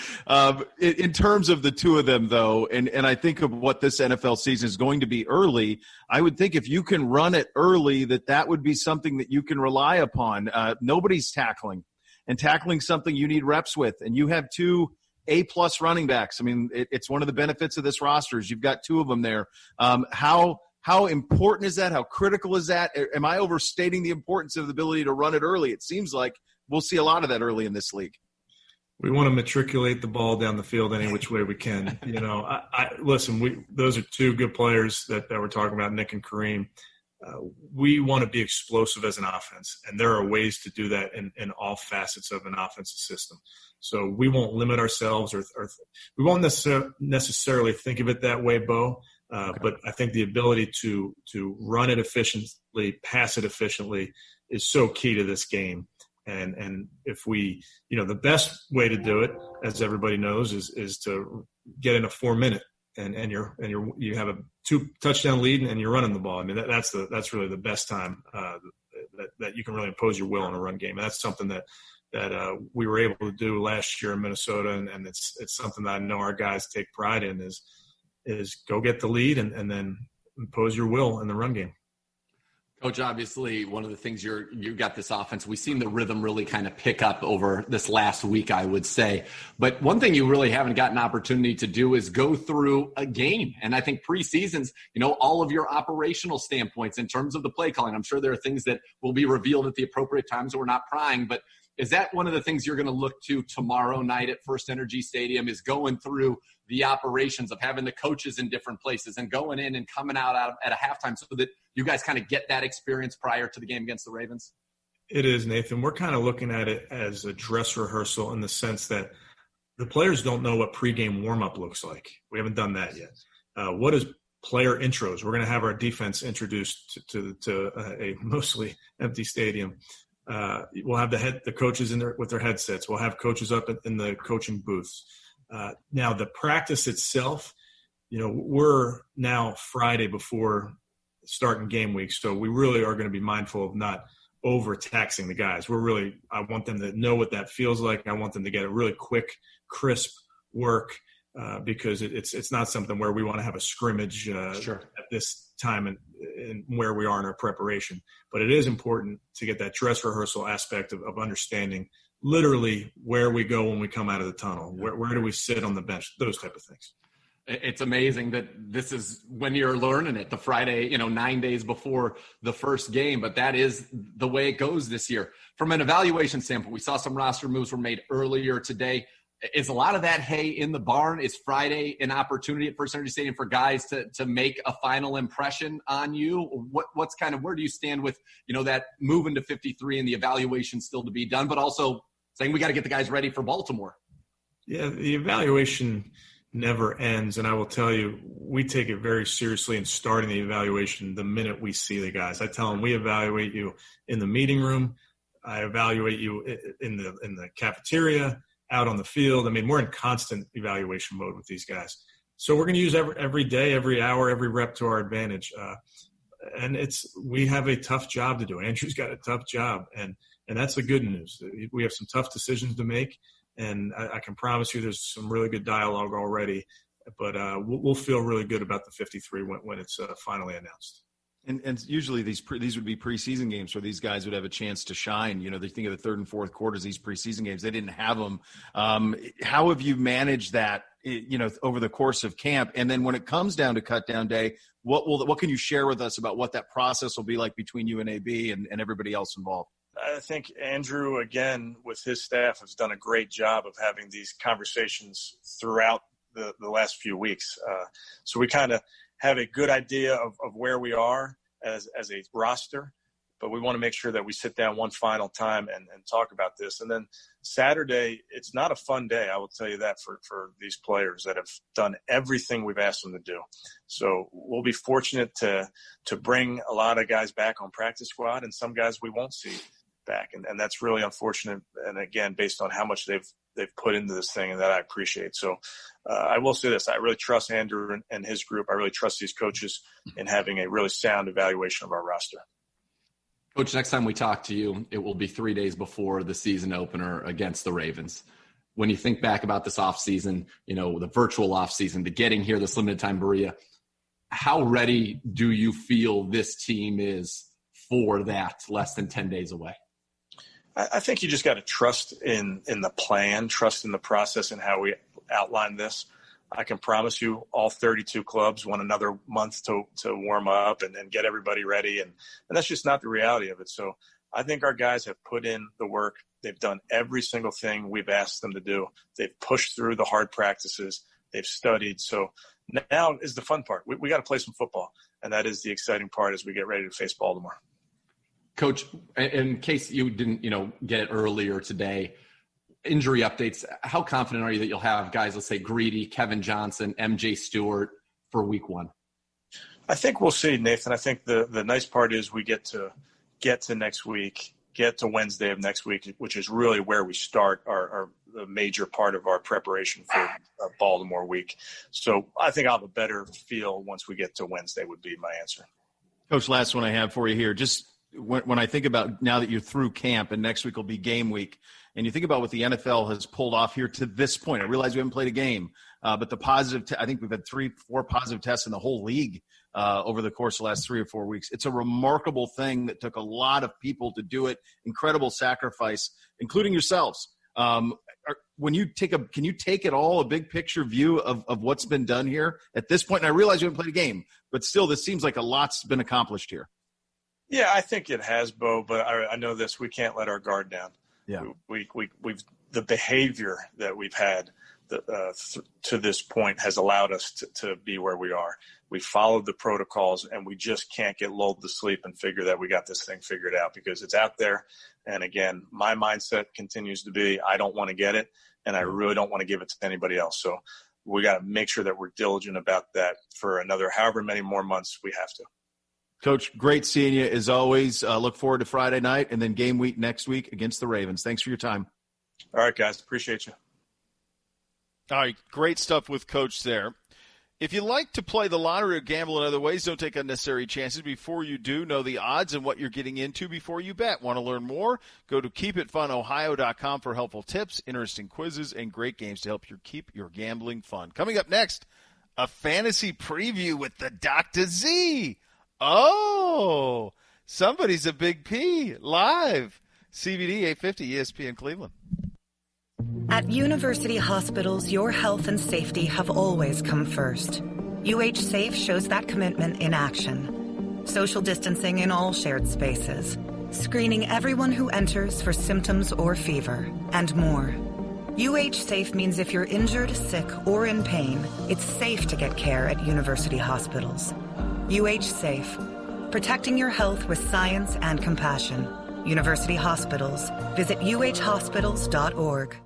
In terms of the two of them, though, and I think of what this NFL season is going to be early, I would think if you can run it early, that would be something that you can rely upon. Nobody's tackling. And tackling something you need reps with. And you have two A-plus running backs. I mean, it's one of the benefits of this roster is you've got two of them there. How important is that? How critical is that? Am I overstating the importance of the ability to run it early? It seems like we'll see a lot of that early in this league. We want to matriculate the ball down the field any which way we can. Listen, those are two good players that we're talking about, Nick and Kareem. We want to be explosive as an offense, and there are ways to do that in all facets of an offensive system. So we won't limit ourselves or we won't necessarily think of it that way, Beau, but I think the ability to run it efficiently, pass it efficiently is so key to this game. And if we, the best way to do it, as everybody knows, is to get in a 4-minute. And you have a 2 touchdown lead and you're running the ball. I mean that's really the best time that you can really impose your will in a run game. And that's something that we were able to do last year in Minnesota, and it's something that I know our guys take pride in is go get the lead and then impose your will in the run game. Coach, obviously, one of the things you got this offense, we've seen the rhythm really kind of pick up over this last week, I would say. But one thing you really haven't gotten an opportunity to do is go through a game. And I think preseasons, all of your operational standpoints in terms of the play calling, I'm sure there are things that will be revealed at the appropriate times so we're not prying. But is that one of the things you're going to look to tomorrow night at First Energy Stadium is going through the operations of having the coaches in different places and going in and coming out at a halftime so that you guys kind of get that experience prior to the game against the Ravens? It is, Nathan. We're kind of looking at it as a dress rehearsal in the sense that the players don't know what pregame warm-up looks like. We haven't done that yet. What is player intros? We're going to have our defense introduced to a mostly empty stadium. We'll have the coaches with their headsets. We'll have coaches up in the coaching booths. Now the practice itself, we're now Friday before starting game week, so we really are going to be mindful of not overtaxing the guys. I want them to know what that feels like. I want them to get a really quick, crisp work because it's not something where we want to have a scrimmage at this time and where we are in our preparation. But it is important to get that dress rehearsal aspect of understanding literally where we go when we come out of the tunnel. Where do we sit on the bench? Those type of things. It's amazing that this is when you're learning it, the Friday, 9 days before the first game, but that is the way it goes this year. From an evaluation standpoint, we saw some roster moves were made earlier today. Is a lot of that hay in the barn? Is Friday an opportunity at First Energy Stadium for guys to make a final impression on you? What's kind of, where do you stand with, that moving to 53 and the evaluation still to be done, but also saying we got to get the guys ready for Baltimore? Yeah, the evaluation never ends, and I will tell you, we take it very seriously in starting the evaluation the minute we see the guys. I tell them we evaluate you in the meeting room. I evaluate you in the cafeteria, out on the field. I mean, we're in constant evaluation mode with these guys. So we're going to use every day, every hour, every rep to our advantage. And we have a tough job to do. Andrew's got a tough job, and that's the good news. We have some tough decisions to make, and I can promise you there's some really good dialogue already. But we'll feel really good about the 53 when it's finally announced. And usually these would be preseason games where these guys would have a chance to shine. They think of the third and fourth quarters, these preseason games. They didn't have them. How have you managed that, over the course of camp? And then when it comes down to cut down day, what can you share with us about what that process will be like between you and AB and everybody else involved? I think Andrew, again, with his staff, has done a great job of having these conversations throughout the last few weeks. So we kind of have a good idea of where we are as a roster, but we want to make sure that we sit down one final time and talk about this. And then Saturday, it's not a fun day, I will tell you that, for these players that have done everything we've asked them to do. So we'll be fortunate to bring a lot of guys back on practice squad, and some guys we won't see back. And that's really unfortunate. And again, based on how much they've put into this thing, and that I appreciate. So I will say this, I really trust Andrew and his group. I really trust these coaches in having a really sound evaluation of our roster. Coach, next time we talk to you, it will be 3 days before the season opener against the Ravens. When you think back about this offseason, the virtual offseason, the getting here, this limited time Berea, how ready do you feel this team is for that less than 10 days away? I think you just got to trust in the plan, trust in the process and how we outline this. I can promise you all 32 clubs want another month to warm up and get everybody ready. And that's just not the reality of it. So I think our guys have put in the work. They've done every single thing we've asked them to do. They've pushed through the hard practices. They've studied. So now is the fun part. We got to play some football. And that is the exciting part as we get ready to face Baltimore. Coach, in case you didn't, get it earlier today, injury updates, how confident are you that you'll have guys, let's say Greedy, Kevin Johnson, MJ Stewart for week one? I think we'll see, Nathan. I think the nice part is we get to next week, get to Wednesday of next week, which is really where we start the major part of our preparation for Baltimore week. So I think I'll have a better feel once we get to Wednesday would be my answer. Coach, last one I have for you here. Just when I think about now that you're through camp and next week will be game week, and you think about what the NFL has pulled off here to this point, I realize we haven't played a game, but the positive I think we've had 3-4 positive tests in the whole league over the course of the last 3 or 4 weeks. It's a remarkable thing that took a lot of people to do it, incredible sacrifice, including yourselves. Can you take it all, a big picture view of what's been done here at this point? And I realize you haven't played a game, but still this seems like a lot's been accomplished here. Yeah, I think it has, Beau, but I know this. We can't let our guard down. Yeah, we've the behavior that we've had to this point has allowed us to be where we are. We followed the protocols, and we just can't get lulled to sleep and figure that we got this thing figured out because it's out there. And again, my mindset continues to be I don't want to get it, and I really don't want to give it to anybody else. So we got to make sure that we're diligent about that for another however many more months we have to. Coach, great seeing you as always. Look forward to Friday night and then game week next week against the Ravens. Thanks for your time. All right, guys. Appreciate you. All right, great stuff with Coach there. If you like to play the lottery or gamble in other ways, don't take unnecessary chances. Before you do, know the odds and what you're getting into before you bet. Want to learn more? Go to keepitfunohio.com for helpful tips, interesting quizzes, and great games to help you keep your gambling fun. Coming up next, a fantasy preview with the Dr. Z. Oh, somebody's a big P. Live. CBD 850 ESPN Cleveland. At University Hospitals, your health and safety have always come first. UH Safe shows that commitment in action. Social distancing in all shared spaces, screening everyone who enters for symptoms or fever, and more. UH Safe means if you're injured, sick, or in pain, it's safe to get care at University Hospitals. UH Safe, protecting your health with science and compassion. University Hospitals. Visit uhhospitals.org.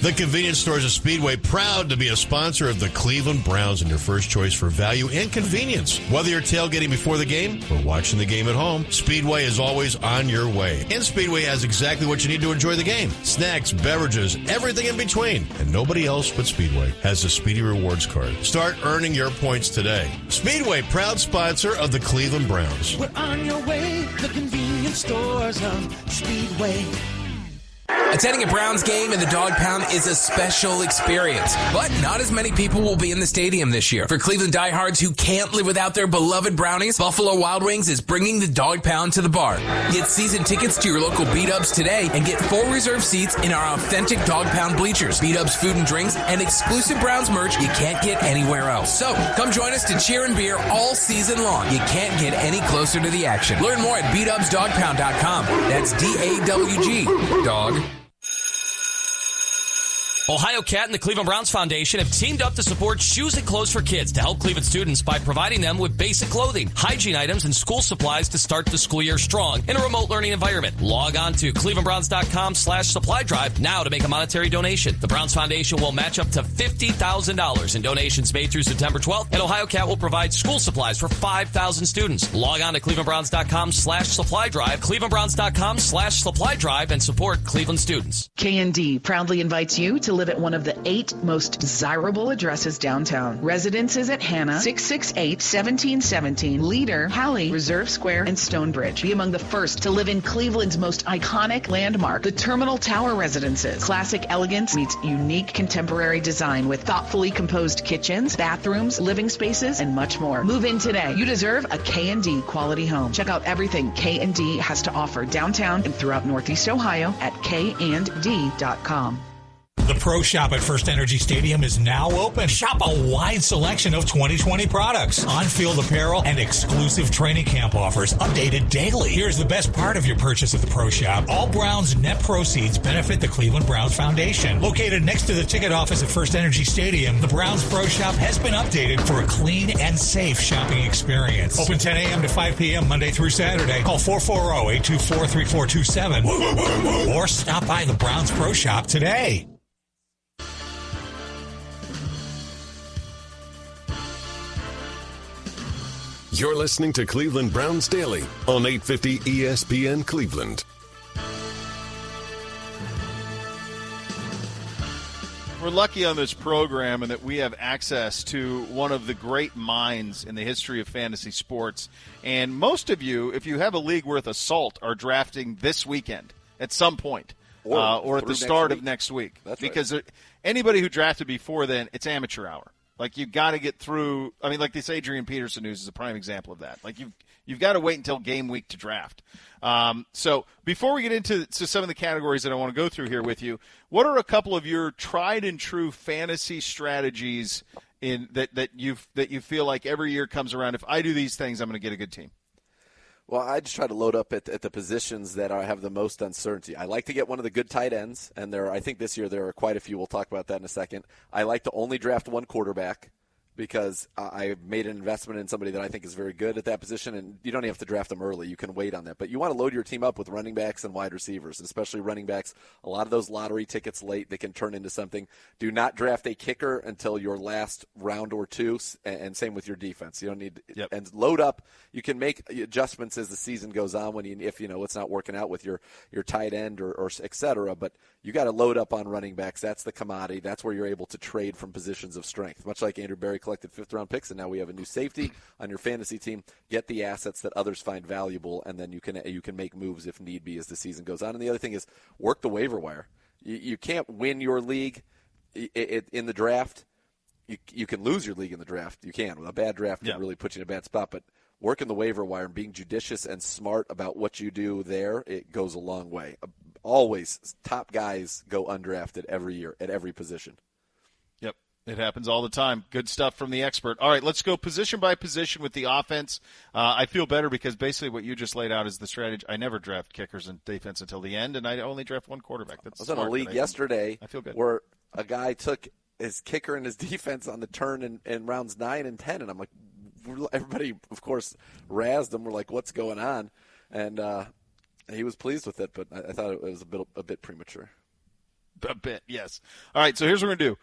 The convenience stores of Speedway, proud to be a sponsor of the Cleveland Browns and your first choice for value and convenience. Whether you're tailgating before the game or watching the game at home, Speedway is always on your way. And Speedway has exactly what you need to enjoy the game. Snacks, beverages, everything in between. And nobody else but Speedway has the Speedy Rewards card. Start earning your points today. Speedway, proud sponsor of the Cleveland Browns. We're on your way, the convenience stores of Speedway. Attending a Browns game in the Dog Pound is a special experience, but not as many people will be in the stadium this year. For Cleveland diehards who can't live without their beloved brownies, Buffalo Wild Wings is bringing the Dog Pound to the bar. Get season tickets to your local B-Dubs today and get full reserve seats in our authentic Dog Pound bleachers, B-Dubs food and drinks, and exclusive Browns merch you can't get anywhere else. So, come join us to cheer and beer all season long. You can't get any closer to the action. Learn more at bdubsdogpound.com. That's D-A-W-G. Dog. Ohio Cat and the Cleveland Browns Foundation have teamed up to support shoes and clothes for kids to help Cleveland students by providing them with basic clothing, hygiene items, and school supplies to start the school year strong in a remote learning environment. Log on to clevelandbrowns.com/supply drive now to make a monetary donation. The Browns Foundation will match up to $50,000 in donations made through September 12th, and Ohio Cat will provide school supplies for 5,000 students. Log on to clevelandbrowns.com/supply drive, clevelandbrowns.com/supply drive, and support Cleveland students. K&D proudly invites you to live at one of the 8 most desirable addresses downtown. Residences at Hannah, 668-1717, Leader, Halley, Reserve Square, and Stonebridge. Be among the first to live in Cleveland's most iconic landmark, the Terminal Tower Residences. Classic elegance meets unique contemporary design with thoughtfully composed kitchens, bathrooms, living spaces, and much more. Move in today. You deserve a K&D quality home. Check out everything K&D has to offer downtown and throughout Northeast Ohio at kand.com. The Pro Shop at First Energy Stadium is now open. Shop a wide selection of 2020 products, on-field apparel, and exclusive training camp offers updated daily. Here's the best part of your purchase at the Pro Shop. All Browns net proceeds benefit the Cleveland Browns Foundation. Located next to the ticket office at First Energy Stadium, the Browns Pro Shop has been updated for a clean and safe shopping experience. Open 10 a.m. to 5 p.m. Monday through Saturday. Call 440-824-3427 or stop by the Browns Pro Shop today. You're listening to Cleveland Browns Daily on 850 ESPN Cleveland. We're lucky on this program in that we have access to one of the great minds in the history of fantasy sports. And most of you, if you have a league worth of salt, are drafting this weekend at some point or at the start of next week. That's because anybody who drafted before then, it's amateur hour. Like, you've got to get through – I mean, like this Adrian Peterson news is a prime example of that. Like, you've got to wait until game week to draft. So before we get into some of the categories that I want to go through here with you, what are a couple of your tried-and-true fantasy strategies that you feel like every year comes around, if I do these things, I'm going to get a good team? Well, I just try to load up at the positions that have the most uncertainty. I like to get one of the good tight ends, and I think this year there are quite a few. We'll talk about that in a second. I like to only draft one quarterback. because I made an investment in somebody that I think is very good at that position, and you don't have to draft them early. You can wait on that. But you want to load your team up with running backs and wide receivers, especially running backs. A lot of those lottery tickets late, they can turn into something. Do not draft a kicker until your last round or two, and same with your defense. You don't need and load up. You can make adjustments as the season goes on if it's not working out with your tight end or et cetera. But you got to load up on running backs. That's the commodity. That's where you're able to trade from positions of strength, much like Andrew Berry collected 5th-round picks, and now we have a new safety on your fantasy team. Get the assets that others find valuable, and then you can make moves if need be as the season goes on. And the other thing is work the waiver wire. You can't win your league in the draft. You can lose your league in the draft. You can. A bad draft can really put you in a bad spot, but working the waiver wire and being judicious and smart about what you do there, it goes a long way. Always, top guys go undrafted every year at every position. It happens all the time. Good stuff from the expert. All right, let's go position by position with the offense. I feel better because basically what you just laid out is the strategy. I never draft kickers and defense until the end, and I only draft one quarterback. That's I was in a league yesterday I feel good. Where a guy took his kicker and his defense on the turn in rounds 9 and 10, and I'm like, everybody, of course, razzed him. We're like, what's going on? And he was pleased with it, but I thought it was a bit premature. A bit, yes. All right, so here's what we're going to do.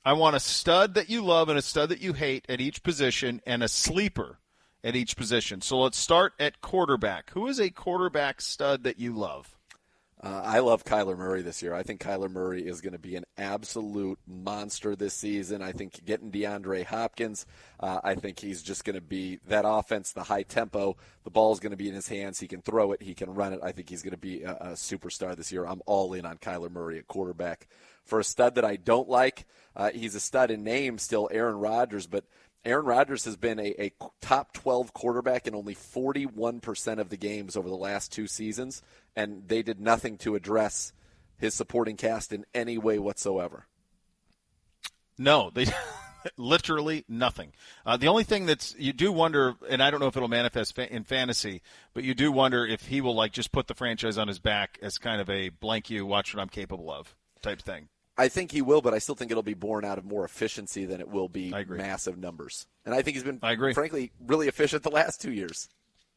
I want a stud that you love and a stud that you hate at each position and a sleeper at each position. So let's start at quarterback. Who is a quarterback stud that you love? I love Kyler Murray this year. I think Kyler Murray is going to be an absolute monster this season. I think getting DeAndre Hopkins, I think he's just going to be that offense, the high tempo. The ball is going to be in his hands. He can throw it. He can run it. I think he's going to be a superstar this year. I'm all in on Kyler Murray at quarterback. For a stud that I don't like, he's a stud in name still, Aaron Rodgers, but Aaron Rodgers has been a top 12 quarterback in only 41% of the games over the last 2 seasons, and they did nothing to address his supporting cast in any way whatsoever. No, they literally nothing. The only thing you do wonder, and I don't know if it'll manifest in fantasy, but you do wonder if he will just put the franchise on his back as kind of a blank you, watch what I'm capable of type thing. I think he will, but I still think it'll be born out of more efficiency than it will be massive numbers. And I think he's been, frankly, really efficient the last 2 years.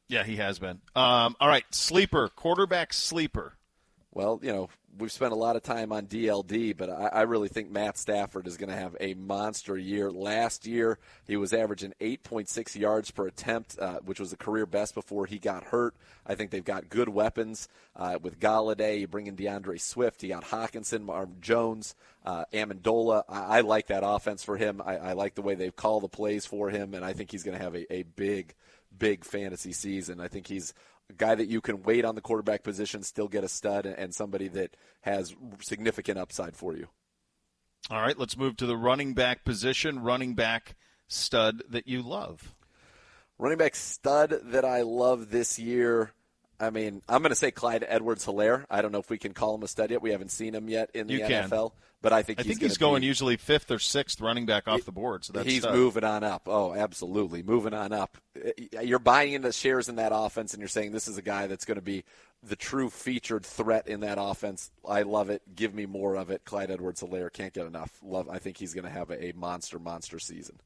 Yeah, he has been. All right, sleeper, quarterback sleeper. Well, we've spent a lot of time on DLD, but I really think Matt Stafford is going to have a monster year. Last year, he was averaging 8.6 yards per attempt, which was a career best before he got hurt. I think they've got good weapons with Galladay. You bring in DeAndre Swift. You got Hawkinson, Jones, Amendola. I like that offense for him. I like the way they call the plays for him, and I think he's going to have a big fantasy season. I think he's a guy that you can wait on the quarterback position, still get a stud, and somebody that has significant upside for you. All right, let's move to the running back position, running back stud that you love. Running back stud that I love this year, I mean, I'm going to say Clyde Edwards-Helaire. I don't know if we can call him a stud yet. We haven't seen him yet in the NFL. But I think he's going usually 5th or 6th running back off the board. So he's moving on up. Oh, absolutely, moving on up. You're buying into shares in that offense, and you're saying this is a guy that's going to be the true featured threat in that offense. I love it. Give me more of it. Clyde Edwards-Helaire, can't get enough. I think he's going to have a monster season.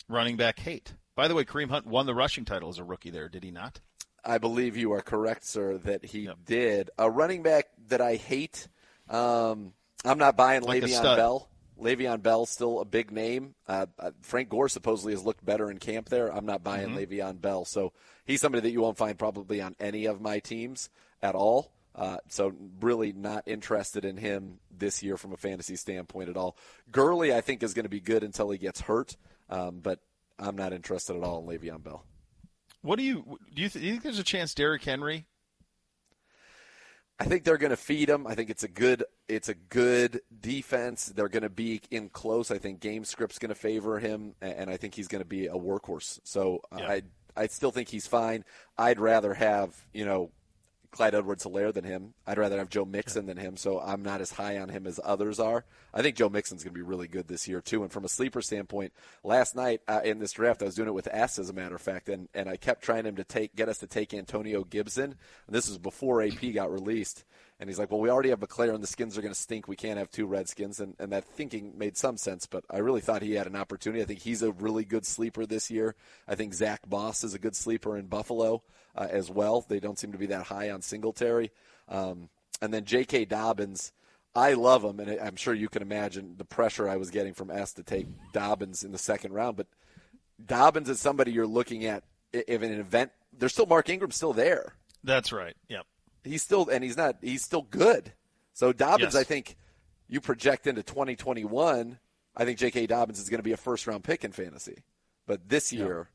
Running back hate. By the way, Kareem Hunt won the rushing title as a rookie there, did he not? I believe you are correct, sir, that he did. A running back that I hate, I'm not buying Le'Veon Bell. Le'Veon Bell's still a big name. Frank Gore supposedly has looked better in camp there. I'm not buying Le'Veon Bell. So he's somebody that you won't find probably on any of my teams at all. So really not interested in him this year from a fantasy standpoint at all. Gurley, I think, is going to be good until he gets hurt, but I'm not interested at all in Le'Veon Bell. What do you think there's a chance Derrick Henry? I think they're going to feed him. I think it's a good defense. They're going to be in close. I think game script's going to favor him, and I think he's going to be a workhorse. So I still think he's fine. I'd rather have Clyde Edwards-Helaire than him. I'd rather have Joe Mixon than him, so I'm not as high on him as others are. I think Joe Mixon's going to be really good this year, too. And from a sleeper standpoint, last night in this draft, I was doing it with S, as a matter of fact, and I kept trying him to get us to take Antonio Gibson. And this was before AP got released. And he's like, well, we already have McLaren, and the Skins are going to stink. We can't have two Redskins. And that thinking made some sense, but I really thought he had an opportunity. I think he's a really good sleeper this year. I think Zach Moss is a good sleeper in Buffalo as well. They don't seem to be that high on Singletary. And then J.K. Dobbins, I love him, and I'm sure you can imagine the pressure I was getting from S to take Dobbins in the second round. But Dobbins is somebody you're looking at if in an event. There's still Mark Ingram's still there. That's right. Yep. He's still good. So Dobbins, Yes. I think you project into 2021, I think J.K. Dobbins is going to be a first-round pick in fantasy. But this year,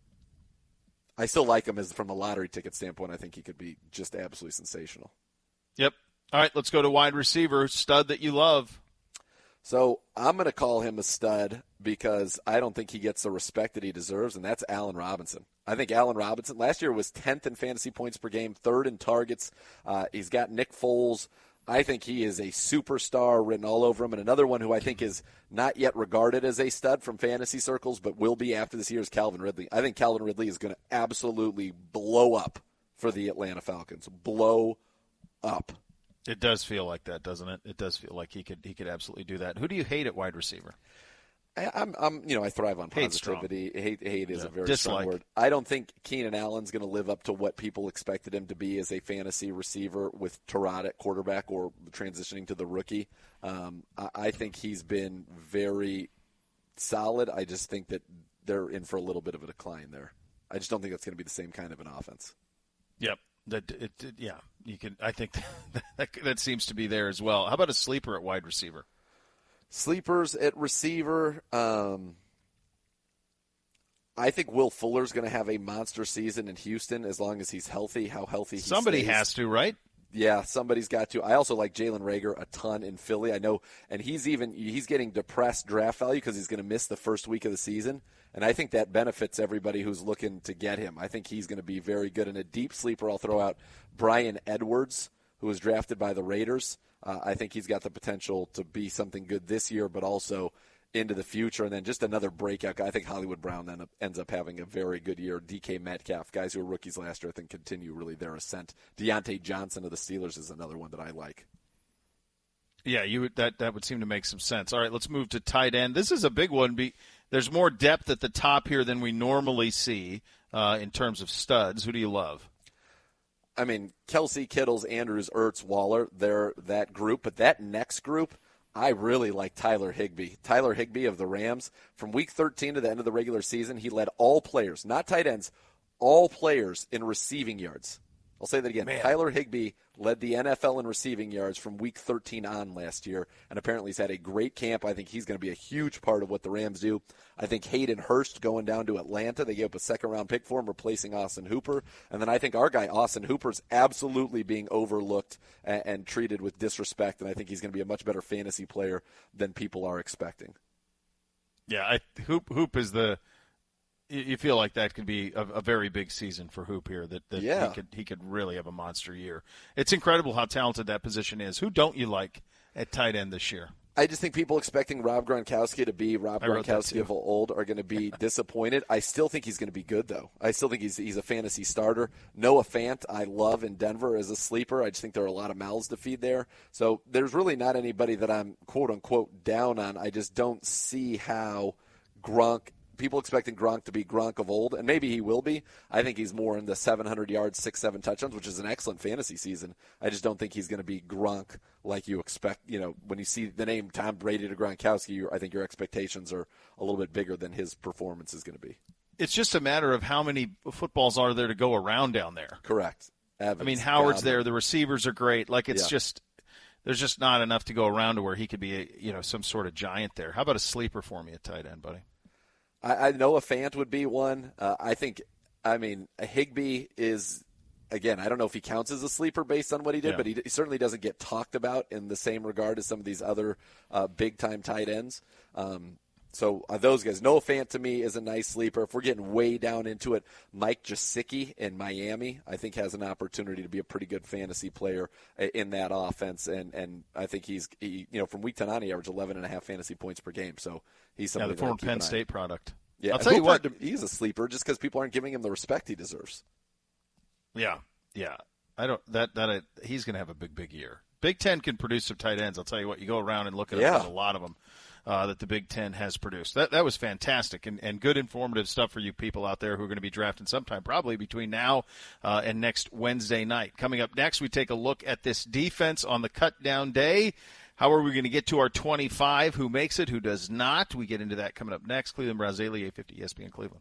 I still like him from a lottery ticket standpoint. I think he could be just absolutely sensational. Yep. All right, let's go to wide receiver, stud that you love. So I'm going to call him a stud because I don't think he gets the respect that he deserves, and that's Allen Robinson. I think Allen Robinson last year was 10th in fantasy points per game, 3rd in targets. He's got Nick Foles. I think he is a superstar written all over him. And another one who I think is not yet regarded as a stud from fantasy circles, but will be after this year is Calvin Ridley. I think Calvin Ridley is going to absolutely blow up for the Atlanta Falcons. Blow up. It does feel like that, doesn't it? It does feel like he could absolutely do that. Who do you hate at wide receiver? I thrive on positivity. Hate is a very strong word. I don't think Keenan Allen's going to live up to what people expected him to be as a fantasy receiver with Terod at quarterback or transitioning to the rookie. I think he's been very solid. I just think that they're in for a little bit of a decline there. I just don't think that's going to be the same kind of an offense. Yep. You can. I think that seems to be there as well. How about a sleeper at wide receiver? Sleepers at receiver. I think Will Fuller's going to have a monster season in Houston as long as he's healthy. How healthy he Somebody stays. has to, right? Yeah, somebody's got to. I also like Jalen Reagor a ton in Philly. I know, and he's getting depressed draft value because he's going to miss the first week of the season, and I think that benefits everybody who's looking to get him. I think he's going to be very good. In a deep sleeper, I'll throw out Bryan Edwards, who was drafted by the Raiders. I think he's got the potential to be something good this year, but also into the future. And then just another breakout guy. I think Hollywood Brown then ends up having a very good year. DK Metcalf, guys who were rookies last year, I think continue really their ascent. Deontay Johnson of the Steelers is another one that I like. Yeah, that would seem to make some sense. All right, let's move to tight end. This is a big one. There's more depth at the top here than we normally see in terms of studs. Who do you love? I mean, Kelsey, Kittles, Andrews, Ertz, Waller, they're that group. But that next group, I really like Tyler Higbee. Tyler Higbee of the Rams. From week 13 to the end of the regular season, he led all players, not tight ends, all players in receiving yards. I'll say that again. Man. Tyler Higbee led the NFL in receiving yards from week 13 on last year, and apparently he's had a great camp. I think he's going to be a huge part of what the Rams do. I think Hayden Hurst going down to Atlanta, they gave up a second-round pick for him, replacing Austin Hooper. And then I think our guy, Austin Hooper's absolutely being overlooked and treated with disrespect, and I think he's going to be a much better fantasy player than people are expecting. Yeah, Hoop is the – you feel like that could be a very big season for Hoop here, that he could really have a monster year. It's incredible how talented that position is. Who don't you like at tight end this year? I just think people expecting Rob Gronkowski to be Rob Gronkowski of old are going to be disappointed. I still think he's going to be good, though. I still think he's a fantasy starter. Noah Fant, I love in Denver as a sleeper. I just think there are a lot of mouths to feed there. So there's really not anybody that I'm quote-unquote down on. I just don't see how people expecting Gronk to be Gronk of old, and maybe he will be. I think he's more in the 700 yards, 6-7 touchdowns, which is an excellent fantasy season. I just don't think he's going to be Gronk like you expect. You know, when you see the name Tom Brady to Gronkowski, I think your expectations are a little bit bigger than his performance is going to be. It's just a matter of how many footballs are there to go around down there. Correct. Evans, I mean, Howard's there. The receivers are great. Like, it's Yeah. just there's just not enough to go around to where he could be some sort of giant there. How about a sleeper for me at tight end, buddy? I know a Fant would be one. Higbee is, again, I don't know if he counts as a sleeper based on what he did, but he certainly doesn't get talked about in the same regard as some of these other big-time tight ends. So those guys. Noah Fant to me is a nice sleeper. If we're getting way down into it, Mike Giusicki in Miami, I think has an opportunity to be a pretty good fantasy player in that offense. And I think he's from week 10 on, he averaged 11.5 fantasy points per game. So he's somebody the former Penn State product. Yeah, I'll tell you what, he's a sleeper just because people aren't giving him the respect he deserves. Yeah. He's going to have a big year. Big Ten can produce some tight ends. I'll tell you what. You go around and look at them, there's a lot of them that the Big Ten has produced. That was fantastic and good informative stuff for you people out there who are going to be drafting sometime probably between now and next Wednesday night. Coming up next, we take a look at this defense on the cut down day. How are we going to get to our 25? Who makes it? Who does not? We get into that coming up next. Cleveland Browns Daily, 850 ESPN Cleveland.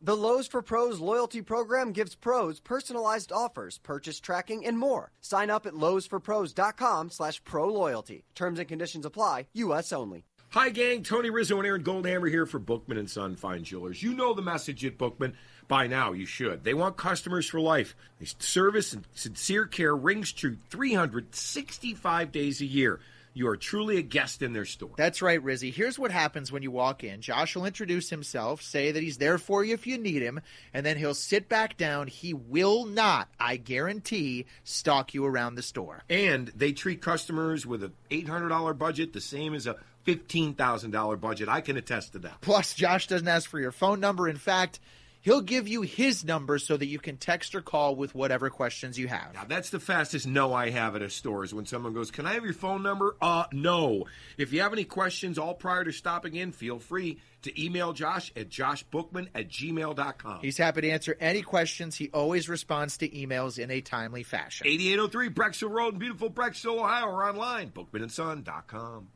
The Lowe's for Pros loyalty program gives pros personalized offers, purchase tracking, and more. Sign up at lowesforpros.com/pro-loyalty. Terms and conditions apply. U.S. only. Hi, gang. Tony Rizzo and Aaron Goldhammer here for Bookman & Son Fine Jewelers. You know the message at Bookman. By now, you should. They want customers for life. Service and sincere care rings true 365 days a year. You are truly a guest in their store. That's right, Rizzy. Here's what happens when you walk in. Josh will introduce himself, say that he's there for you if you need him, and then he'll sit back down. He will not, I guarantee, stalk you around the store. And they treat customers with an $800 budget the same as a $15,000 budget. I can attest to that. Plus, Josh doesn't ask for your phone number. In fact, he'll give you his number so that you can text or call with whatever questions you have. Now, that's the fastest no I have at a store is when someone goes, can I have your phone number? No. If you have any questions all prior to stopping in, feel free to email Josh at joshbookman@gmail.com. He's happy to answer any questions. He always responds to emails in a timely fashion. 8803 Brecksville Road in beautiful Brecksville, Ohio, or online, bookmanandson.com.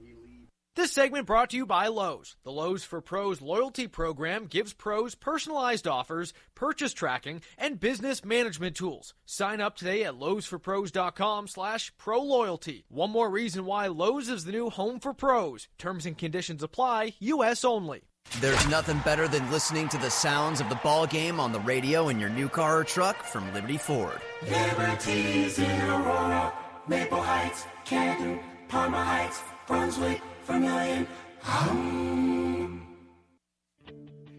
This segment brought to you by Lowe's. The Lowe's for Pros loyalty program gives pros personalized offers, purchase tracking, and business management tools. Sign up today at lowesforpros.com/pro-loyalty. One more reason why Lowe's is the new home for pros. Terms and conditions apply, U.S. only. There's nothing better than listening to the sounds of the ball game on the radio in your new car or truck from Liberty Ford. Liberty's in Aurora, Maple Heights, Canton, Parma Heights, Brunswick, Vermilion.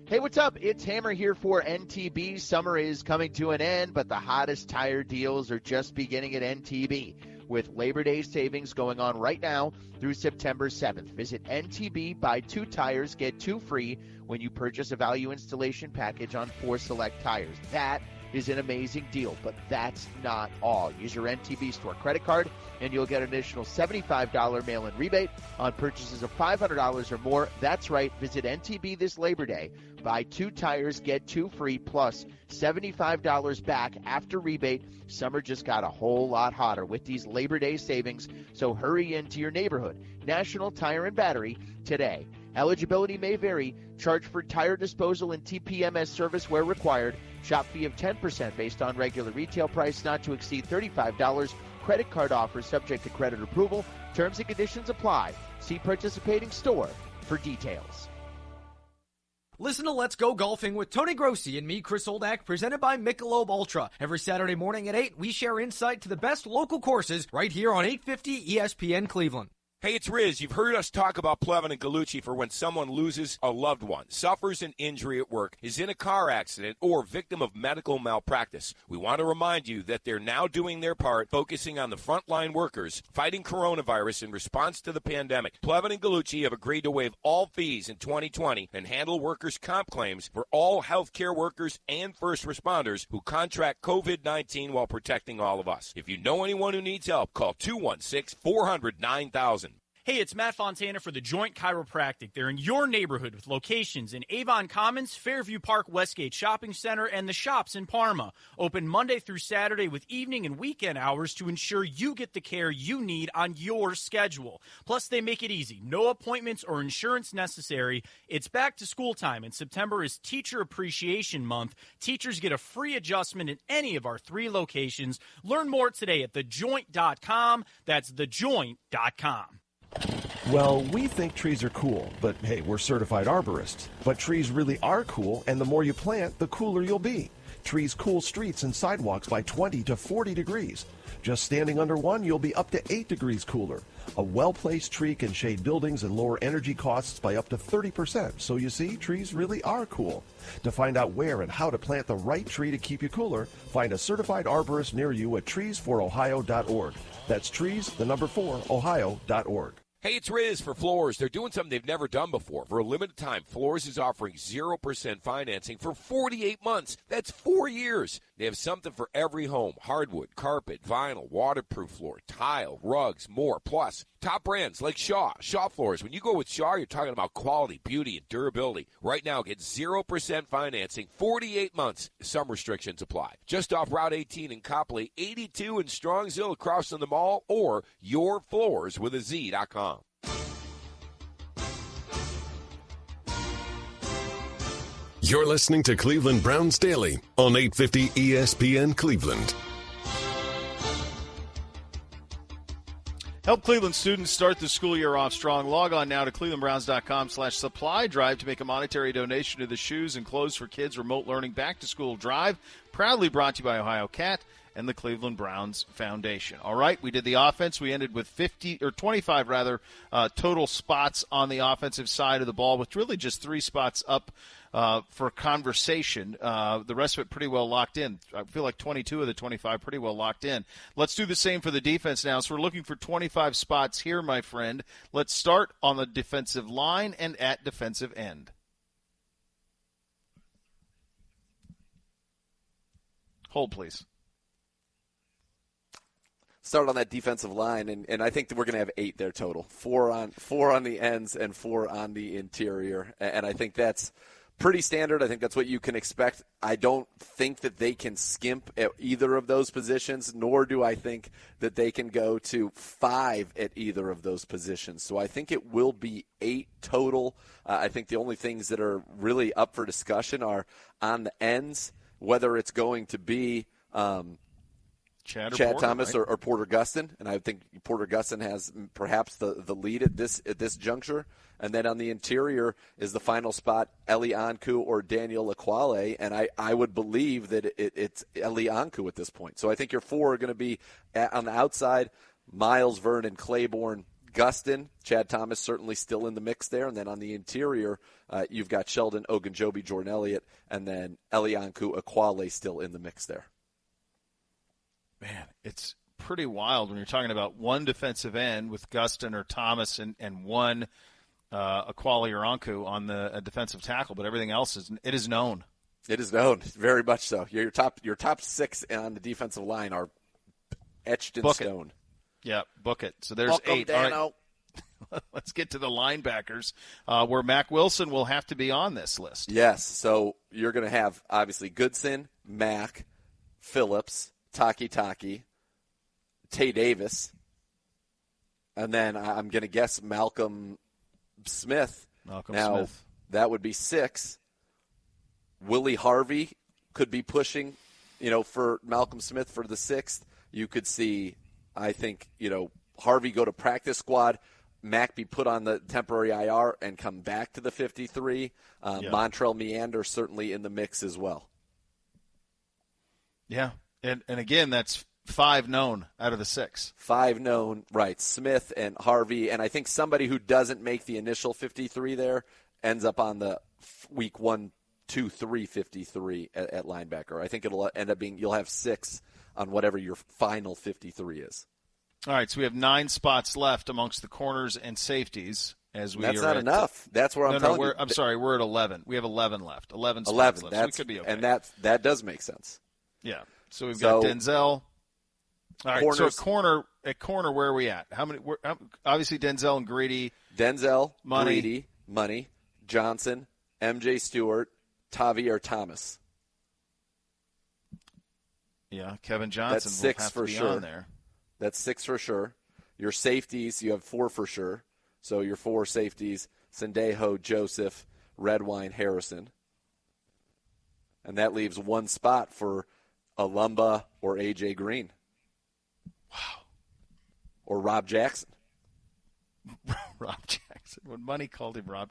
Hey, what's up? It's Hammer here for NTB. Summer is coming to an end, but the hottest tire deals are just beginning at NTB, with Labor Day savings going on right now through September 7th. Visit NTB, buy 2 tires, get 2 free when you purchase a value installation package on 4 select tires. That is an amazing deal, but that's not all. Use your NTB store credit card, and you'll get an additional $75 mail-in rebate on purchases of $500 or more. That's right. Visit NTB this Labor Day. Buy 2 tires, get 2 free, plus $75 back after rebate. Summer just got a whole lot hotter with these Labor Day savings, so hurry into your neighborhood. National Tire and Battery today. Eligibility may vary. Charge for tire disposal and TPMS service where required. Shop fee of 10% based on regular retail price, not to exceed $35. Credit card offers subject to credit approval. Terms and conditions apply. See participating store for details. Listen to Let's Go Golfing with Tony Grossi and me, Chris Oldak, presented by Michelob Ultra. Every Saturday morning at 8, we share insight to the best local courses right here on 850 ESPN Cleveland. Hey, it's Riz. You've heard us talk about Plevin and Gallucci for when someone loses a loved one, suffers an injury at work, is in a car accident, or victim of medical malpractice. We want to remind you that they're now doing their part, focusing on the frontline workers, fighting coronavirus in response to the pandemic. Plevin and Gallucci have agreed to waive all fees in 2020 and handle workers' comp claims for all healthcare workers and first responders who contract COVID-19 while protecting all of us. If you know anyone who needs help, call 216-400-9000. Hey, it's Matt Fontana for The Joint Chiropractic. They're in your neighborhood with locations in Avon Commons, Fairview Park, Westgate Shopping Center, and the shops in Parma. Open Monday through Saturday with evening and weekend hours to ensure you get the care you need on your schedule. Plus, they make it easy. No appointments or insurance necessary. It's back to school time, and September is Teacher Appreciation Month. Teachers get a free adjustment in any of our 3 locations. Learn more today at thejoint.com. That's thejoint.com. Well, we think trees are cool, but hey, we're certified arborists. But trees really are cool, and the more you plant, the cooler you'll be. Trees cool streets and sidewalks by 20 to 40 degrees. Just standing under one, you'll be up to 8 degrees cooler. A well-placed tree can shade buildings and lower energy costs by up to 30%. So you see, trees really are cool. To find out where and how to plant the right tree to keep you cooler, find a certified arborist near you at treesforohio.org. That's trees, the number 4, ohio.org. Hey, it's Riz for Floors. They're doing something they've never done before. For a limited time, Floors is offering 0% financing for 48 months. That's 4 years. They have something for every home. Hardwood, carpet, vinyl, waterproof floor, tile, rugs, more. Plus, top brands like Shaw Floors. When you go with Shaw, you're talking about quality, beauty, and durability. Right now, get 0% financing, 48 months. Some restrictions apply. Just off Route 18 in Copley, 82 in Strongsville across from the mall, or yourfloorswithaz.com. You're listening to Cleveland Browns Daily on 850 ESPN Cleveland. Help Cleveland students start the school year off strong. Log on now to clevelandbrowns.com/supply drive to make a monetary donation to the Shoes and Clothes for Kids Remote Learning Back to School Drive. Proudly brought to you by Ohio Cat and the Cleveland Browns Foundation. All right, we did the offense. We ended with 25 total spots on the offensive side of the ball, with really just 3 spots up for conversation. The rest of it pretty well locked in. I feel like 22 of the 25 pretty well locked in. Let's do the same for the defense now. So we're looking for 25 spots here, my friend. Let's start on the defensive line and at defensive end. Hold, please. Start on that defensive line, and I think that we're going to have 8 there total. 4 on the ends and 4 on the interior, and I think that's pretty standard. I think that's what you can expect. I don't think that they can skimp at either of those positions, nor do I think that they can go to 5 at either of those positions. So I think it will be 8 total. I think the only things that are really up for discussion are on the ends, whether it's going to be Chad Porter, Thomas, right? or Porter Gustin, and I think Porter Gustin has perhaps the lead at this juncture. And then on the interior is the final spot, Eli Ankou or Daniel Ekuale, and I would believe that it's Eli Ankou at this point. So I think your 4 are going to be on the outside, Miles, Vernon, Claiborne, Gustin, Chad Thomas certainly still in the mix there, and then on the interior you've got Sheldon Ogunjobi, Jordan Elliott, and then Eli Ankou, Ekuale still in the mix there. Man, it's pretty wild when you're talking about one defensive end with Gustin or Thomas and one Ekuale or Ankou on the defensive tackle, but everything else is known. It is known, very much so. Your top 6 on the defensive line are etched in stone. Yeah, book it. So there's Welcome, 8. Dano. All right. Let's get to the linebackers, where Mack Wilson will have to be on this list. Yes, so you're going to have, obviously, Goodson, Mack, Phillips, Taki, Tay Davis, and then I'm going to guess Malcolm Smith. Smith. That would be 6. Willie Harvey could be pushing, for Malcolm Smith for the 6th. You could see, I think, Harvey go to practice squad, Mack be put on the temporary IR and come back to the 53. Montrell Meander certainly in the mix as well. Yeah. And again, that's 5 known out of the 6. 5 known, right. Smith and Harvey, and I think somebody who doesn't make the initial 53 there ends up on the week 1, 2, 3 53 at linebacker. I think it'll end up being you'll have 6 on whatever your final 53 is. All right, so we have 9 spots left amongst the corners and safeties. That's not enough. That's where I'm telling you. I'm sorry, we're at 11. We have 11 left. 11 spots left. So we could be okay. And that does make sense. Yeah. So we've got Denzel. All right. Corners. So at corner, where are we at? How many? Obviously, Denzel and Greedy. Greedy, Money, Johnson, M.J. Stewart, Tavier Thomas. Yeah, Kevin Johnson. That's 6 will have for to be sure. On there. That's 6 for sure. Your safeties, you have 4 for sure. So your 4 safeties: Sendejo, Joseph, Redwine, Harrison. And that leaves 1 spot for Alumba or A.J. Green. Wow. Or Rob Jackson. Rob Jackson. When Money called him Rob.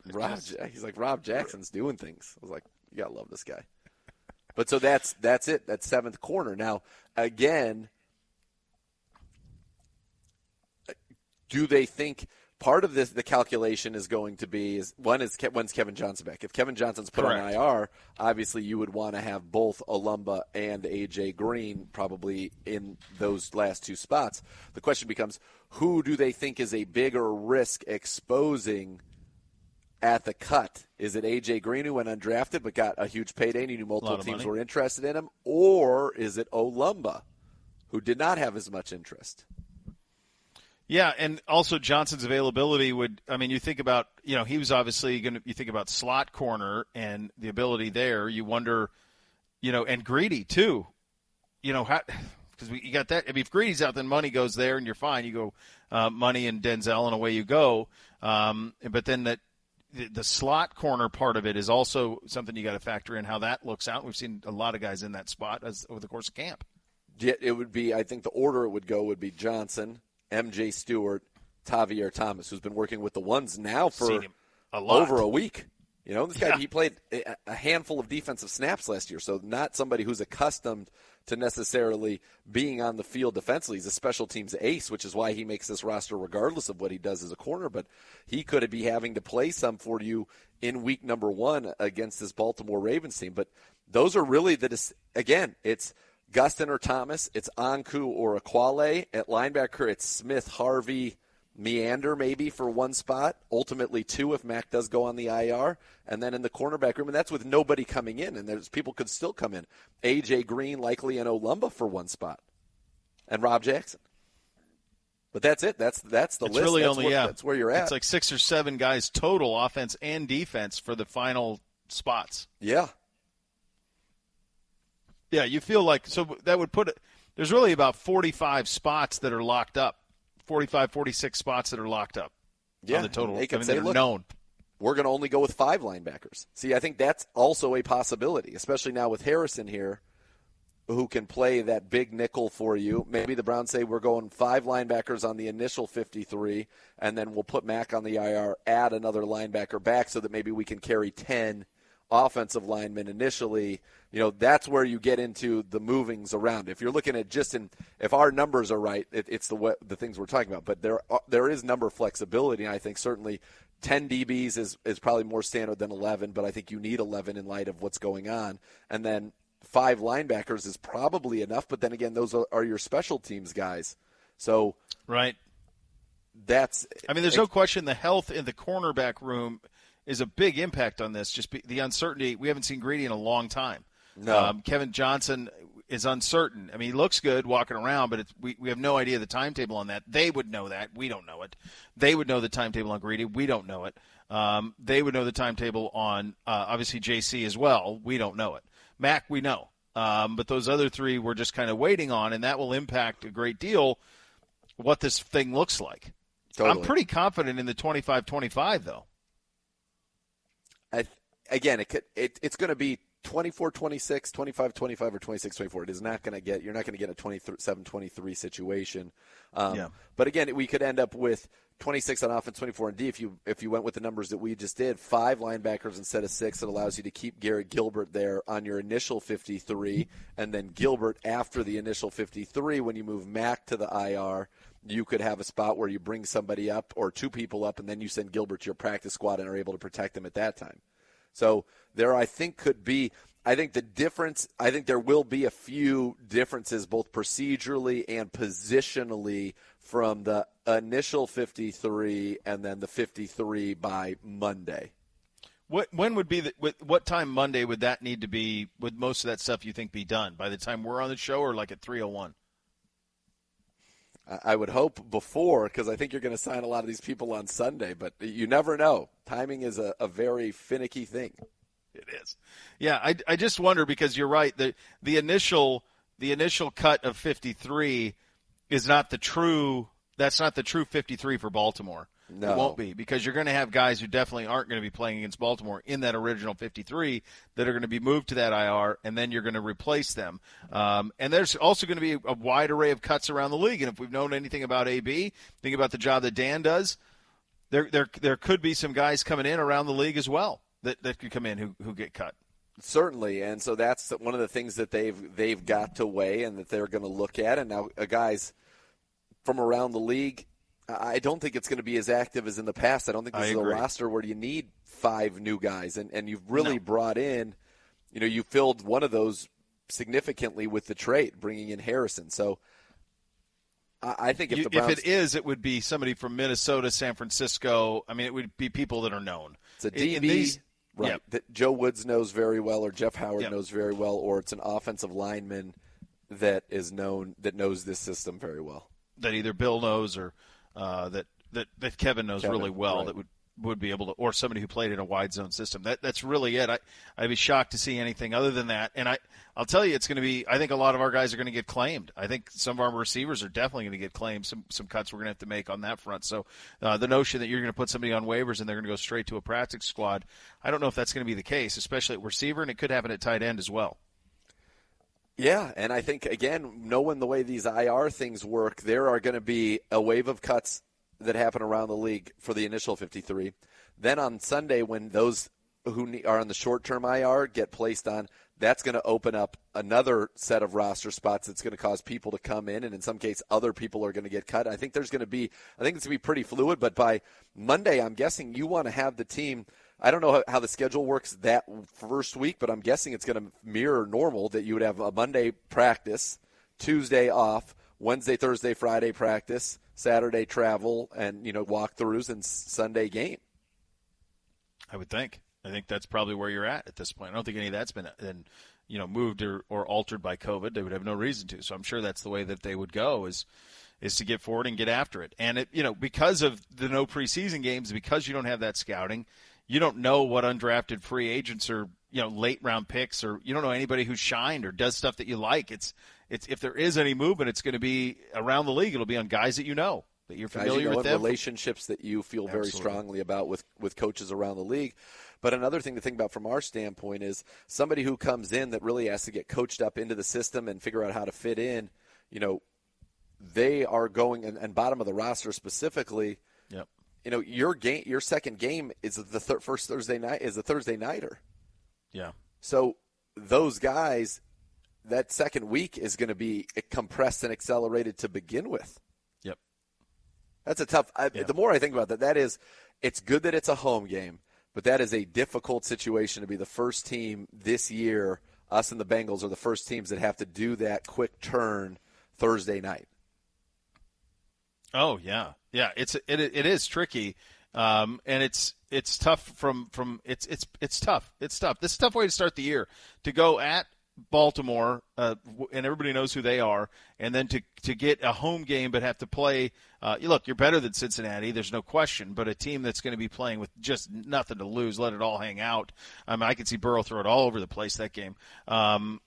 He's like, Rob Jackson's doing things. I was like, you got to love this guy. But so that's it. That's 7th corner. Now, again, do they think part of this, the calculation is going to be when's Kevin Johnson back? If Kevin Johnson's put on IR, obviously you would want to have both Olumba and A.J. Green probably in those last two spots. The question becomes, who do they think is a bigger risk exposing at the cut? Is it A.J. Green, who went undrafted but got a huge payday and you knew multiple teams were interested in him? Or is it Olumba, who did not have as much interest? Yeah, and also Johnson's availability would – I mean, you think about – he was obviously going to – you think about slot corner and the ability there. You wonder – and Greedy too. Because you got that – I mean, if Greedy's out, then Money goes there and you're fine. You go Money and Denzel and away you go. But then the slot corner part of it is also something you got to factor in how that looks out. We've seen a lot of guys in that spot over the course of camp. Yeah, it would be – I think the order it would go would be Johnson – M.J. Stewart, Tavier Thomas, who's been working with the ones now for over a week. This guy, he played a handful of defensive snaps last year, so not somebody who's accustomed to necessarily being on the field defensively. He's a special teams ace, which is why he makes this roster regardless of what he does as a corner, but he could be having to play some for you in week number 1 against this Baltimore Ravens team. But those are really again, it's Gustin or Thomas, it's Anku or Aquale. At linebacker, it's Smith, Harvey, Meander maybe for one spot, ultimately 2 if Mack does go on the IR. And then in the cornerback room, and that's with nobody coming in, and there's people could still come in. A.J. Green likely and Olumba for one spot, and Rob Jackson. But that's it. That's the list. Really that's where you're at. It's like 6 or 7 guys total, offense and defense, for the final spots. Yeah. Yeah, you feel like – so that would put it – there's really about 45 spots that are locked up, 45, 46 spots that are locked up on the total. They can say, they're look, known. We're going to only go with 5 linebackers. See, I think that's also a possibility, especially now with Harrison here, who can play that big nickel for you. Maybe the Browns say we're going 5 linebackers on the initial 53, and then we'll put Mack on the IR, add another linebacker back so that maybe we can carry 10 offensive linemen initially. That's where you get into the movings around. If you're looking at if our numbers are right, it's the things we're talking about. But there is number flexibility, and I think certainly 10 DBs is probably more standard than 11, but I think you need 11 in light of what's going on. And then 5 linebackers is probably enough, but then again, those are your special teams guys. So right. There's no question the health in the cornerback room is a big impact on this. Just the uncertainty. We haven't seen Greedy in a long time. No. Kevin Johnson is uncertain. I mean, he looks good walking around, but we have no idea the timetable on that. They would know that. We don't know it. They would know the timetable on Greedy. We don't know it. They would know the timetable on, obviously, JC as well. We don't know it. Mack, we know. But those other 3 we're just kind of waiting on, and that will impact a great deal what this thing looks like. Totally. I'm pretty confident in the 25-25, though. It's going to be 24-26, 25-25, or 26-24. It is not going to get – you're not going to get a 27-23 situation. But again, we could end up with 26 on offense, 24 on D. If you went with the numbers that we just did, 5 linebackers instead of 6, it allows you to keep Garrett Gilbert there on your initial 53, and then Gilbert after the initial 53. When you move Mack to the IR, you could have a spot where you bring somebody up or 2 people up, and then you send Gilbert to your practice squad and are able to protect them at that time. So there, I think, could be – I think the difference – I think there will be a few differences both procedurally and positionally from the initial 53 and then the 53 by Monday. When would be what time Monday would that need to be? Would most of that stuff you think be done by the time we're on the show, or like at 3:01? I would hope before, because I think you're going to sign a lot of these people on Sunday, but you never know. Timing is a very finicky thing. It is. Yeah, I just wonder, because you're right. The initial cut of 53 is not the true. That's not the true 53 for Baltimore. No. It won't be, because you're going to have guys who definitely aren't going to be playing against Baltimore in that original 53 that are going to be moved to that IR, and then you're going to replace them. And there's also going to be a wide array of cuts around the league. And if we've known anything about AB, think about the job that Dan does, there could be some guys coming in around the league as well that could come in who get cut. Certainly, and so that's one of the things that they've got to weigh and that they're going to look at. And now guys from around the league, I don't think it's going to be as active as in the past. I don't think this is a roster where you need 5 new guys, and you've really brought in, you filled one of those significantly with the trade, bringing in Harrison. So I think if the Browns, it would be somebody from Minnesota, San Francisco. I mean, it would be people that are known. It's a DB, right? That Joe Woods knows very well, or Jeff Howard knows very well, or it's an offensive lineman that is known, that knows this system very well. That either Bill knows or that Kevin knows really well. Right. That would be able to, or somebody who played in a wide zone system. That's really it. I'd be shocked to see anything other than that. And I'll tell you, it's going to be. I think a lot of our guys are going to get claimed. I think some of our receivers are definitely going to get claimed. Some cuts we're going to have to make on that front. So the notion that you're going to put somebody on waivers and they're going to go straight to a practice squad, I don't know if that's going to be the case, especially at receiver, and it could happen at tight end as well. Yeah, and I think, again, knowing the way these IR things work, there are going to be a wave of cuts that happen around the league for the initial 53. Then on Sunday, when those who are on the short-term IR get placed on, that's going to open up another set of roster spots that's going to cause people to come in, and in some case, other people are going to get cut. I think it's going to be pretty fluid, but by Monday, I'm guessing you want to have the team. I don't know how the schedule works that first week, but I'm guessing it's going to mirror normal, that you would have a Monday practice, Tuesday off, Wednesday, Thursday, Friday practice, Saturday travel, and walkthroughs, and Sunday game. I would think. I think that's probably where you're at this point. I don't think any of that's been moved or altered by COVID. They would have no reason to. So I'm sure that's the way that they would go is to get forward and get after it. And because of the no preseason games, because you don't have that scouting, you don't know what undrafted free agents or late round picks, or you don't know anybody who's shined or does stuff that you like. It's if there is any movement, it's going to be around the league. It'll be on guys that that you're familiar with them, relationships that you feel very strongly about with coaches around the league. But another thing to think about from our standpoint is somebody who comes in that really has to get coached up into the system and figure out how to fit in. They are going and bottom of the roster specifically. Yep. Your second game is the first Thursday night, is a Thursday nighter. Yeah. So those guys, that second week is going to be compressed and accelerated to begin with. Yep. That's a tough. The more I think about that, it's good that it's a home game, but that is a difficult situation to be the first team this year. Us and the Bengals are the first teams that have to do that quick turn Thursday night. Oh yeah. It is tricky, and it's tough it's tough. It's tough. This is a tough way to start the year, to go at Baltimore, and everybody knows who they are, and then to get a home game but have to play. Look, you're better than Cincinnati, there's no question, but a team that's going to be playing with just nothing to lose, let it all hang out. I can see Burrow throw it all over the place that game.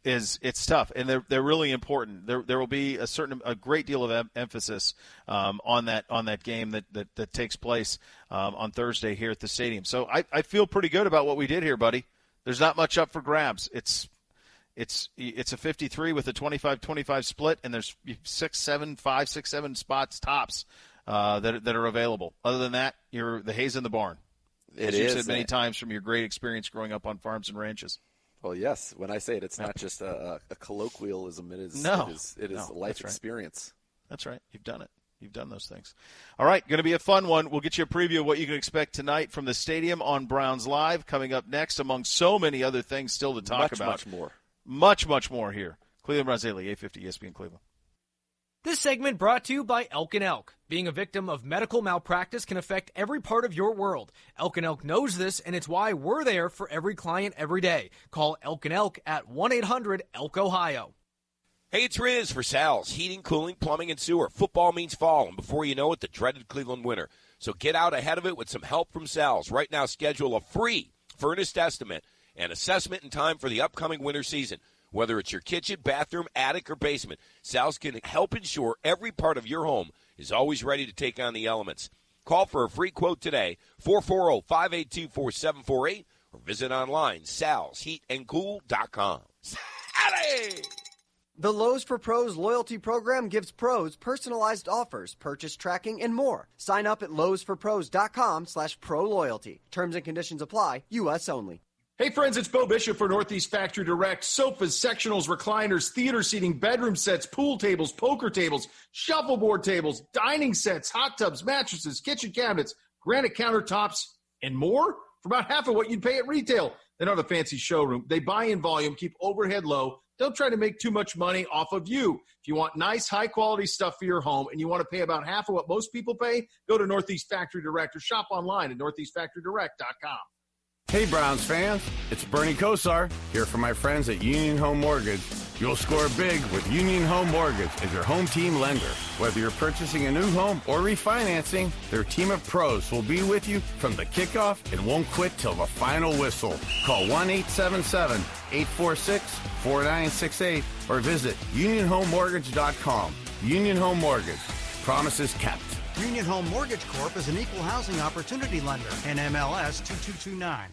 It's tough, and they're really important. There will be a great deal of emphasis on that game that takes place on Thursday here at the stadium. So I feel pretty good about what we did here, buddy. There's not much up for grabs. It's a 53 with a 25-25 split, and there's 6, 7 spots tops that are available. Other than that, you're the hay's in the barn. As you've said many times from your great experience growing up on farms and ranches. Well, yes. When I say it, it's not just a colloquialism. It is a life experience. That's right. You've done it. You've done those things. All right, going to be a fun one. We'll get you a preview of what you can expect tonight from the stadium on Browns Live coming up next, among so many other things still to talk about. Much more. Much more here. Cleveland Browns Daily, 850 ESPN Cleveland. This segment brought to you by Elk & Elk. Being a victim of medical malpractice can affect every part of your world. Elk & Elk knows this, and it's why we're there for every client every day. Call Elk & Elk at 1-800-ELK-OHIO. Hey, it's Riz for Sal's Heating, Cooling, Plumbing, and Sewer. Football means fall, and before you know it, the dreaded Cleveland winter. So get out ahead of it with some help from Sal's. Right now, schedule a free furnace estimate and assessment in time for the upcoming winter season. Whether it's your kitchen, bathroom, attic, or basement, Sal's can help ensure every part of your home is always ready to take on the elements. Call for a free quote today, 440-582-4748, or visit online, salsheatandcool.com. Sally! The Lowe's for Pros loyalty program gives pros personalized offers, purchase tracking, and more. Sign up at lowesforpros.com/pro loyalty. Terms and conditions apply, U.S. only. Hey friends, it's Beau Bishop for Northeast Factory Direct. Sofas, sectionals, recliners, theater seating, bedroom sets, pool tables, poker tables, shuffleboard tables, dining sets, hot tubs, mattresses, kitchen cabinets, granite countertops, and more for about half of what you'd pay at retail. They don't have a fancy showroom. They buy in volume, keep overhead low. Don't try to make too much money off of you. If you want nice, high-quality stuff for your home and you want to pay about half of what most people pay, go to Northeast Factory Direct or shop online at northeastfactorydirect.com. Hey Browns fans, it's Bernie Kosar here for my friends at Union Home Mortgage. You'll score big with Union Home Mortgage as your home team lender. Whether you're purchasing a new home or refinancing, their team of pros will be with you from the kickoff and won't quit till the final whistle. Call 1-877-846-4968 or visit unionhomemortgage.com. Union Home Mortgage. Promises kept. Union Home Mortgage Corp. is an equal housing opportunity lender. NMLS 2229.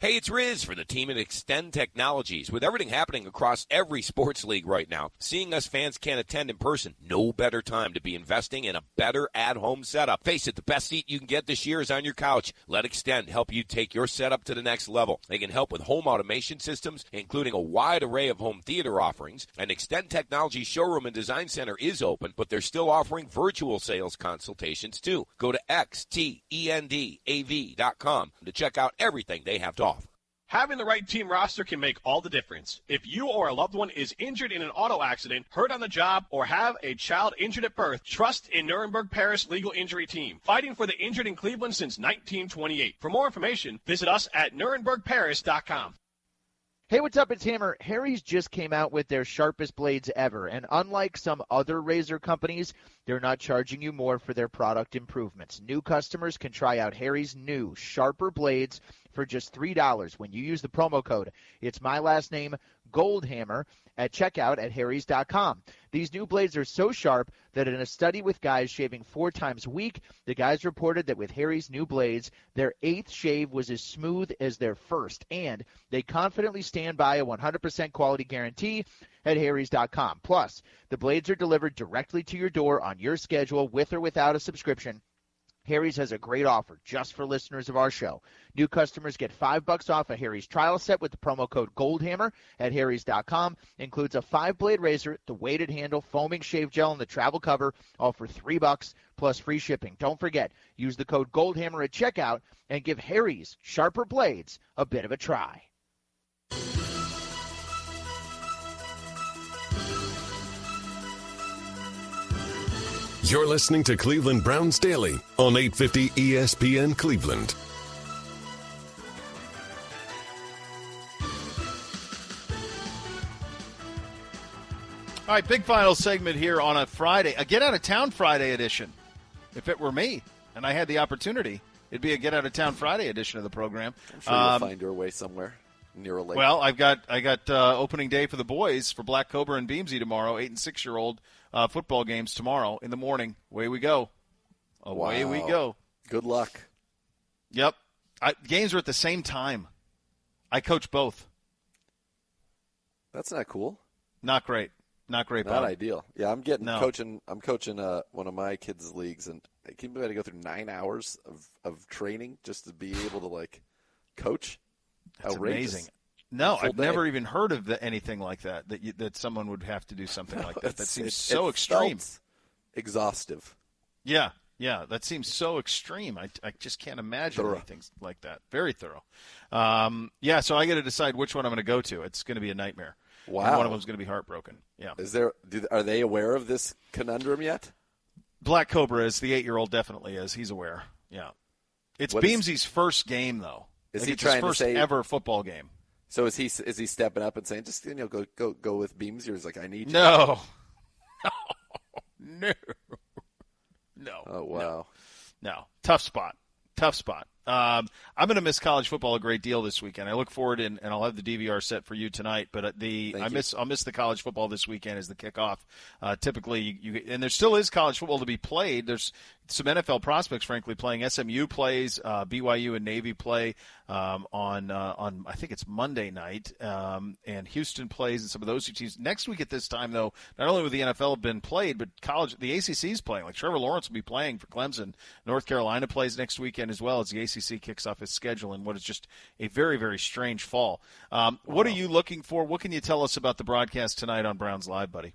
Hey, it's Riz for the team at Extend Technologies. With everything happening across every sports league right now, seeing us fans can't attend in person, no better time to be investing in a better at-home setup. Face it, the best seat you can get this year is on your couch. Let Extend help you take your setup to the next level. They can help with home automation systems, including a wide array of home theater offerings. And Extend Technologies Showroom and Design Center is open, but they're still offering virtual sales consultations too. Go to xtendav.com to check out everything they have to offer. Having the right team roster can make all the difference. If you or a loved one is injured in an auto accident, hurt on the job, or have a child injured at birth, trust in Nuremberg Paris Legal Injury Team, fighting for the injured in Cleveland since 1928. For more information, visit us at NurembergParis.com. Hey, what's up? It's Hammer. Harry's just came out with their sharpest blades ever, and unlike some other razor companies, they're not charging you more for their product improvements. New customers can try out Harry's new, sharper blades for just $3 when you use the promo code. It's my last name, Goldhammer, at checkout at harrys.com. These new blades are so sharp that in a study with guys shaving 4 times a week, the guys reported that with Harry's new blades, their 8th shave was as smooth as their first, and they confidently stand by a 100% quality guarantee at harrys.com. Plus, the blades are delivered directly to your door on your schedule with or without a subscription. Harry's has a great offer just for listeners of our show. New customers get $5 off a Harry's trial set with the promo code Goldhammer at harrys.com. Includes a 5-blade razor, the weighted handle, foaming shave gel, and the travel cover, all for $3 plus free shipping. Don't forget, use the code Goldhammer at checkout and give Harry's sharper blades a bit of a try. You're listening to Cleveland Browns Daily on 850 ESPN Cleveland. All right, big final segment here on a Friday, a Get Out of Town Friday edition. If it were me and I had the opportunity, it'd be a Get Out of Town Friday edition of the program. I'm sure you'll find your way somewhere near a lake. Well, I got opening day for the boys for Black Cobra and Beamsy tomorrow, 8 and 6-year-old football games tomorrow in the morning. Away we go. Away we go. Good luck. Yep. Games are at the same time. I coach both. That's not cool. Not great. Not great, Bob. Not ideal. Yeah, I'm coaching one of my kids' leagues, and I keep having to go through 9 hours of training just to be able to coach. That's outrageous. Amazing. No, I've never even heard of anything like that. That someone would have to do something like that. That seems so extreme. Exhaustive. Yeah, that seems so extreme. I just can't imagine anything like that. Very thorough. So I got to decide which one I'm going to go to. It's going to be a nightmare. Wow. And one of them's going to be heartbroken. Yeah. Are they aware of this conundrum yet? Black Cobra is. The 8-year-old definitely is. He's aware. Yeah. It's Beamsy's first game though. Is he it's trying his first to say ever football game? So is he stepping up and saying, just go with Beamsy? Or is like, I need you? No. Oh wow. No. Tough spot. I'm going to miss college football a great deal this weekend. I look forward and I'll have the DVR set for you tonight. But I'll miss the college football this weekend as the kickoff. Typically, and there still is college football to be played. There's some NFL prospects, frankly, playing. SMU plays, BYU and Navy play on I think it's Monday night, and Houston plays, and some of those two teams. Next week at this time, though, not only will the NFL have been played, but the ACC is playing. Like Trevor Lawrence will be playing for Clemson. North Carolina plays next weekend as well as the ACC SEC kicks off its schedule in what is just a very, very strange fall. What are you looking for? What can you tell us about the broadcast tonight on Browns Live, buddy?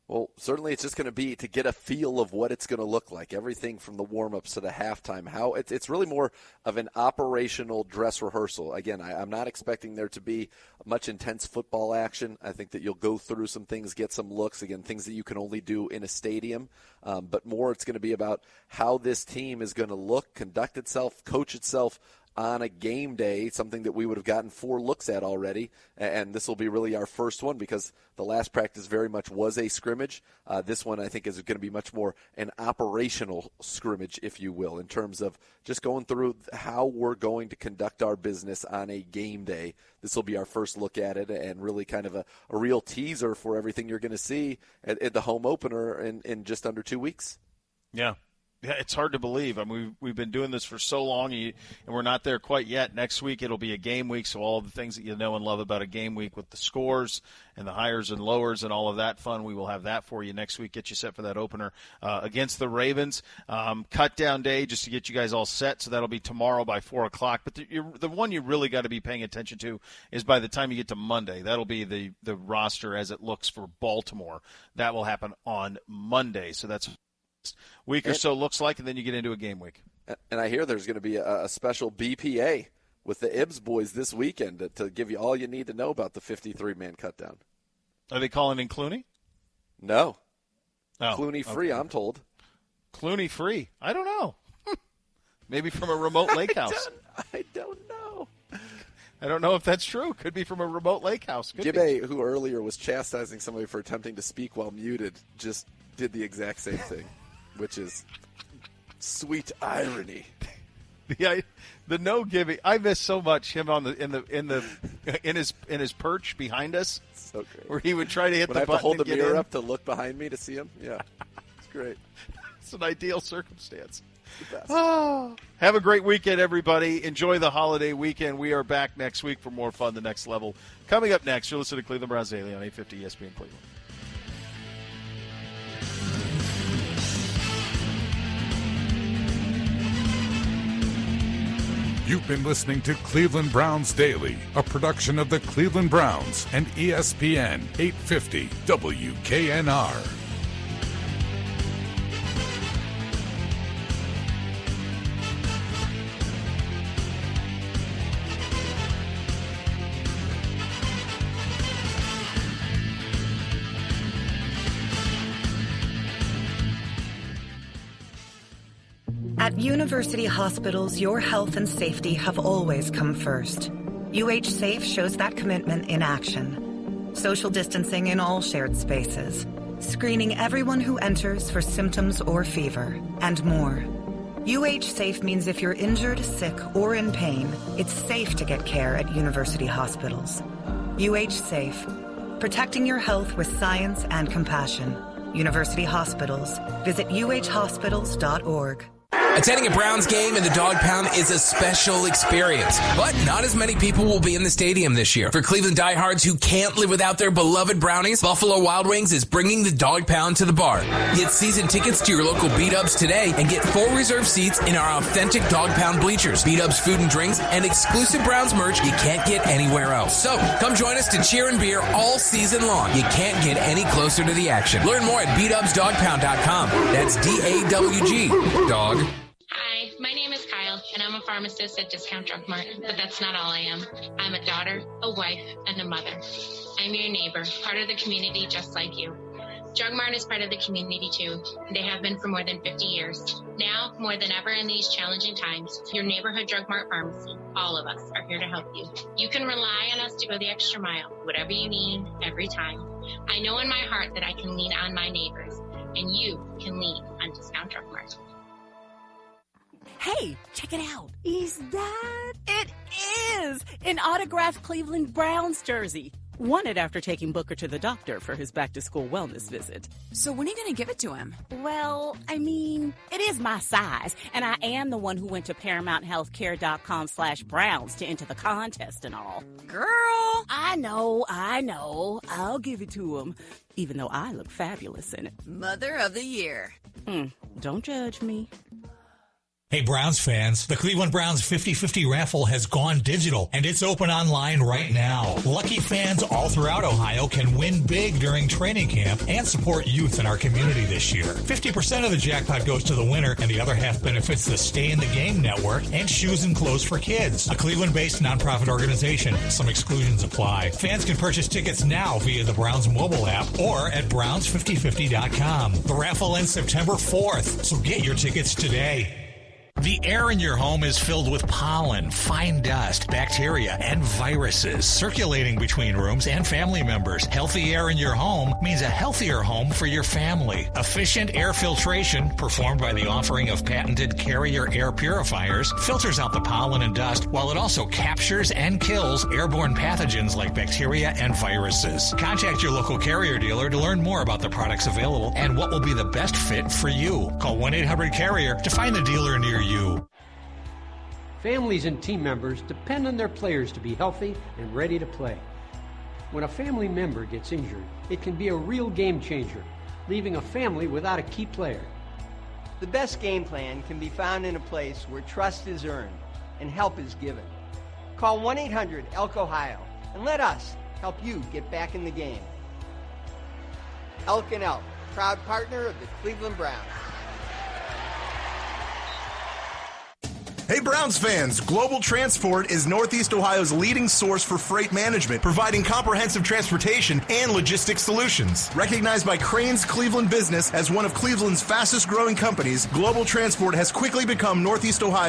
Well, certainly it's just going to be to get a feel of what it's going to look like, everything from the warm-ups to the halftime. How it's really more of an operational dress rehearsal. Again, I'm not expecting there to be much intense football action. I think that you'll go through some things, get some looks, again, things that you can only do in a stadium. But more it's going to be about how this team is going to look, conduct itself, coach itself on a game day, something that we would have gotten 4 looks at already. And this will be really our first one because the last practice very much was a scrimmage. This one, I think, is going to be much more an operational scrimmage, if you will, in terms of just going through how we're going to conduct our business on a game day. This will be our first look at it and really kind of a real teaser for everything you're going to see at the home opener in just under 2 weeks. Yeah. Yeah, it's hard to believe. I mean, we've been doing this for so long, and we're not there quite yet. Next week it'll be a game week, so all of the things that you know and love about a game week with the scores and the highers and lowers and all of that fun, we will have that for you next week. Get you set for that opener against the Ravens. Cut down day just to get you guys all set, so that'll be tomorrow by 4 o'clock. But the one you really got to be paying attention to is by the time you get to Monday. That'll be the roster as it looks for Baltimore. That will happen on Monday, so that's week or so looks like, and then you get into a game week. And I hear there's going to be a special BPA with the Ibs boys this weekend to give you all you need to know about the 53-man cutdown. Are they calling in Clooney? No. Oh, Clooney free, okay. I'm told. Clooney free? I don't know. Maybe from a remote lake house. I don't know. I don't know if that's true. Could be from a remote lake house. Gibbe, who earlier was chastising somebody for attempting to speak while muted, just did the exact same thing. Which is sweet irony. The no giving. I miss so much him on in his perch behind us. So great. Where he would try to hit when the I have button to hold the and get mirror in. up to look behind me to see him. Yeah, it's great. It's an ideal circumstance. The best. Oh. Have a great weekend, everybody. Enjoy the holiday weekend. We are back next week for more fun. The next level coming up next. You're listening to Cleveland Browns Daily on 850 ESPN Cleveland. You've been listening to Cleveland Browns Daily, a production of the Cleveland Browns and ESPN 850 WKNR. At University Hospitals, your health and safety have always come first. UH Safe shows that commitment in action. Social distancing in all shared spaces, screening everyone who enters for symptoms or fever, and more. UH Safe means if you're injured, sick, or in pain, it's safe to get care at University Hospitals. UH Safe, protecting your health with science and compassion. University Hospitals. Visit uhhospitals.org. Attending a Browns game in the Dog Pound is a special experience, but not as many people will be in the stadium this year. For Cleveland diehards who can't live without their beloved brownies, Buffalo Wild Wings is bringing the Dog Pound to the bar. Get season tickets to your local B-Dubs today and get 4 reserved seats in our authentic Dog Pound bleachers, B-Dubs food and drinks, and exclusive Browns merch you can't get anywhere else. So, come join us to cheer and beer all season long. You can't get any closer to the action. Learn more at BDubsDogPound.com. That's D-A-W-G. Dog. Hi, my name is Kyle, and I'm a pharmacist at Discount Drug Mart, but that's not all I am. I'm a daughter, a wife, and a mother. I'm your neighbor, part of the community just like you. Drug Mart is part of the community too. They have been for more than 50 years. Now, more than ever in these challenging times, your neighborhood Drug Mart pharmacy, all of us, are here to help you. You can rely on us to go the extra mile, whatever you need, every time. I know in my heart that I can lean on my neighbors, and you can lean on Discount Drug Mart. Hey, check it out. Is that? It is! An autographed Cleveland Browns jersey. Won it after taking Booker to the doctor for his back-to-school wellness visit. So when are you going to give it to him? Well, I mean, it is my size, and I am the one who went to ParamountHealthCare.com/Browns to enter the contest and all. Girl! I know. I'll give it to him, even though I look fabulous in it. Mother of the Year. Don't judge me. Hey, Browns fans, the Cleveland Browns 50-50 raffle has gone digital, and it's open online right now. Lucky fans all throughout Ohio can win big during training camp and support youth in our community this year. 50% of the jackpot goes to the winner, and the other half benefits the Stay in the Game Network and Shoes and Clothes for Kids, a Cleveland-based nonprofit organization. Some exclusions apply. Fans can purchase tickets now via the Browns mobile app or at browns5050.com. The raffle ends September 4th, so get your tickets today. The air in your home is filled with pollen, fine dust, bacteria, and viruses circulating between rooms and family members. Healthy air in your home means a healthier home for your family. Efficient air filtration, performed by the offering of patented Carrier air purifiers, filters out the pollen and dust while it also captures and kills airborne pathogens like bacteria and viruses. Contact your local Carrier dealer to learn more about the products available and what will be the best fit for you. Call 1-800-CARRIER to find the dealer near you. Families and team members depend on their players to be healthy and ready to play. When a family member gets injured, it can be a real game changer, leaving a family without a key player. The best game plan can be found in a place where trust is earned and help is given. Call 1-800-ELK-OHIO and let us help you get back in the game. Elk & Elk, proud partner of the Cleveland Browns. Hey Browns fans, Global Transport is Northeast Ohio's leading source for freight management, providing comprehensive transportation and logistics solutions. Recognized by Crane's Cleveland Business as one of Cleveland's fastest growing companies, Global Transport has quickly become Northeast Ohio